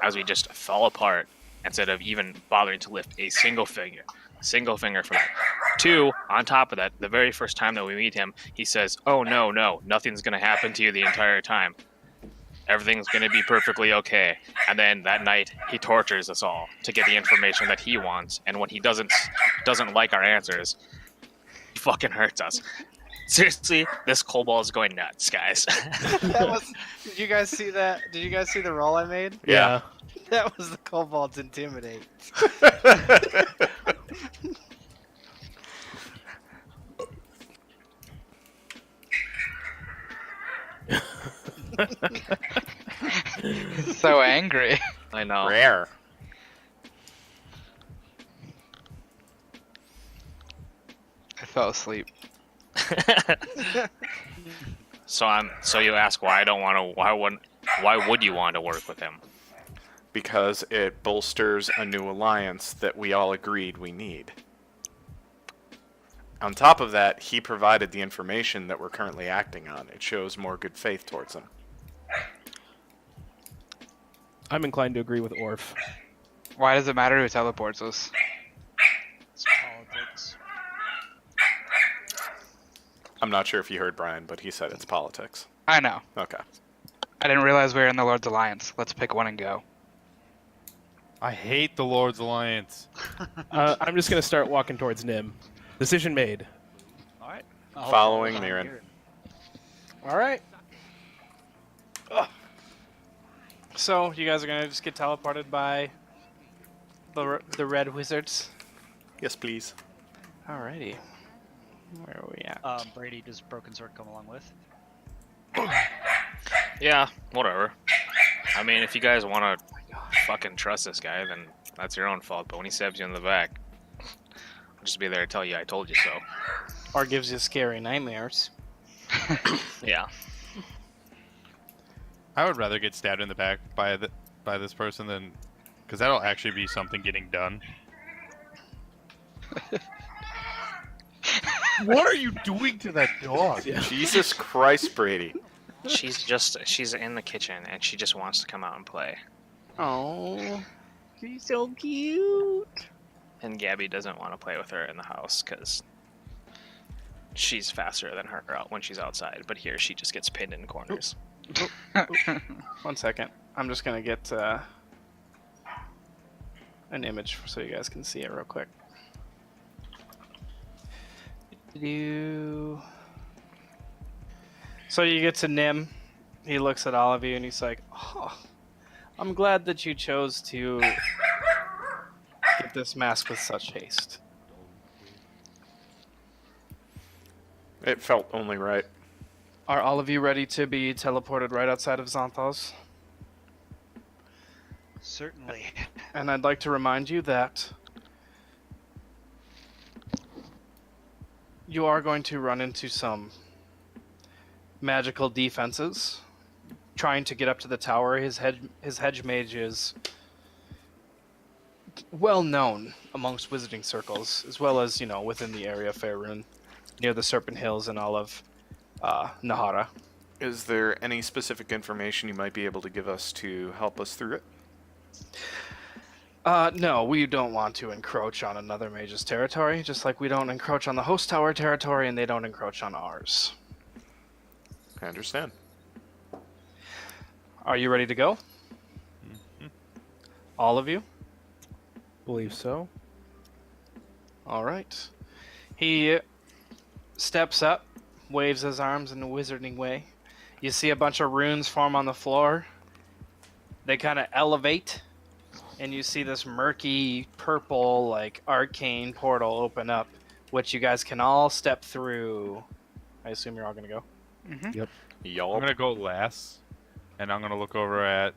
as we just fell apart instead of even bothering to lift a single finger. Single finger for that. Two, on top of that, the very first time that we meet him, he says, "Oh no, nothing's gonna happen to you the entire time. Everything's gonna be perfectly okay." And then that night, he tortures us all to get the information that he wants. And when he doesn't like our answers, he fucking hurts us. Seriously, this kobold is going nuts, guys. Did you guys see that? Did you guys see the roll I made? Yeah. That was the kobold's intimidate. So angry. I know. Rare. I fell asleep. So you ask why I don't want to. Why would you want to work with him? Because it bolsters a new alliance that we all agreed we need. On top of that, he provided the information that we're currently acting on. It shows more good faith towards him. I'm inclined to agree with Orf. Why does it matter who teleports us? It's politics. I'm not sure if you heard Brian, but he said it's politics. I know. Okay. I didn't realize we were in the Lord's Alliance. Let's pick one and go. I hate the Lord's Alliance. I'm just going to start walking towards Nim. Decision made. Alright. Following Mirren. All right. So you guys are gonna just get teleported by the red wizards. Yes, please. Alrighty. Where are we at? Brady, does Broken Sword come along with? Yeah, whatever. I mean, if you guys want to fucking trust this guy, then that's your own fault. But when he stabs you in the back, I'll just be there to tell you I told you so. Or gives you scary nightmares. Yeah. I would rather get stabbed in the back by this person than, because that'll actually be something getting done. What are you doing to that dog? Jesus Christ, Brady. She's in the kitchen and she just wants to come out and play. Oh, she's so cute. And Gabby doesn't want to play with her in the house because she's faster than her out when she's outside. But here she just gets pinned in corners. 1 second. I'm just gonna get an image so you guys can see it real quick. So you get to Nim. He looks at all of you and he's like, "Oh, I'm glad that you chose to get this mask with such haste." It felt only right. Are all of you ready to be teleported right outside of Xanthos? Certainly. And I'd like to remind you that you are going to run into some magical defenses. Trying to get up to the tower, his hedge mage is well known amongst wizarding circles, as well as, within the area of Faerun, near the Serpent Hills and all of Nahara. Is there any specific information you might be able to give us to help us through it? No, we don't want to encroach on another mage's territory, just like we don't encroach on the host tower territory and they don't encroach on ours. I understand. Are you ready to go? Mm-hmm. All of you? Believe so. All right. He steps up, waves his arms in a wizarding way. You see a bunch of runes form on the floor. They kind of elevate, and you see this murky purple, like, arcane portal open up, which you guys can all step through. I assume you're all going to go. Mm-hmm. Yep. I'm Y'all. gonna go last, and I'm gonna look over at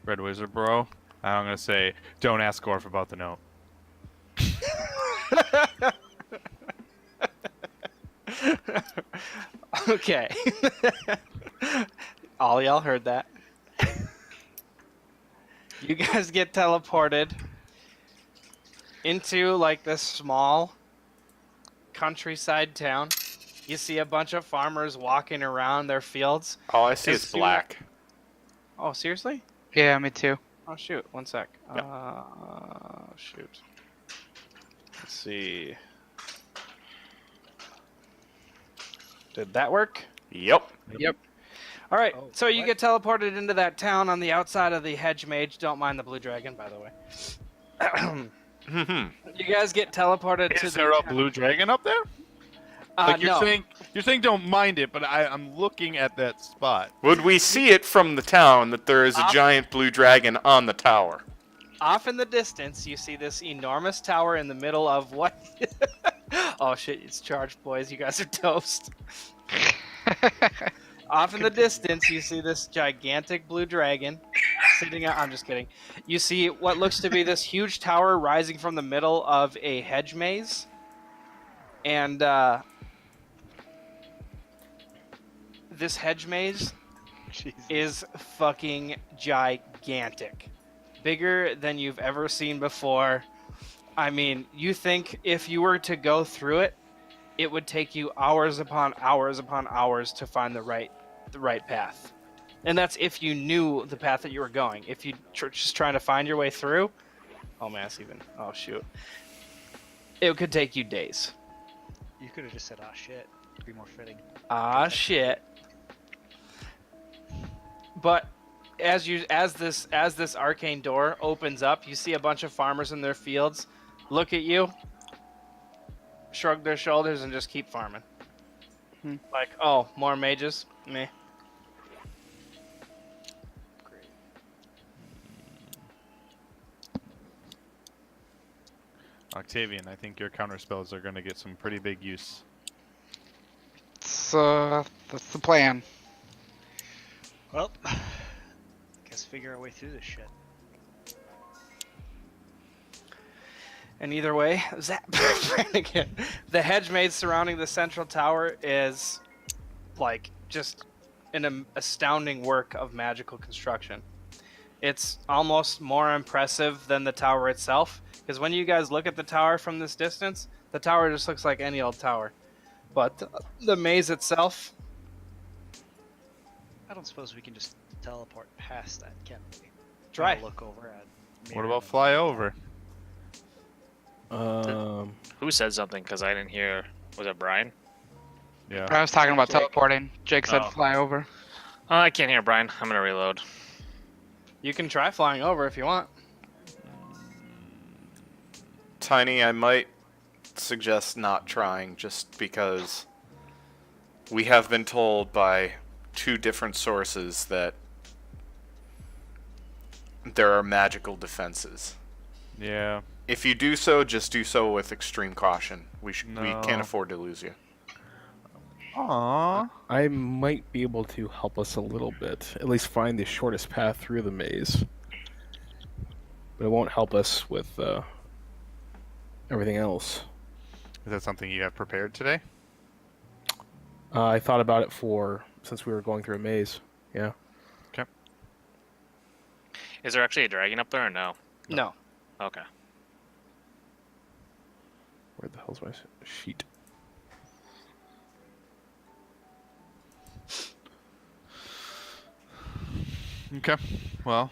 Red Wizard Bro, and I'm gonna say, "Don't ask Gorf about the note." Okay. All y'all heard that. You guys get teleported into like this small countryside town. You see a bunch of farmers walking around their fields. All I see As is soon- black. Oh, seriously? Yeah, me too. Oh, shoot. One sec. Yep. Shoot. Let's see. Did that work? Yep. All right. Oh, So you what? get teleported into that town on the outside of the hedge mage. Don't mind the blue dragon, by the way. You guys get teleported to Is there a blue dragon up there? Like no. you're saying don't mind it, but I'm looking at that spot. Would we see it from the town that there is a Off- giant blue dragon on the tower? Off in the distance, you see this enormous tower in the middle of what? Oh shit! It's charged, boys. You guys are toast. Off in the distance, you see this gigantic blue dragon sitting out. I'm just kidding. You see what looks to be this huge tower rising from the middle of a hedge maze, and this hedge maze Jesus. is fucking gigantic. Bigger than you've ever seen before. I mean, you think if you were to go through it, it would take you hours upon hours upon hours to find the right path. And that's if you knew the path that you were going. If you just trying to find your way through, oh man, it's even. Oh shoot, it could take you days. You could have just said, "Ah, shit." It'd be more fitting. Ah shit. But as this arcane door opens up, you see a bunch of farmers in their fields look at you, shrug their shoulders, and just keep farming. Like, oh, more mages? Meh. Great. Octavian, I think your counter spells are going to get some pretty big use. So that's the plan. Well, guess figure our way through this shit. And either way, zap, again. The hedge maze surrounding the central tower is like just an astounding work of magical construction. It's almost more impressive than the tower itself, because when you guys look at the tower from this distance, the tower just looks like any old tower. But the maze itself, I don't suppose we can just teleport past that, can we? try. Look over at. What Miriam about and- fly over? Who said something? Because I didn't hear. Was it Brian? Yeah. I was talking about Jake. teleporting. Jake said Oh. fly over. I can't hear Brian. I'm gonna reload. You can try flying over if you want. Tiny, I might suggest not trying just because we have been told by 2 different sources that there are magical defenses. Yeah. If you do so, just do so with extreme caution. We No. can't afford to lose you. Aww. I might be able to help us a little bit, at least find the shortest path through the maze. But it won't help us with everything else. Is that something you have prepared today? I thought about it since we were going through a maze. Yeah. Is there actually a dragon up there or no? No. Okay. Where the hell's my sheet? Okay. Well,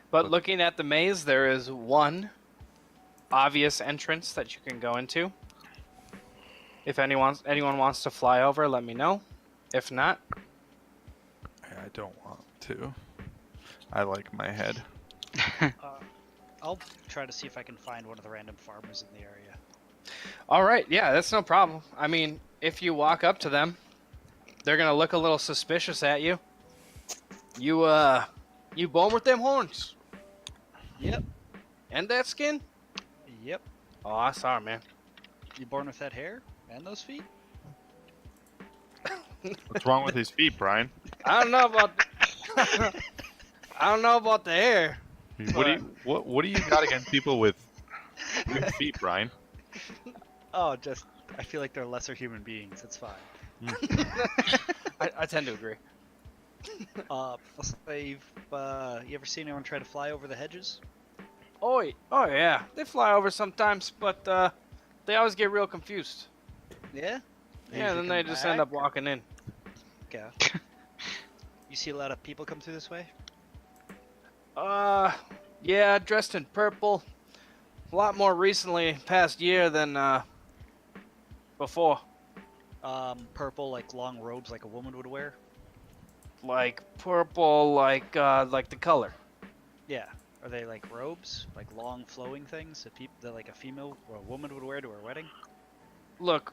But looking at the maze, there is one obvious entrance that you can go into. If anyone wants to fly over, let me know. If not, I don't want to. I like my head. I'll try to see if I can find one of the random farmers in the area. all right, yeah, that's no problem. I mean, if you walk up to them, they're gonna look a little suspicious at you. You born with them horns Yep. and that skin? Yep. Oh, I saw it, man. You born with that hair and those feet? What's wrong with his feet, Brian? I don't know about. I don't know about the hair. What do you got against people with good feet, Brian? Oh, just I feel like they're lesser human beings. It's fine. I tend to agree. I'll say, you ever seen anyone try to fly over the hedges? Oh yeah, they fly over sometimes, but they always get real confused. Yeah. Yeah, then they just end up walking in. Okay. You see a lot of people come through this way? Yeah, dressed in purple. A lot more recently, past year than before. Purple, like long robes, like a woman would wear. Like purple, like the color. Yeah. Are they like robes, like long flowing things that like a female or a woman would wear to her wedding? Look,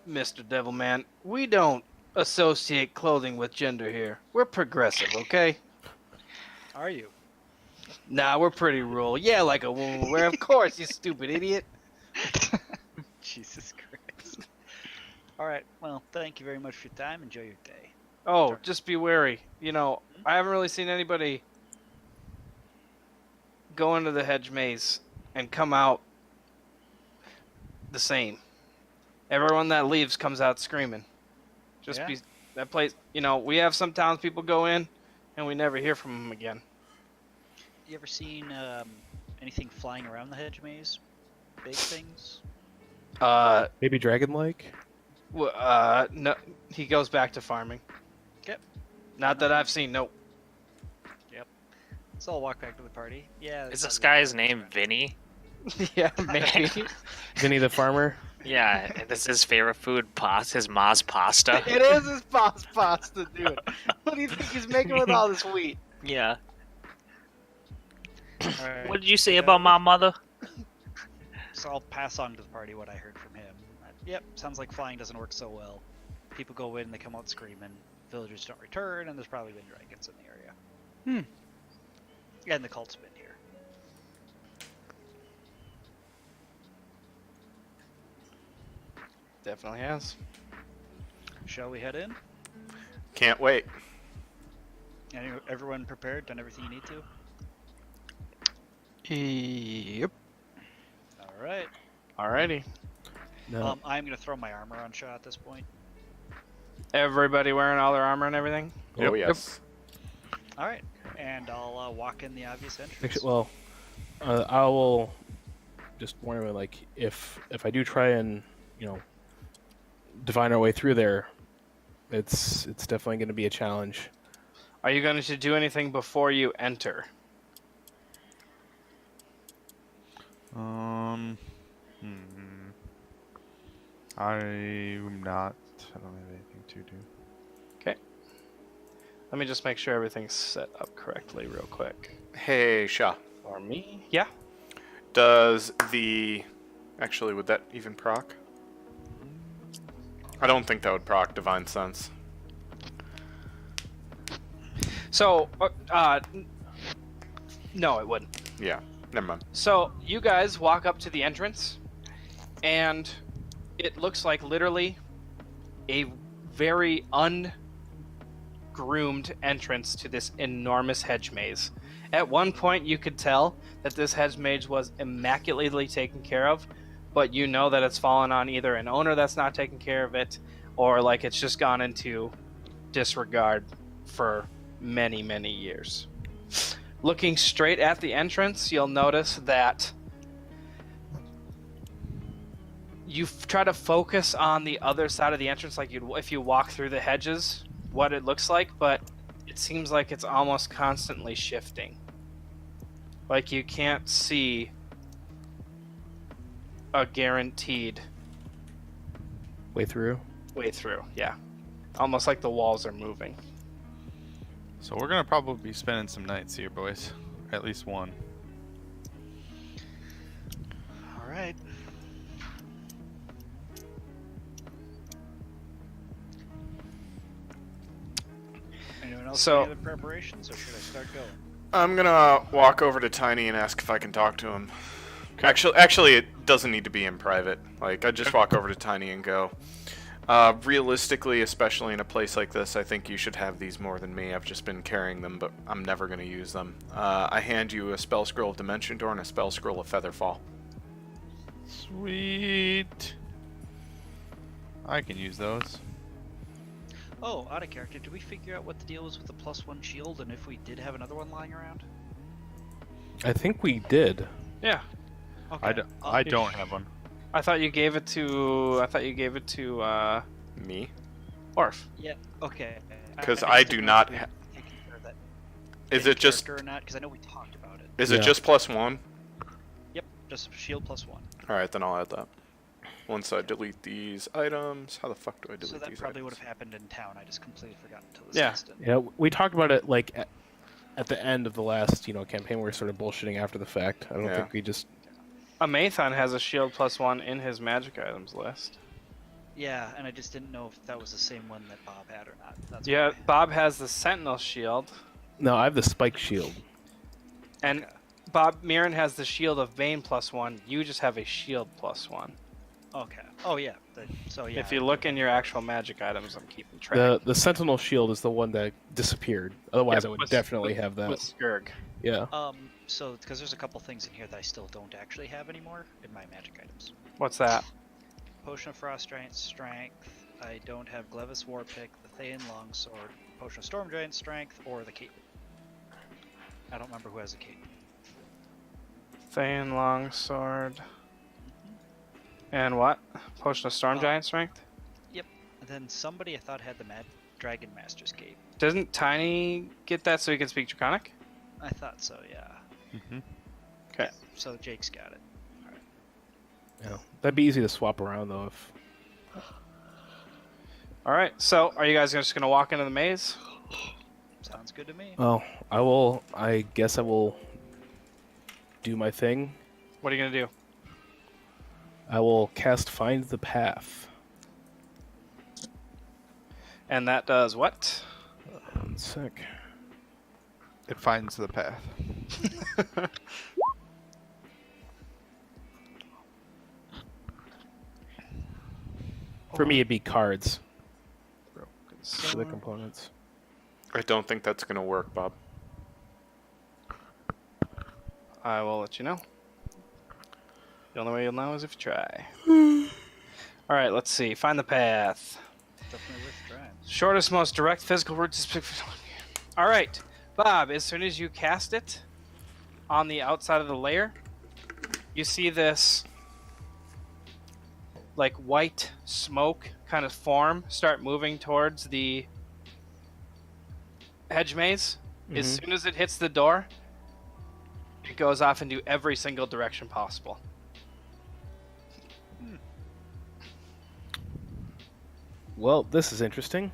Mr. Devilman, we don't associate clothing with gender here. We're progressive, okay? Are you? Nah, we're pretty rural. Yeah, like a woman would wear. Of course, you stupid idiot. Jesus Christ. All right. Well, thank you very much for your time. Enjoy your day. Oh, just be wary. You know, I haven't really seen anybody go into the hedge maze and come out the same. Everyone that leaves comes out screaming. Just Yeah? be that place. You know, we have some townspeople go in, and we never hear from them again. You ever seen anything flying around the hedge maze? Big things? Maybe dragon-like? No, he goes back to farming. Yep. Not that I've seen. Nope. So I'll walk back to the party. Yeah. Is this guy's name Vinny? Yeah, maybe. Vinny the farmer? Yeah, and this is his favorite food, his ma's pasta. It is his boss pasta, dude. What do you think he's making with all this wheat? Yeah. Alright, What did you say about my mother? So I'll pass on to the party what I heard from him. Yep, sounds like flying doesn't work so well. People go in, they come out screaming. Villagers don't return, and there's probably been dragons in the area. And the cult's been here. Definitely has. Shall we head in? Can't wait. Everyone prepared? Done everything you need to? Yep. Alright. Alrighty. No. I'm gonna throw my armor on Shaw at this point. Everybody wearing all their armor and everything? Oh, yes. Alright. And I'll walk in the obvious entrance. Actually, well, I will just warn everyone, like, if I do try and, divine our way through there, it's definitely going to be a challenge. Are you going to do anything before you enter? I'm not. I don't have anything to do. Let me just make sure everything's set up correctly real quick. Hey, Shah. For me? Yeah. Does actually, would that even proc? I don't think that would proc Divine Sense. So, no, it wouldn't. Yeah, never mind. So, you guys walk up to the entrance, and it looks like literally a very ungroomed entrance to this enormous hedge maze. At one point, you could tell that this hedge maze was immaculately taken care of, but you know that it's fallen on either an owner that's not taking care of it, or like it's just gone into disregard for many, many years. Looking straight at the entrance, you'll notice that you try to focus on the other side of the entrance, like if you walk through the hedges, what it looks like, but it seems like it's almost constantly shifting. Like you can't see a guaranteed Way through. way through. Yeah. Almost like the walls are moving. So we're gonna probably be spending some nights here, boys. At least one. All right. Anyone else So- any other preparations, or should I start going? I'm gonna walk over to Tiny and ask if I can talk to him. Actually, it doesn't need to be in private. Like, I just walk over to Tiny and go, realistically, especially in a place like this, I think you should have these more than me. I've just been carrying them, but I'm never gonna use them. I hand you a spell scroll of Dimension Door and a spell scroll of Featherfall. Sweet. I can use those. Oh, out of character, did we figure out what the deal was with the +1 shield, and if we did have another one lying around? I think we did. Yeah. Okay. I don't have one. I thought you gave it to Me? Orf. Yeah. Okay. 'Cause just I didn't do know not if we ha- had taken care of that Is in it just character or not? Because I know we talked about it. is Yeah. it just +1? Yep. Just shield +1. Alright, then I'll add that. Once I delete these items, how the fuck do I delete So that these probably items? would have happened in town. I just completely forgot until this Yeah. instant. Yeah, we talked about it like at the end of the last, campaign. We were sort of bullshitting after the fact. I don't Yeah. think we just. Amathon has a shield +1 in his magic items list. Yeah, and I just didn't know if that was the same one that Bob had or not. That's Yeah, why. Bob has the Sentinel shield, No, I have the spike shield. and Bob Mirren has the shield of Vayne +1. You just have a shield +1. Okay. Oh yeah. So yeah. If you look in your actual magic items, I'm keeping track. The Sentinel shield is the one that disappeared. Otherwise, Yep, I would with- definitely have that. With Skurg. Yeah. So because there's a couple things in here that I still don't actually have anymore in my magic items. What's that? Potion of Frost Giant Strength. I don't have Glevis Warpick, the Thayan Longsword, Potion of Storm Giant Strength, or the Cape. I don't remember who has the Cape. Thane Longsword. And what? Potion of Storm Oh. Giant Strength? And then somebody I thought had the Dragon Master's Cape. Doesn't Tiny get that so he can speak Draconic? I thought so, yeah. Mm-hmm. Okay. So Jake's got it. Yeah. That'd be easy to swap around though. If Alright, so are you guys just going to walk into the maze? Sounds good to me. well, I will. I guess I will do my thing. What are you going to do? I will cast Find the Path. And that does what? 1 sec. It finds the path. For me, it'd be cards Broken for the sword. components. I don't think that's gonna work, Bob. I will let you know. The only way you'll know is if you try. Alright, let's see. Find the path. Definitely worth trying. Shortest, most direct physical route to speak. Alright, Bob, as soon as you cast it on the outside of the layer, you see this like white smoke kind of form start moving towards the hedge maze. As soon as it hits the door, it goes off into every single direction possible. Well, this is interesting.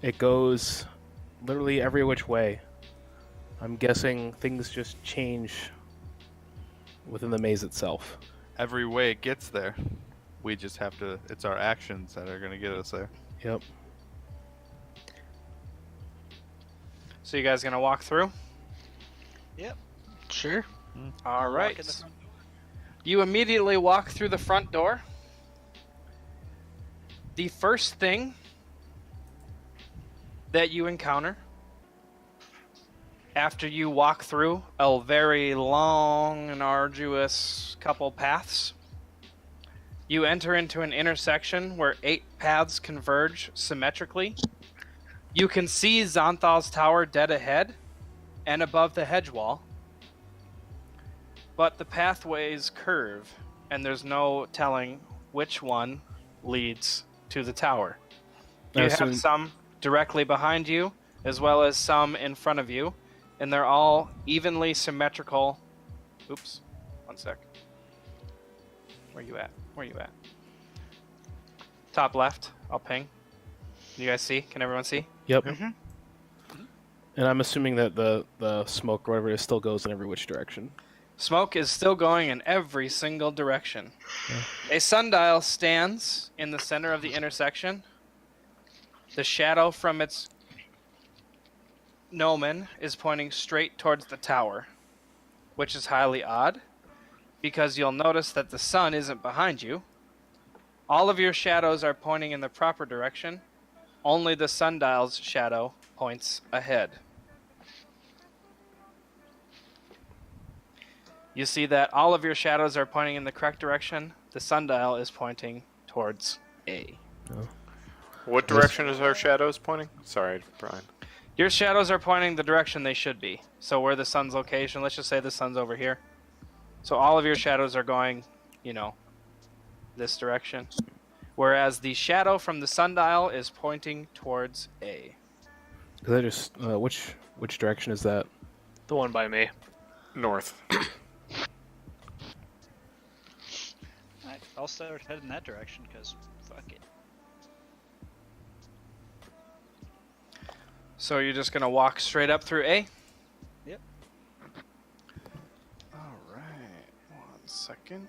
It goes literally every which way. I'm guessing things just change within the maze itself. Every way it gets there, we just have to. It's our actions that are gonna get us there. Yep. So you guys gonna walk through? Yep. Sure. All Walk right. in the front door. You immediately walk through the front door. the first thing that you encounter after you walk through a very long and arduous couple paths, you enter into an intersection where 8 paths converge symmetrically. You can see Xonthal's tower dead ahead and above the hedge wall, but the pathways curve, and there's no telling which one leads to the tower. You have some directly behind you, as well as some in front of you, and they're all evenly symmetrical. Oops, one sec. Where you at? Top left, I'll ping. You guys see? Can everyone see? Yep. And I'm assuming that the smoke or whatever it is still goes in every which direction. Smoke is still going in every single direction. A sundial stands in the center of the intersection. The shadow from its gnomon is pointing straight towards the tower, which is highly odd, because you'll notice that the sun isn't behind you. All of your shadows are pointing in the proper direction. Only the sundial's shadow points ahead. You see that all of your shadows are pointing in the correct direction. The sundial is pointing towards A. What direction is our shadows pointing? Sorry, Brian. Your shadows are pointing the direction they should be. So where the sun's location, let's just say the sun's over here. So all of your shadows are going, this direction. Whereas the shadow from the sundial is pointing towards A. Is that just which direction is that? The one by me. North. I'll start heading that direction because fuck it. So you're just gonna walk straight up through A? Yep. Alright, 1 second.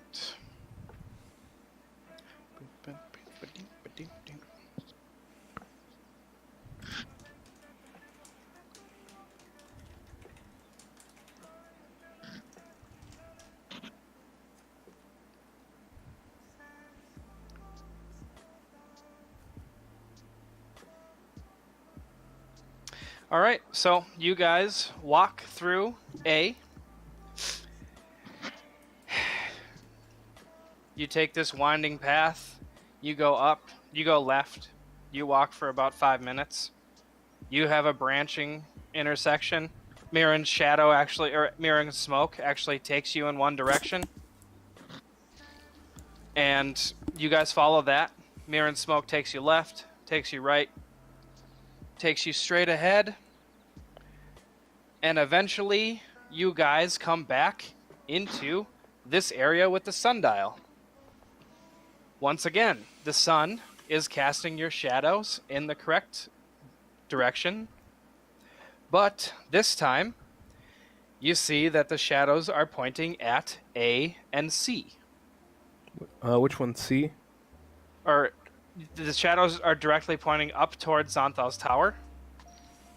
All right, so you guys walk through A. You take this winding path. You go up, you go left. You walk for about 5 minutes. You have a branching intersection. Mirren's shadow Mirren's smoke actually takes you in one direction. And you guys follow that. Mirren's smoke takes you left, takes you right, takes you straight ahead, and eventually you guys come back into this area with the sundial. Once again, the sun is casting your shadows in the correct direction, but this time you see that the shadows are pointing at A and C. Which one's C? Or the shadows are directly pointing up towards Xonthal's tower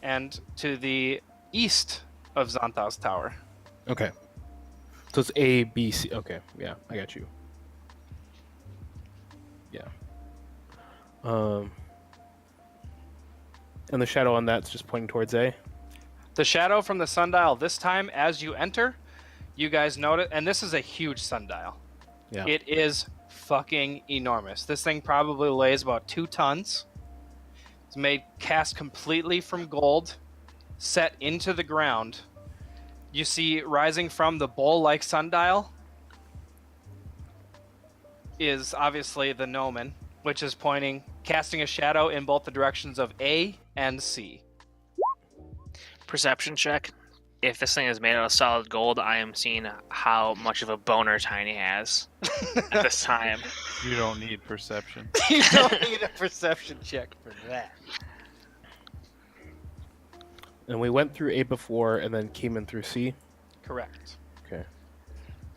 and to the east of Xonthal's tower. Okay. So it's A, B, C. Okay, yeah, I got you. Yeah. And the shadow on that's just pointing towards A? The shadow from the sundial this time, as you enter, you guys notice, and this is a huge sundial. Yeah. It is fucking enormous. This thing probably weighs about 2 tons. It's made cast completely from gold, set into the ground. You see rising from the bowl-like sundial is obviously the gnomon, which is casting a shadow in both the directions of A and C. Perception check. If this thing is made out of solid gold, I am seeing how much of a boner Tiny has at this time. You don't need perception. You don't need a perception check for that. And we went through A before and then came in through C? Correct. Okay.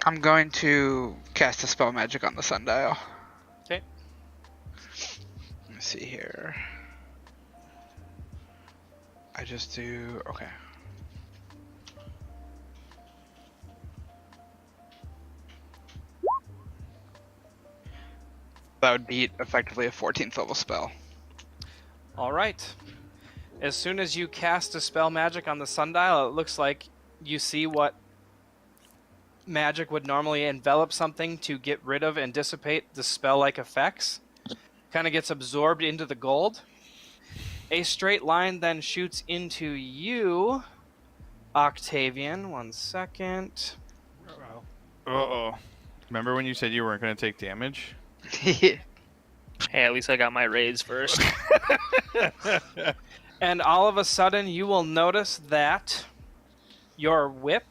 I'm going to cast a spell magic on the sundial. Okay. Let me see here. I just do... okay. that would beat effectively a 14th level spell. All right. As soon as you cast a spell magic on the sundial, it looks like you see what magic would normally envelop something to get rid of and dissipate the spell-like effects. Kind of gets absorbed into the gold. A straight line then shoots into you, Octavian. 1 second. Uh-oh. Remember when you said you weren't going to take damage? Hey, at least I got my raids first. And all of a sudden, you will notice that your whip...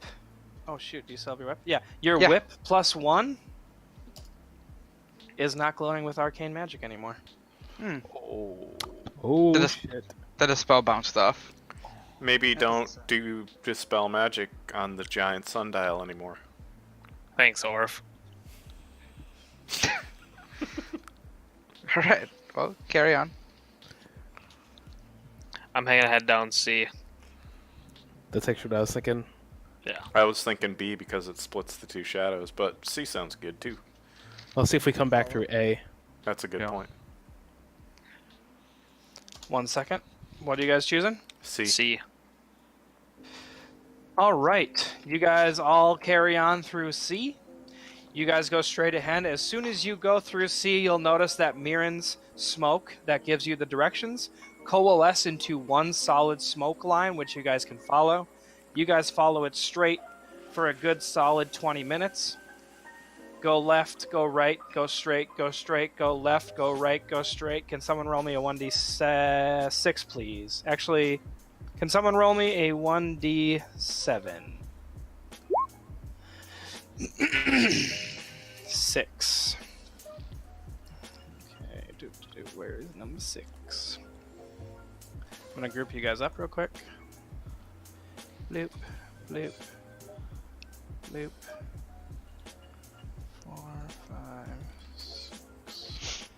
Oh, shoot. Do you still have your whip? Yeah. Your Yeah. whip +1 is not glowing with arcane magic anymore. Oh, Did a- shit. That is spell bounced off. Maybe don't do dispel magic on the giant sundial anymore. Thanks, Orf. All right. Well, carry on. I'm hanging head down C. That's actually what I was thinking. I was thinking B because it splits the two shadows, but C sounds good too. Let's see if we come back through A. That's a good Yeah. point. 1 second. What are you guys choosing? C. C. All right. You guys all carry on through C. You guys go straight ahead. As soon as you go through C, you'll notice that Mirren's smoke that gives you the directions coalesce into one solid smoke line, which you guys can follow. You guys follow it straight for a good solid 20 minutes. Go left, go right, go straight, go straight, go left, go right, go straight. Can someone roll me a 1d6, please? Actually, can someone roll me a 1d7? 6. Okay, where is number 6? I'm gonna group you guys up real quick. Bloop, bloop, bloop. 4, 5, 6.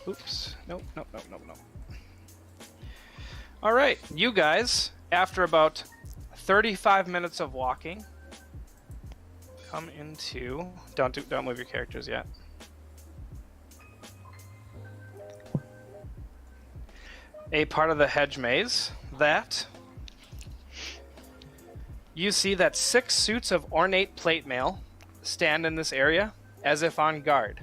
Oops. Nope. All right, you guys, after about 35 minutes of walking, come into. Don't move your characters yet. A part of the hedge maze that you see that 6 suits of ornate plate mail stand in this area as if on guard.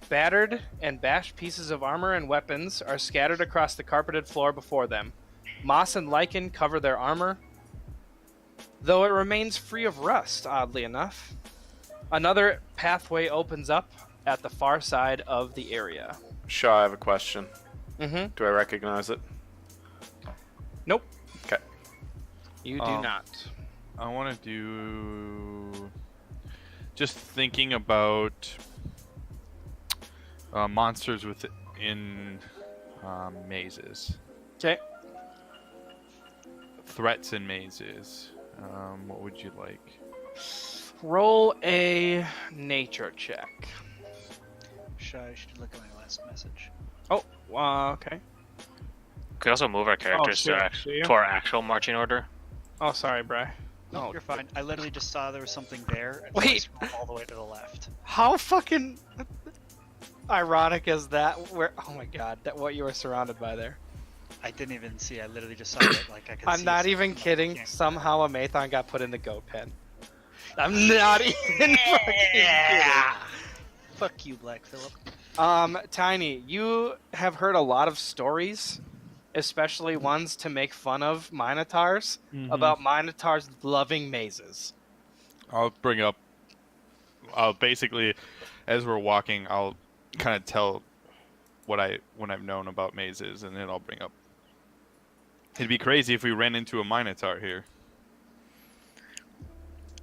Battered and bashed pieces of armor and weapons are scattered across the carpeted floor before them. Moss and lichen cover their armor, though it remains free of rust, oddly enough. Another pathway opens up at the far side of the area. Shaw, I have a question. Mm-hmm. Do I recognize it? Nope. Okay. You do not. I want to do... Just thinking about monsters within mazes. Okay. Threats in mazes. What would you like? Roll a nature check. I should look at my last message. Oh, okay. Could also move our characters shit, to our actual marching order. Oh, sorry, Bri. No, you're fine. I literally just saw there was something there. And Wait. I scrolled all the way to the left. How fucking ironic is that? Where? Oh my god, that what you were surrounded by there. I didn't even see. I literally just saw it. Like I could. I'm see not something, even but I kidding. can't- Somehow a Mathon got put in the goat pen. I'm not even fucking kidding. Fuck you, Black Phillip. Tiny, you have heard a lot of stories, especially ones to make fun of Minotaurs, about Minotaurs loving mazes. I'll bring up. I'll basically, as we're walking, I'll kind of tell what I've known about mazes, and then I'll bring up. It'd be crazy if we ran into a Minotaur here.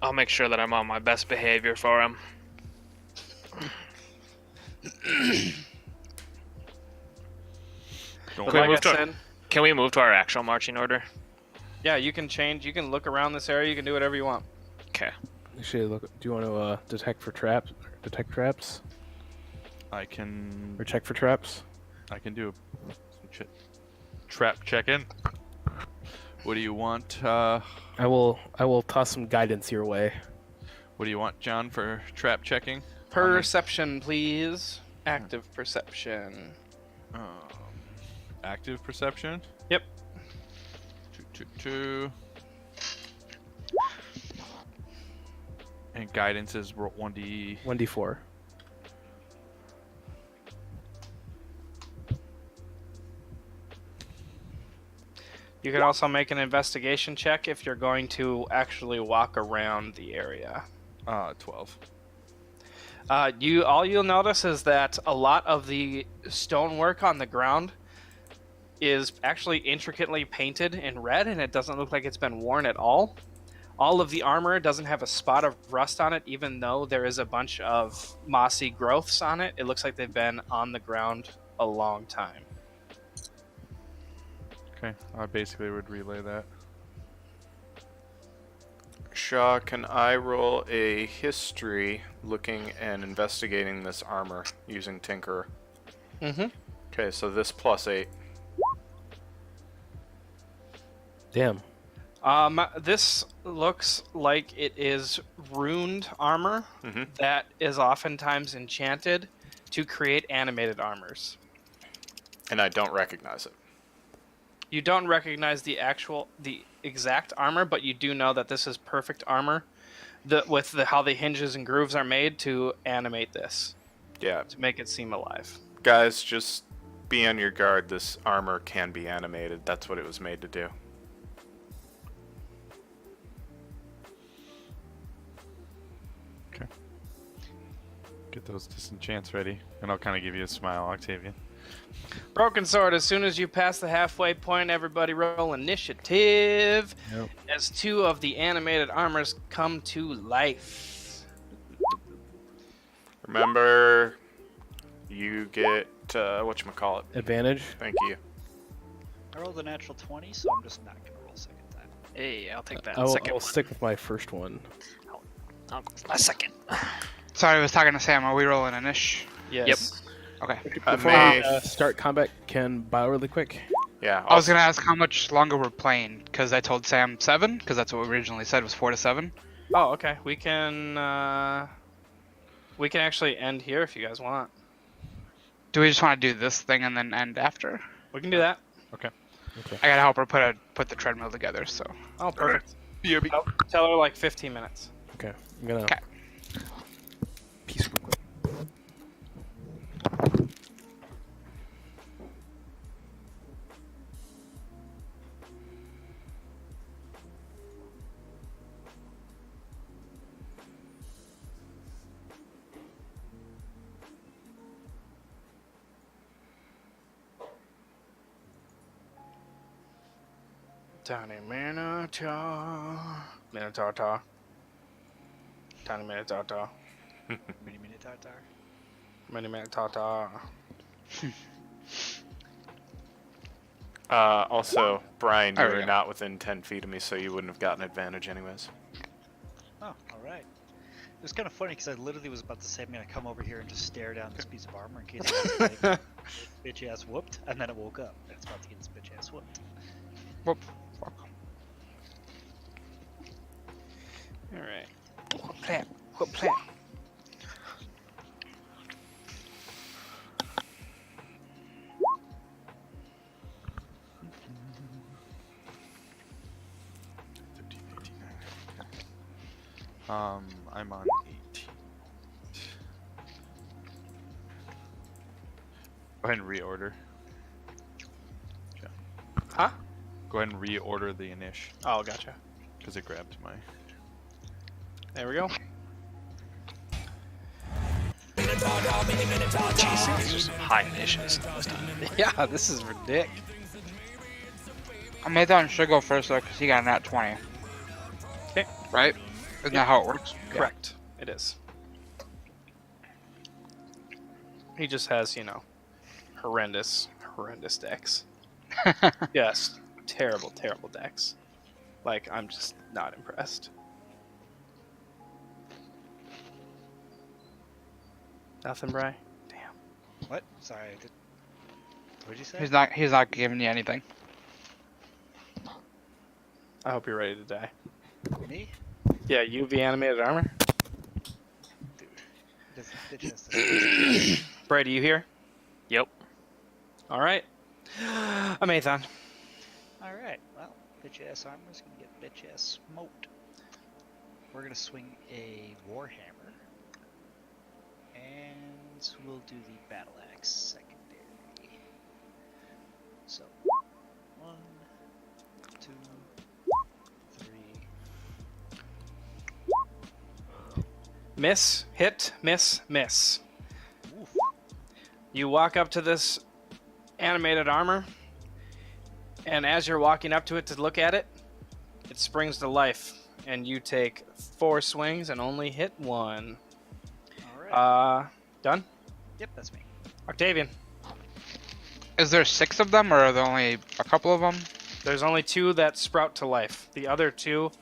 I'll make sure that I'm on my best behavior for him. Don't But Can we like move I to- said, Can we move to our actual marching order? yeah, you can change. You can look around this area. You can do whatever you want. Okay. Actually, look. Do you want to detect for traps? Detect traps I can. or check for traps? I can do some trap check-in. What do you want? I will toss some guidance your way. What do you want, John, for trap checking? Perception, please. active perception. Active perception. Yep. 2. And guidance is 1d. 1d4. You can also make an investigation check if you're going to actually walk around the area. 12. You'll notice is that a lot of the stonework on the ground is actually intricately painted in red, and it doesn't look like it's been worn at all. All of the armor doesn't have a spot of rust on it, even though there is a bunch of mossy growths on it. It looks like they've been on the ground a long time. Okay, I basically would relay that. Shaw, can I roll a history looking and investigating this armor using Tinker? Mm-hmm. Okay, so this +8. Damn. This looks like it is runed armor Mhm. that is oftentimes enchanted to create animated armors. And I don't recognize it. You don't recognize the exact armor, but you do know that this is perfect armor with how the hinges and grooves are made to animate this, Yeah. to make it seem alive. Guys, just be on your guard. This armor can be animated. That's what it was made to do. Get those disenchants ready, and I'll kind of give you a smile, Octavian. Broken Sword, as soon as you pass the halfway point, everybody roll initiative. Yep. As 2 of the animated armors come to life. Remember, you get, whatchamacallit. Advantage. Thank you. I rolled a natural 20, so I'm just not going to roll second time. Hey, I'll take that I'll second one. stick with my first one. I'll go for my second. Sorry, I was talking to Sam. Are we rolling an ish? Yes. Okay. Before we start combat, can bio really quick. Yeah. I was gonna ask how much longer we're playing because I told Sam 7 because that's what we originally said was 4 to 7. Oh, okay. We can actually end here if you guys want. Do we just want to do this thing and then end after? We can do that. Okay. I gotta help her put the treadmill together. So. Oh, perfect. Tell her like 15 minutes. Okay. I'm gonna. Okay. Peace real quick. Tiny Minotaur. Minotaur. Tiny Minotaur. Mini tartar. Mini Minotaur. Also, Brian, you There we were go. not within 10 feet of me, so you wouldn't have gotten advantage anyways. Oh, alright. It was kind of funny because I literally was about to say I'm going to come over here and just stare down this piece of armor in case it gets like, bitch ass whooped, and then it woke up and it's about to get its bitch ass whooped. Whoop. Fuck. Alright. What plan? What plan? I'm on 18. Go ahead and reorder. Huh? Go ahead and reorder the inish, Oh, gotcha. because it grabbed my... There we go. Jeez, these are some high initiatives this time. Yeah, this is ridiculous. Nathan should go first though because he got a nat 20. Okay. Right? Isn't that how it works? Correct. It is. He just has, horrendous decks. Yes. Terrible decks. Like, I'm just not impressed. Nothing, Bri? Damn. What? Sorry, what'd you say? He's not giving you anything. I hope you're ready to die. Me? Yeah, UV animated armor? Bitch has to- Brady, you here? Yep. All right. Amathon. All right. Well, bitch ass armor's gonna get bitch ass smoked. We're gonna swing a warhammer, and we'll do the battle axe secondary. So, 1, 2, 3. Miss, hit, miss, miss. Oof. You walk up to this animated armor, and as you're walking up to it to look at it, it springs to life, and you take 4 swings and only hit 1. All right. Done? Yep, that's me. Octavian. Is there 6 of them, or are there only a couple of them? There's only 2 that sprout to life. The other 2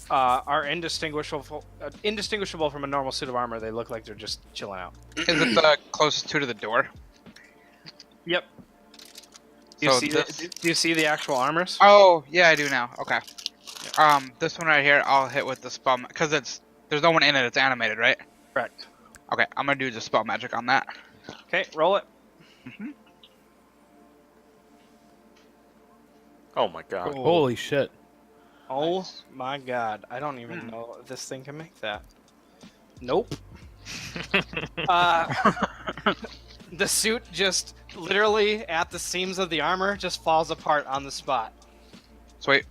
are indistinguishable from a normal suit of armor. They look like they're just chilling out. Is it the closest to the door? Yep. Do you, So see this- do you see the actual armors? Oh, yeah, I do now. Okay. This one right here, I'll hit with the spell because there's no one in it. It's animated, right? Correct. Okay, I'm gonna do the spell magic on that. Okay, roll it. Oh my god. Holy shit. Oh Nice. my god. I don't even know if this thing can make that. Nope. The suit just literally at the seams of the armor just falls apart on the spot. Sweet.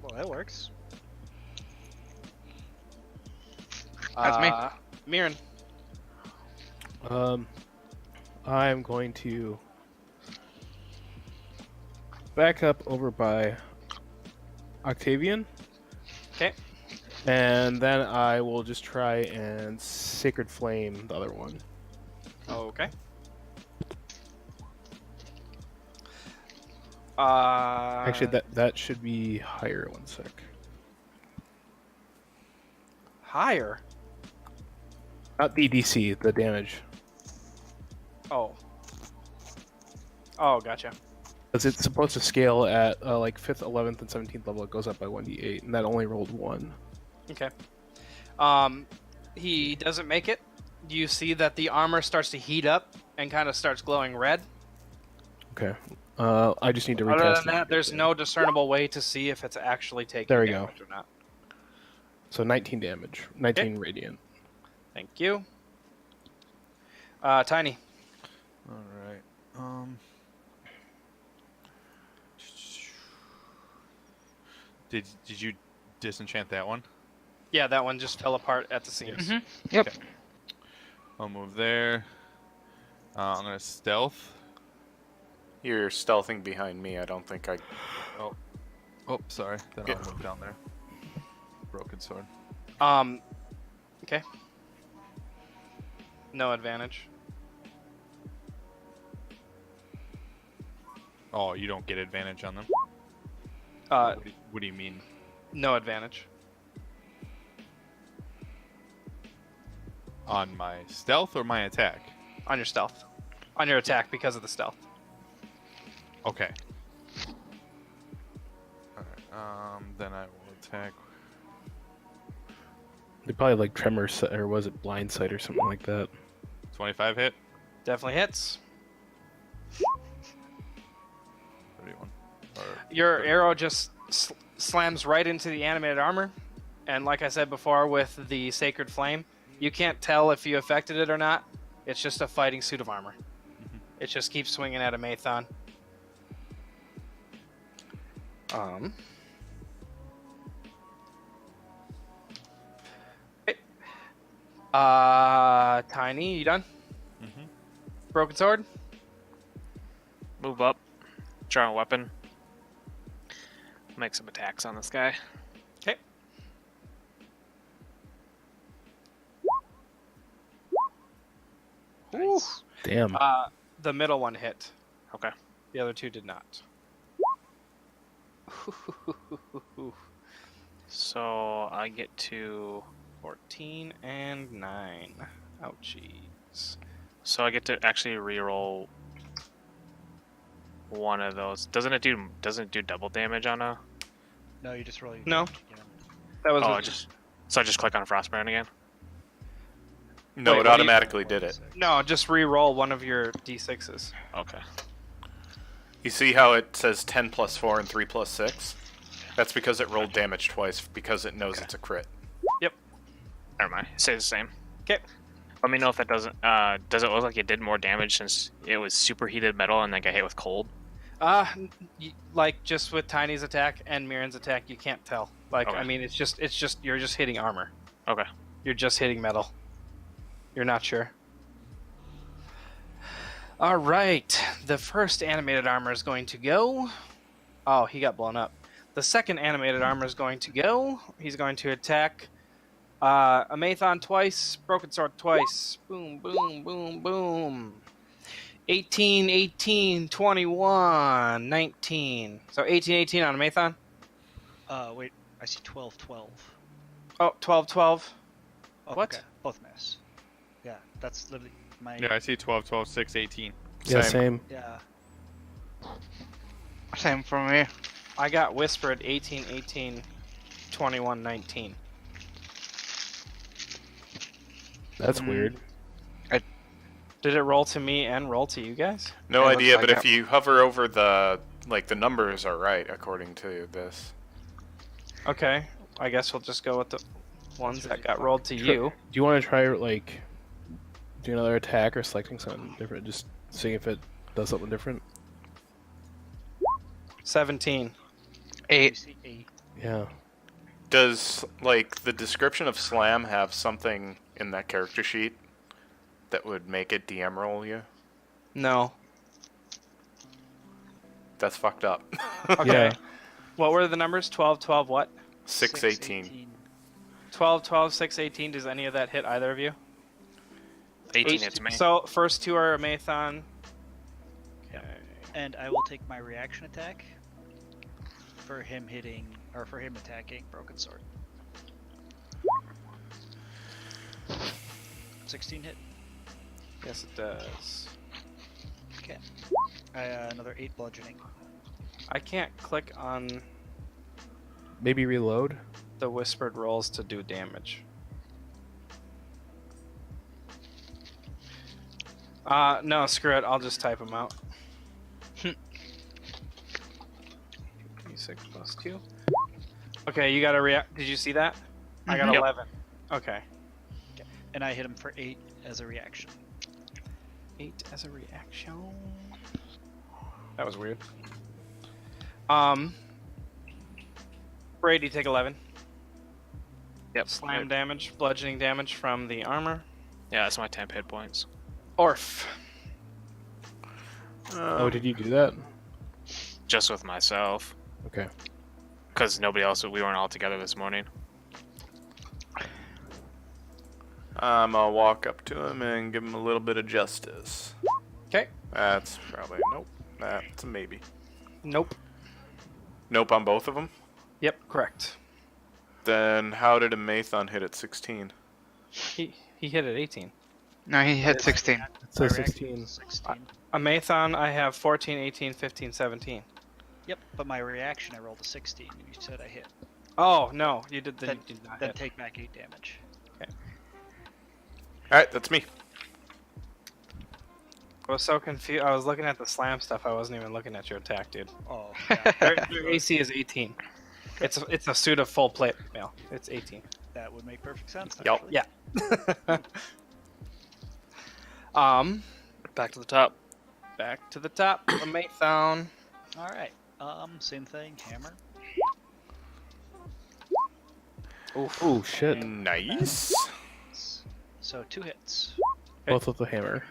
Well, that works. That's me. Mirren. I'm going to back up over by Octavian. Okay. And then I will just try and Sacred Flame the other one. Okay. Actually, that should be higher. 1 sec. higher. Not the DC, the damage. Oh. Oh, gotcha. Because it's supposed to scale at like 5th, 11th, and 17th level. It goes up by 1d8, and that only rolled 1. Okay. He doesn't make it. You see that the armor starts to heat up and kind of starts glowing red. Okay. I just need to retest Other than it. that, there's no discernible way to see if it's actually taking There we go. damage or not. So 19 damage. 19 radiant. Thank you. Tiny. All right. Did you disenchant that one? Yeah, that one just fell apart at the seams. Yep. Okay. I'll move there. I'm gonna stealth. You're stealthing behind me. I don't think I. Oh, sorry. Then Yeah. I'll move down there. Broken sword. Okay. No advantage. Oh, you don't get advantage on them. What do you mean? No advantage. On my stealth or my attack? On your stealth. On your attack because of the stealth. Okay. Alright, then I will attack. They probably like Tremor, or was it Blind Sight or something like that? 25 hit? Definitely hits. 31. Your arrow just slams right into the animated armor. And like I said before with the Sacred Flame, you can't tell if you affected it or not. It's just a fighting suit of armor. It just keeps swinging at a Mathon. Okay. Tiny, you done? Broken sword? Move up. Draw a weapon. Make some attacks on this guy. Okay. Nice. Damn. The middle one hit. Okay. The other two did not. So I get to 14 and 9. Ouchies. So I get to actually reroll one of those. Doesn't it do double damage on a? No, you just roll your No. damage again. That was Oh, with- I just click on Frostburn again. No, Wait, it what do you- automatically did it. No, just re-roll one of your d6s. Okay. You see how it says 10 plus 4 and 3 plus 6? That's because it rolled damage twice, because it knows it's a crit. Never mind. It stays the same. 'Kay. Let me know if that doesn't. Does it look like it did more damage since it was superheated metal and then got hit with cold? Like just with Tiny's attack and Mirren's attack, you can't tell. Like, Okay. I mean, it's just you're just hitting armor. Okay. You're just hitting metal. You're not sure. All right. The first animated armor is going to go. Oh, he got blown up. The second animated armor is going to go. He's going to attack Amathon twice, Broken Sword twice. Boom, boom, boom, boom. 18, 18, 21, 19. So 18, 18 on Amathon. Wait, I see 12, 12. Oh, 12, 12. Oh, What? Okay, both miss. Yeah, that's literally my. Yeah, I see 12, 12, 6, 18. Yeah, same. Yeah. Same for me. I got whispered 18, 18, 21, 19. That's weird. Did it roll to me and roll to you guys? No It idea, looks but like if it. you hover over the numbers are right according to this. Okay, I guess we'll just go with the ones really that got fun. rolled to you. Do you want to try like do another attack or selecting something different? Just seeing if it does something different. 17. 8. See 8. Yeah. Does like the description of Slam have something in that character sheet that would make it DM roll you? No. That's fucked up. Okay. Yeah. What were the numbers? 12, 12, what? 6, 18. 12, 12, 6, 18. Does any of that hit either of you? 18 hits me. So, first two are Amathon. Okay. And I will take my reaction attack for him hitting, or for him attacking Broken Sword. 16 hit. Yes, it does. Okay. Another 8 bludgeoning. I can't click on Maybe reload. the whispered rolls to do damage. No, screw it. I'll just type them out. 6 plus 2. Okay, you got to react. Did you see that? I got Yep. 11. Okay. And I hit him for 8 as a reaction. 8 as a reaction. That was weird. Brady, take 11. Yep. Slam damage, bludgeoning damage from the armor. Yeah, that's my temp hit points. Orf. Oh, did you do that? Just with myself. Okay. Because nobody else, we weren't all together this morning. I'll walk up to him and give him a little bit of justice. Okay. That's probably nope. That's a maybe. Nope. Nope on both of them. Yep, correct. Then how did a Mathon hit at 16? He hit at 18. No, he hit 16. It says My reaction 16. is 16. A Mathon, I have 14, 18, 15, 17. Yep, but my reaction I rolled a 16. You said I hit. Oh, no, you did, Then, you did not then hit. take back 8 damage. Alright, that's me. I was so confused. I was looking at the slam stuff. I wasn't even looking at your attack, dude. Oh, yeah, Their AC is 18. It's a suit of full plate mail. It's 18. that would make perfect sense. Yup. actually. Yeah. Back to the top. Back to the top. A Mathon. All right. Same thing. Hammer. Oof. Oh shit! Nice. So 2 hits. Both with the hammer.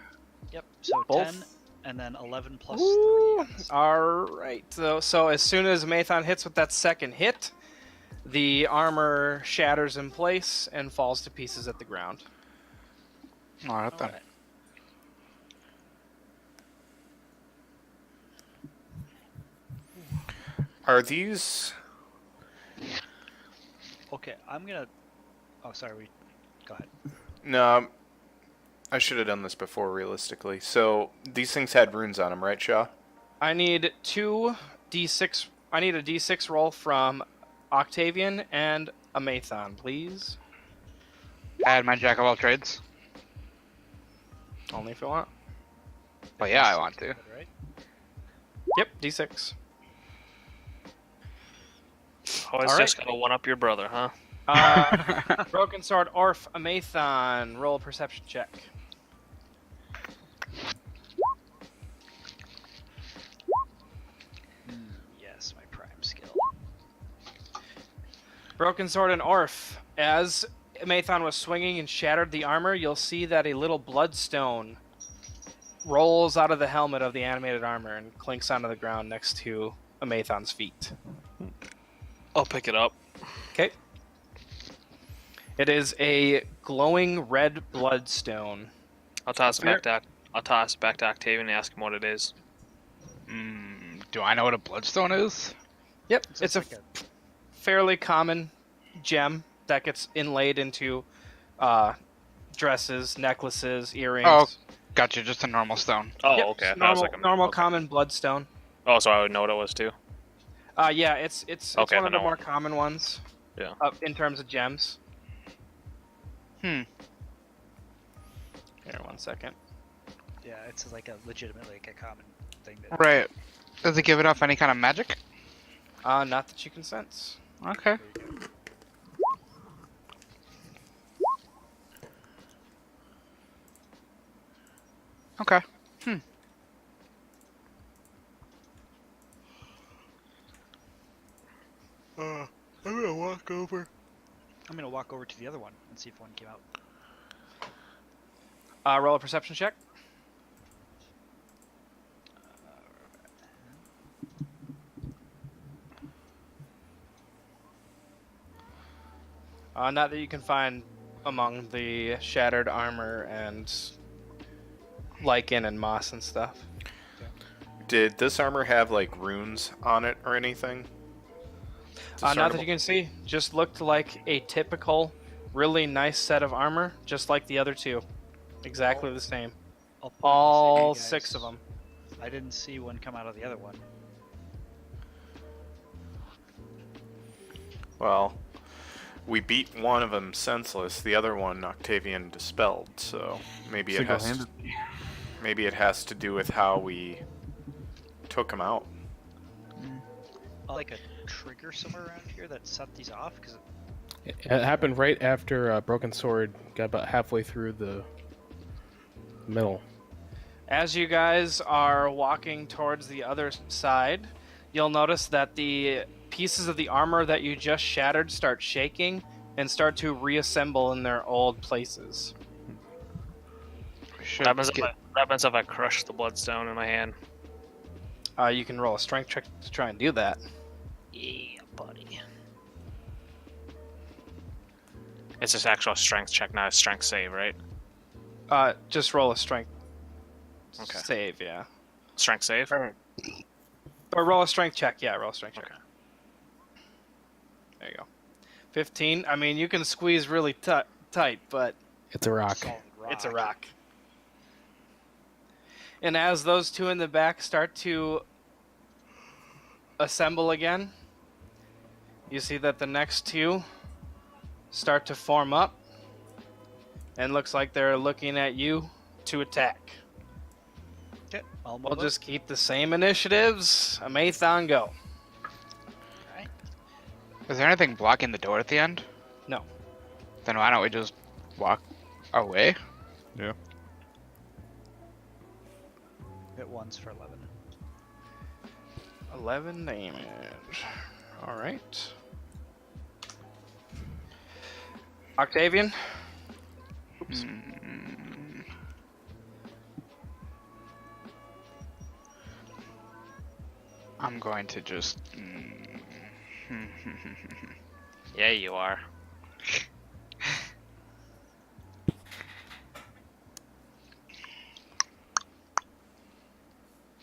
Yep. So Both? 10, and then 11 plus Ooh. 3. All right. So as soon as Mathon hits with that second hit, the armor shatters in place and falls to pieces at the ground. Alright then. Alright. Are these? Okay, I'm gonna. Oh, sorry. Go ahead. No, I should have done this before. Realistically, so these things had runes on them, right, Shaw? I need 2 d6. I need a d6 roll from Octavian and a Mathon, please. Add my jack of all trades. Only if you want. Well, yeah, I want to. Right? Yep, D6. Always All just right. gotta one up your brother, huh? Broken Sword, Orf, Amathon, roll a perception check. Yes, my prime skill. Broken Sword and Orf. As Amathon was swinging and shattered the armor, you'll see that a little bloodstone rolls out of the helmet of the animated armor and clinks onto the ground next to Amathon's feet. I'll pick it up. Okay. It is a glowing red bloodstone. I'll toss it back to Octavian and ask him what it is. Do I know what a bloodstone is? Yep, Is it's this a like fairly common gem that gets inlaid into dresses, necklaces, earrings. Oh, gotcha. Just a normal stone. Oh, Yep, okay. I it's thought it was normal, like a normal okay. common bloodstone. Oh, so I would know what it was too. Yeah, it's Okay, one of then the I'll- more common ones. Yeah. In terms of gems. Here, 1 second. Yeah, it's like a legitimately like a common thing. That Right. Does it give it off any kind of magic? Not that you can sense. Okay. Okay. I'm gonna walk over to the other one and see if one came out. Roll a perception check. Not that you can find among the shattered armor and lichen and moss and stuff. Did this armor have like runes on it or anything? Not that you can see. Just looked like a typical, really nice set of armor, just like the other two. Exactly the same. I'll put All this in, 6 guys. of them. I didn't see one come out of the other one. Well, we beat one of them senseless. The other one Octavian dispelled. So maybe it has. Maybe it has to do with how we took him out. Like a trigger somewhere around here that set these off? Because It happened right after Broken Sword got about halfway through the middle. As you guys are walking towards the other side, you'll notice that the pieces of the armor that you just shattered start shaking and start to reassemble in their old places. Should What happens if I crush the bloodstone in my hand? You can roll a strength check to try and do that. Yeah, buddy. It's just actual strength check, not a strength save, right? Just roll a strength Okay. save, yeah. Strength save? Or roll a strength check, yeah, roll a strength check. Okay. There you go. 15. I mean, you can squeeze really tight, but It's a rock. solid rock. it's a rock. And as those two in the back start to assemble again, you see that the next two start to form up, and looks like they're looking at you to attack. Okay, I'll move We'll up. just keep the same initiatives. Amathon, go. Is there anything blocking the door at the end? No. Then why don't we just walk away? Yeah. Hit once for 11. 11 damage. All right. Octavian. I'm going to just. Yeah, you are.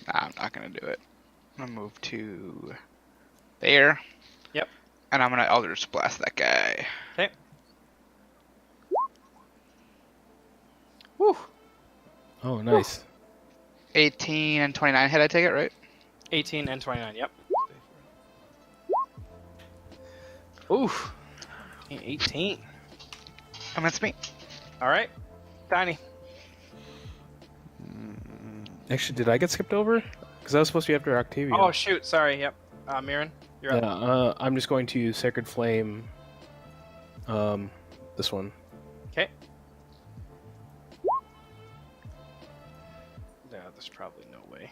Nah, I'm not gonna do it. I'm gonna move to there. Yep. And I'm gonna Eldritch Blast that guy. Okay. Woo. Oh, nice. 18 and 29 hit, I take it, right? 18 and 29, yep. Oof. 18. And that's me. All right. Tiny. Actually, did I get skipped over? Because I was supposed to be after Octavian. Oh shoot, sorry. Yep. Mirren, you're up. Yeah, I'm just going to Sacred Flame. This one. Okay. Yeah, there's probably no way.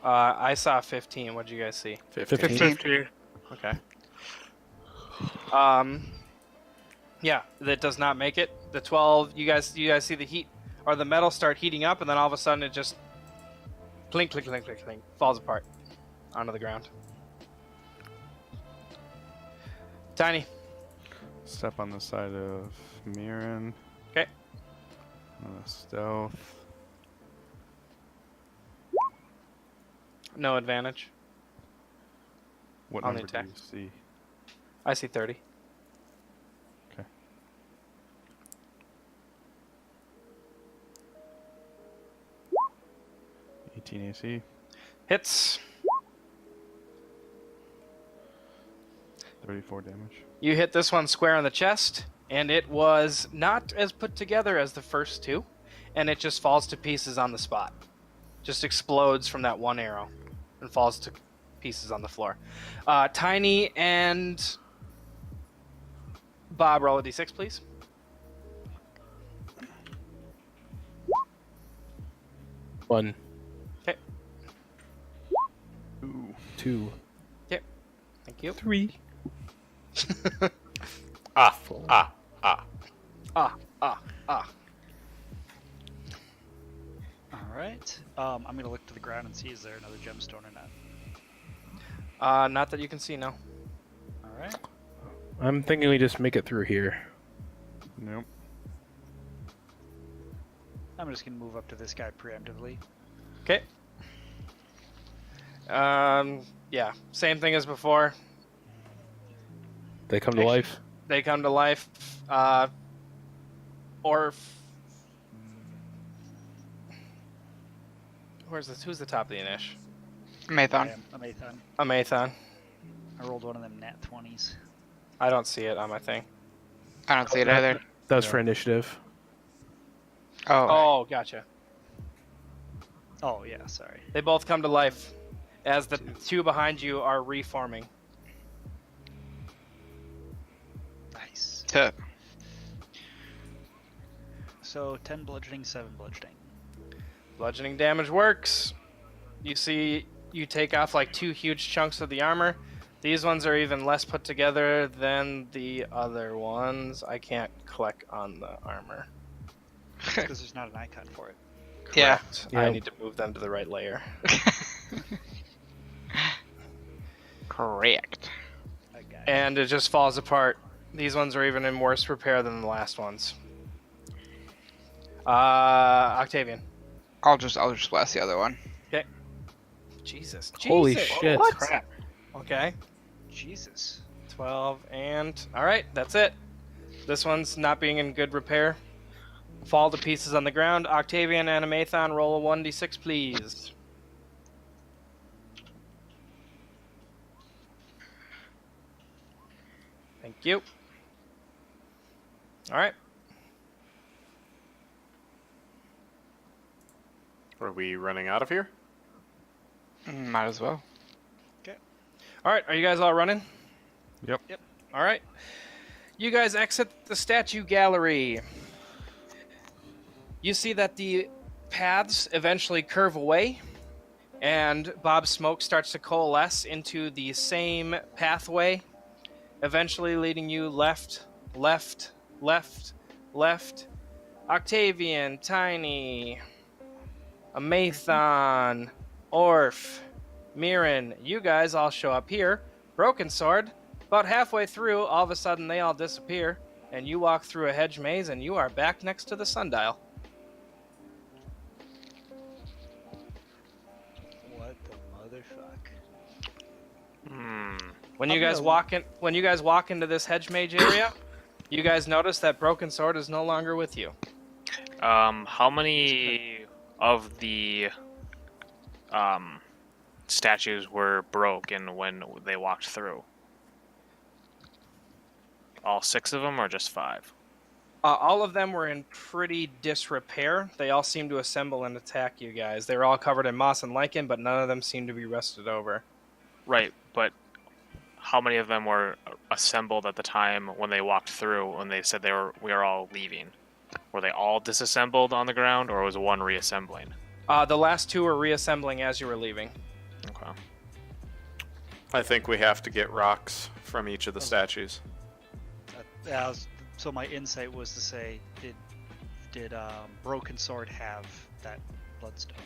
I saw 15. What did you guys see? 15. Okay. Yeah, that does not make it. The 12. You guys see the heat or the metal start heating up, and then all of a sudden it just clink, clink, clink, clink, clink, falls apart onto the ground. Tiny. Step on the side of Mirren. Okay. Stealth. No advantage. What On the number do attack. you see? I see 30. Okay. $18 AC. Hits. 34 damage. You hit this one square on the chest, and it was not as put together as the first two, and it just falls to pieces on the spot. Just explodes from that one arrow and falls to pieces on the floor. Tiny and Bob, roll a d6, please. One, Okay, Ooh. 2, thank you. 3. Ah. Ah. All right. I'm gonna look to the ground and see is there another gemstone or not. Not that you can see, no. All right. I'm thinking we just make it through here. Nope. I'm just gonna move up to this guy preemptively. Okay. Yeah, same thing as before. They come to life. They come to life. Who's the top of the Inish? Mathon. I'm Athan. Amathon. I rolled one of them nat 20s. I don't see it on my thing. I don't see it either. That was for initiative. Oh. Oh, gotcha. Oh yeah, sorry. They both come to life as the two behind you are reforming. Nice. Tuh. So 10 bludgeoning, 7 bludgeoning. Bludgeoning damage works. You see, you take off like 2 huge chunks of the armor. These ones are even less put together than the other ones. I can't click on the armor. Because there's not an icon for it. Yeah. Correct. Yeah. I need to move them to the right layer. Correct. I got it. And it just falls apart. These ones are even in worse repair than the last ones. Octavian. I'll just blast the other one. Jesus. Holy Jesus. shit. What? Crap. Okay. Jesus. 12 and... Alright, that's it. This one's not being in good repair. Fall to pieces on the ground. Octavian and Amathon, roll a 1d6, please. Thank you. Alright. Are we running out of here? Might as well. Alright, are you guys all running? Yep. Alright. You guys exit the statue gallery. You see that the paths eventually curve away, and Bob's smoke starts to coalesce into the same pathway, eventually leading you left, left, left, left. Octavian, Tiny, Amathon, Orf, Mirren, you guys all show up here. Broken Sword. About halfway through, all of a sudden they all disappear, and you walk through a hedge maze, and you are back next to the sundial. What the motherfuck? When you guys walk into this hedge maze area, you guys notice that Broken Sword is no longer with you. How many of the statues were broken when they walked through? All 6 of them, or just 5? All of them were in pretty disrepair. They all seemed to assemble and attack you guys. They were all covered in moss and lichen, but none of them seemed to be rusted over. Right, but how many of them were assembled at the time when they walked through when they said we were all leaving? Were they all disassembled on the ground, or was one reassembling? The last two were reassembling as you were leaving. Okay. I think we have to get rocks from each of the statues. So my insight was to say, did Broken Sword have that bloodstone?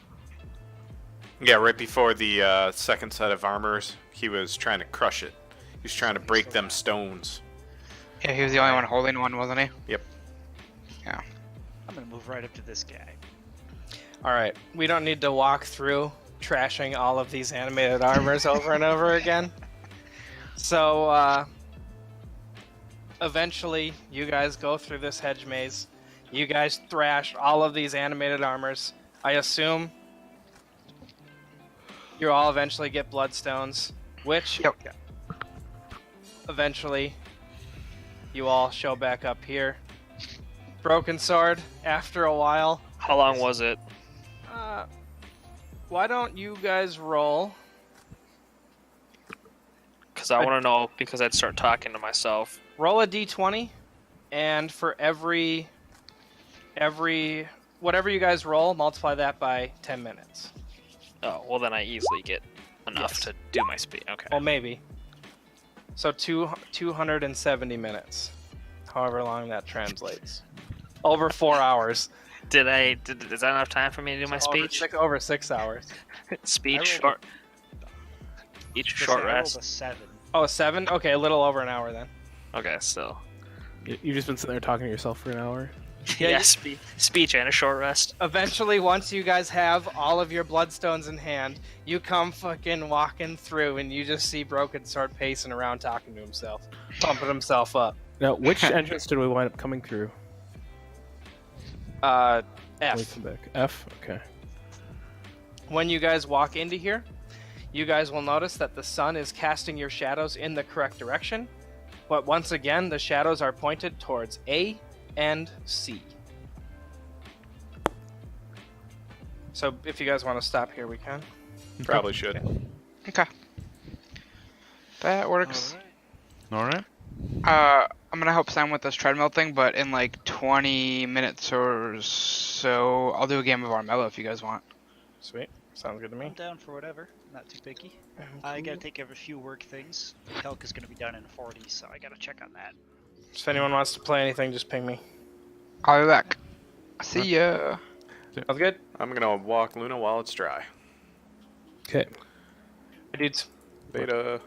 Yeah, right before the second set of armors, he was trying to crush it. He was trying to break them stones. Yeah, he was the only one holding one, wasn't he? Yep. Yeah. I'm gonna move right up to this guy. All right, we don't need to walk through trashing all of these animated armors over and over again. So, eventually, you guys go through this hedge maze. You guys thrash all of these animated armors. I assume you all eventually get bloodstones, which Yep. eventually you all show back up here. Broken Sword, after a while. How long was it? Why don't you guys roll? Because I want to know, because I'd start talking to myself. Roll a d20, and for every whatever you guys roll, multiply that by 10 minutes. Oh, well then I easily get enough Yes. to do my speed. Okay. Well, maybe. So 270 minutes, however long that translates. Over 4 hours. Is that enough time for me to do my speech? Over 6 hours. Speech I rolled short. Each short I rolled rest. a 7. Oh, 7? Okay, a little over an hour then. Okay, still. You've just been sitting there talking to yourself for an hour. Yeah, Yeah, you- speech and a short rest. Eventually, once you guys have all of your bloodstones in hand, you come fucking walking through, and you just see Broken Sword pacing around talking to himself, pumping himself up. Now, which entrance did we wind up coming through? F. Let me come back. F? Okay. When you guys walk into here, you guys will notice that the sun is casting your shadows in the correct direction, but once again, the shadows are pointed towards A and C. So if you guys want to stop here, we can. Probably should. Okay. That works. Alright. I'm gonna help Sam with this treadmill thing, but in like 20 minutes or so, I'll do a game of Armello if you guys want. Sweet. Sounds good to I'm me. down for whatever. Not too picky. I gotta take care of a few work things. Calc is gonna be done in 40, so I gotta check on that. If anyone wants to play anything, just ping me. I'll be back. See ya. Sounds good? I'm gonna walk Luna while it's dry. Okay. Hey, dudes. Beta.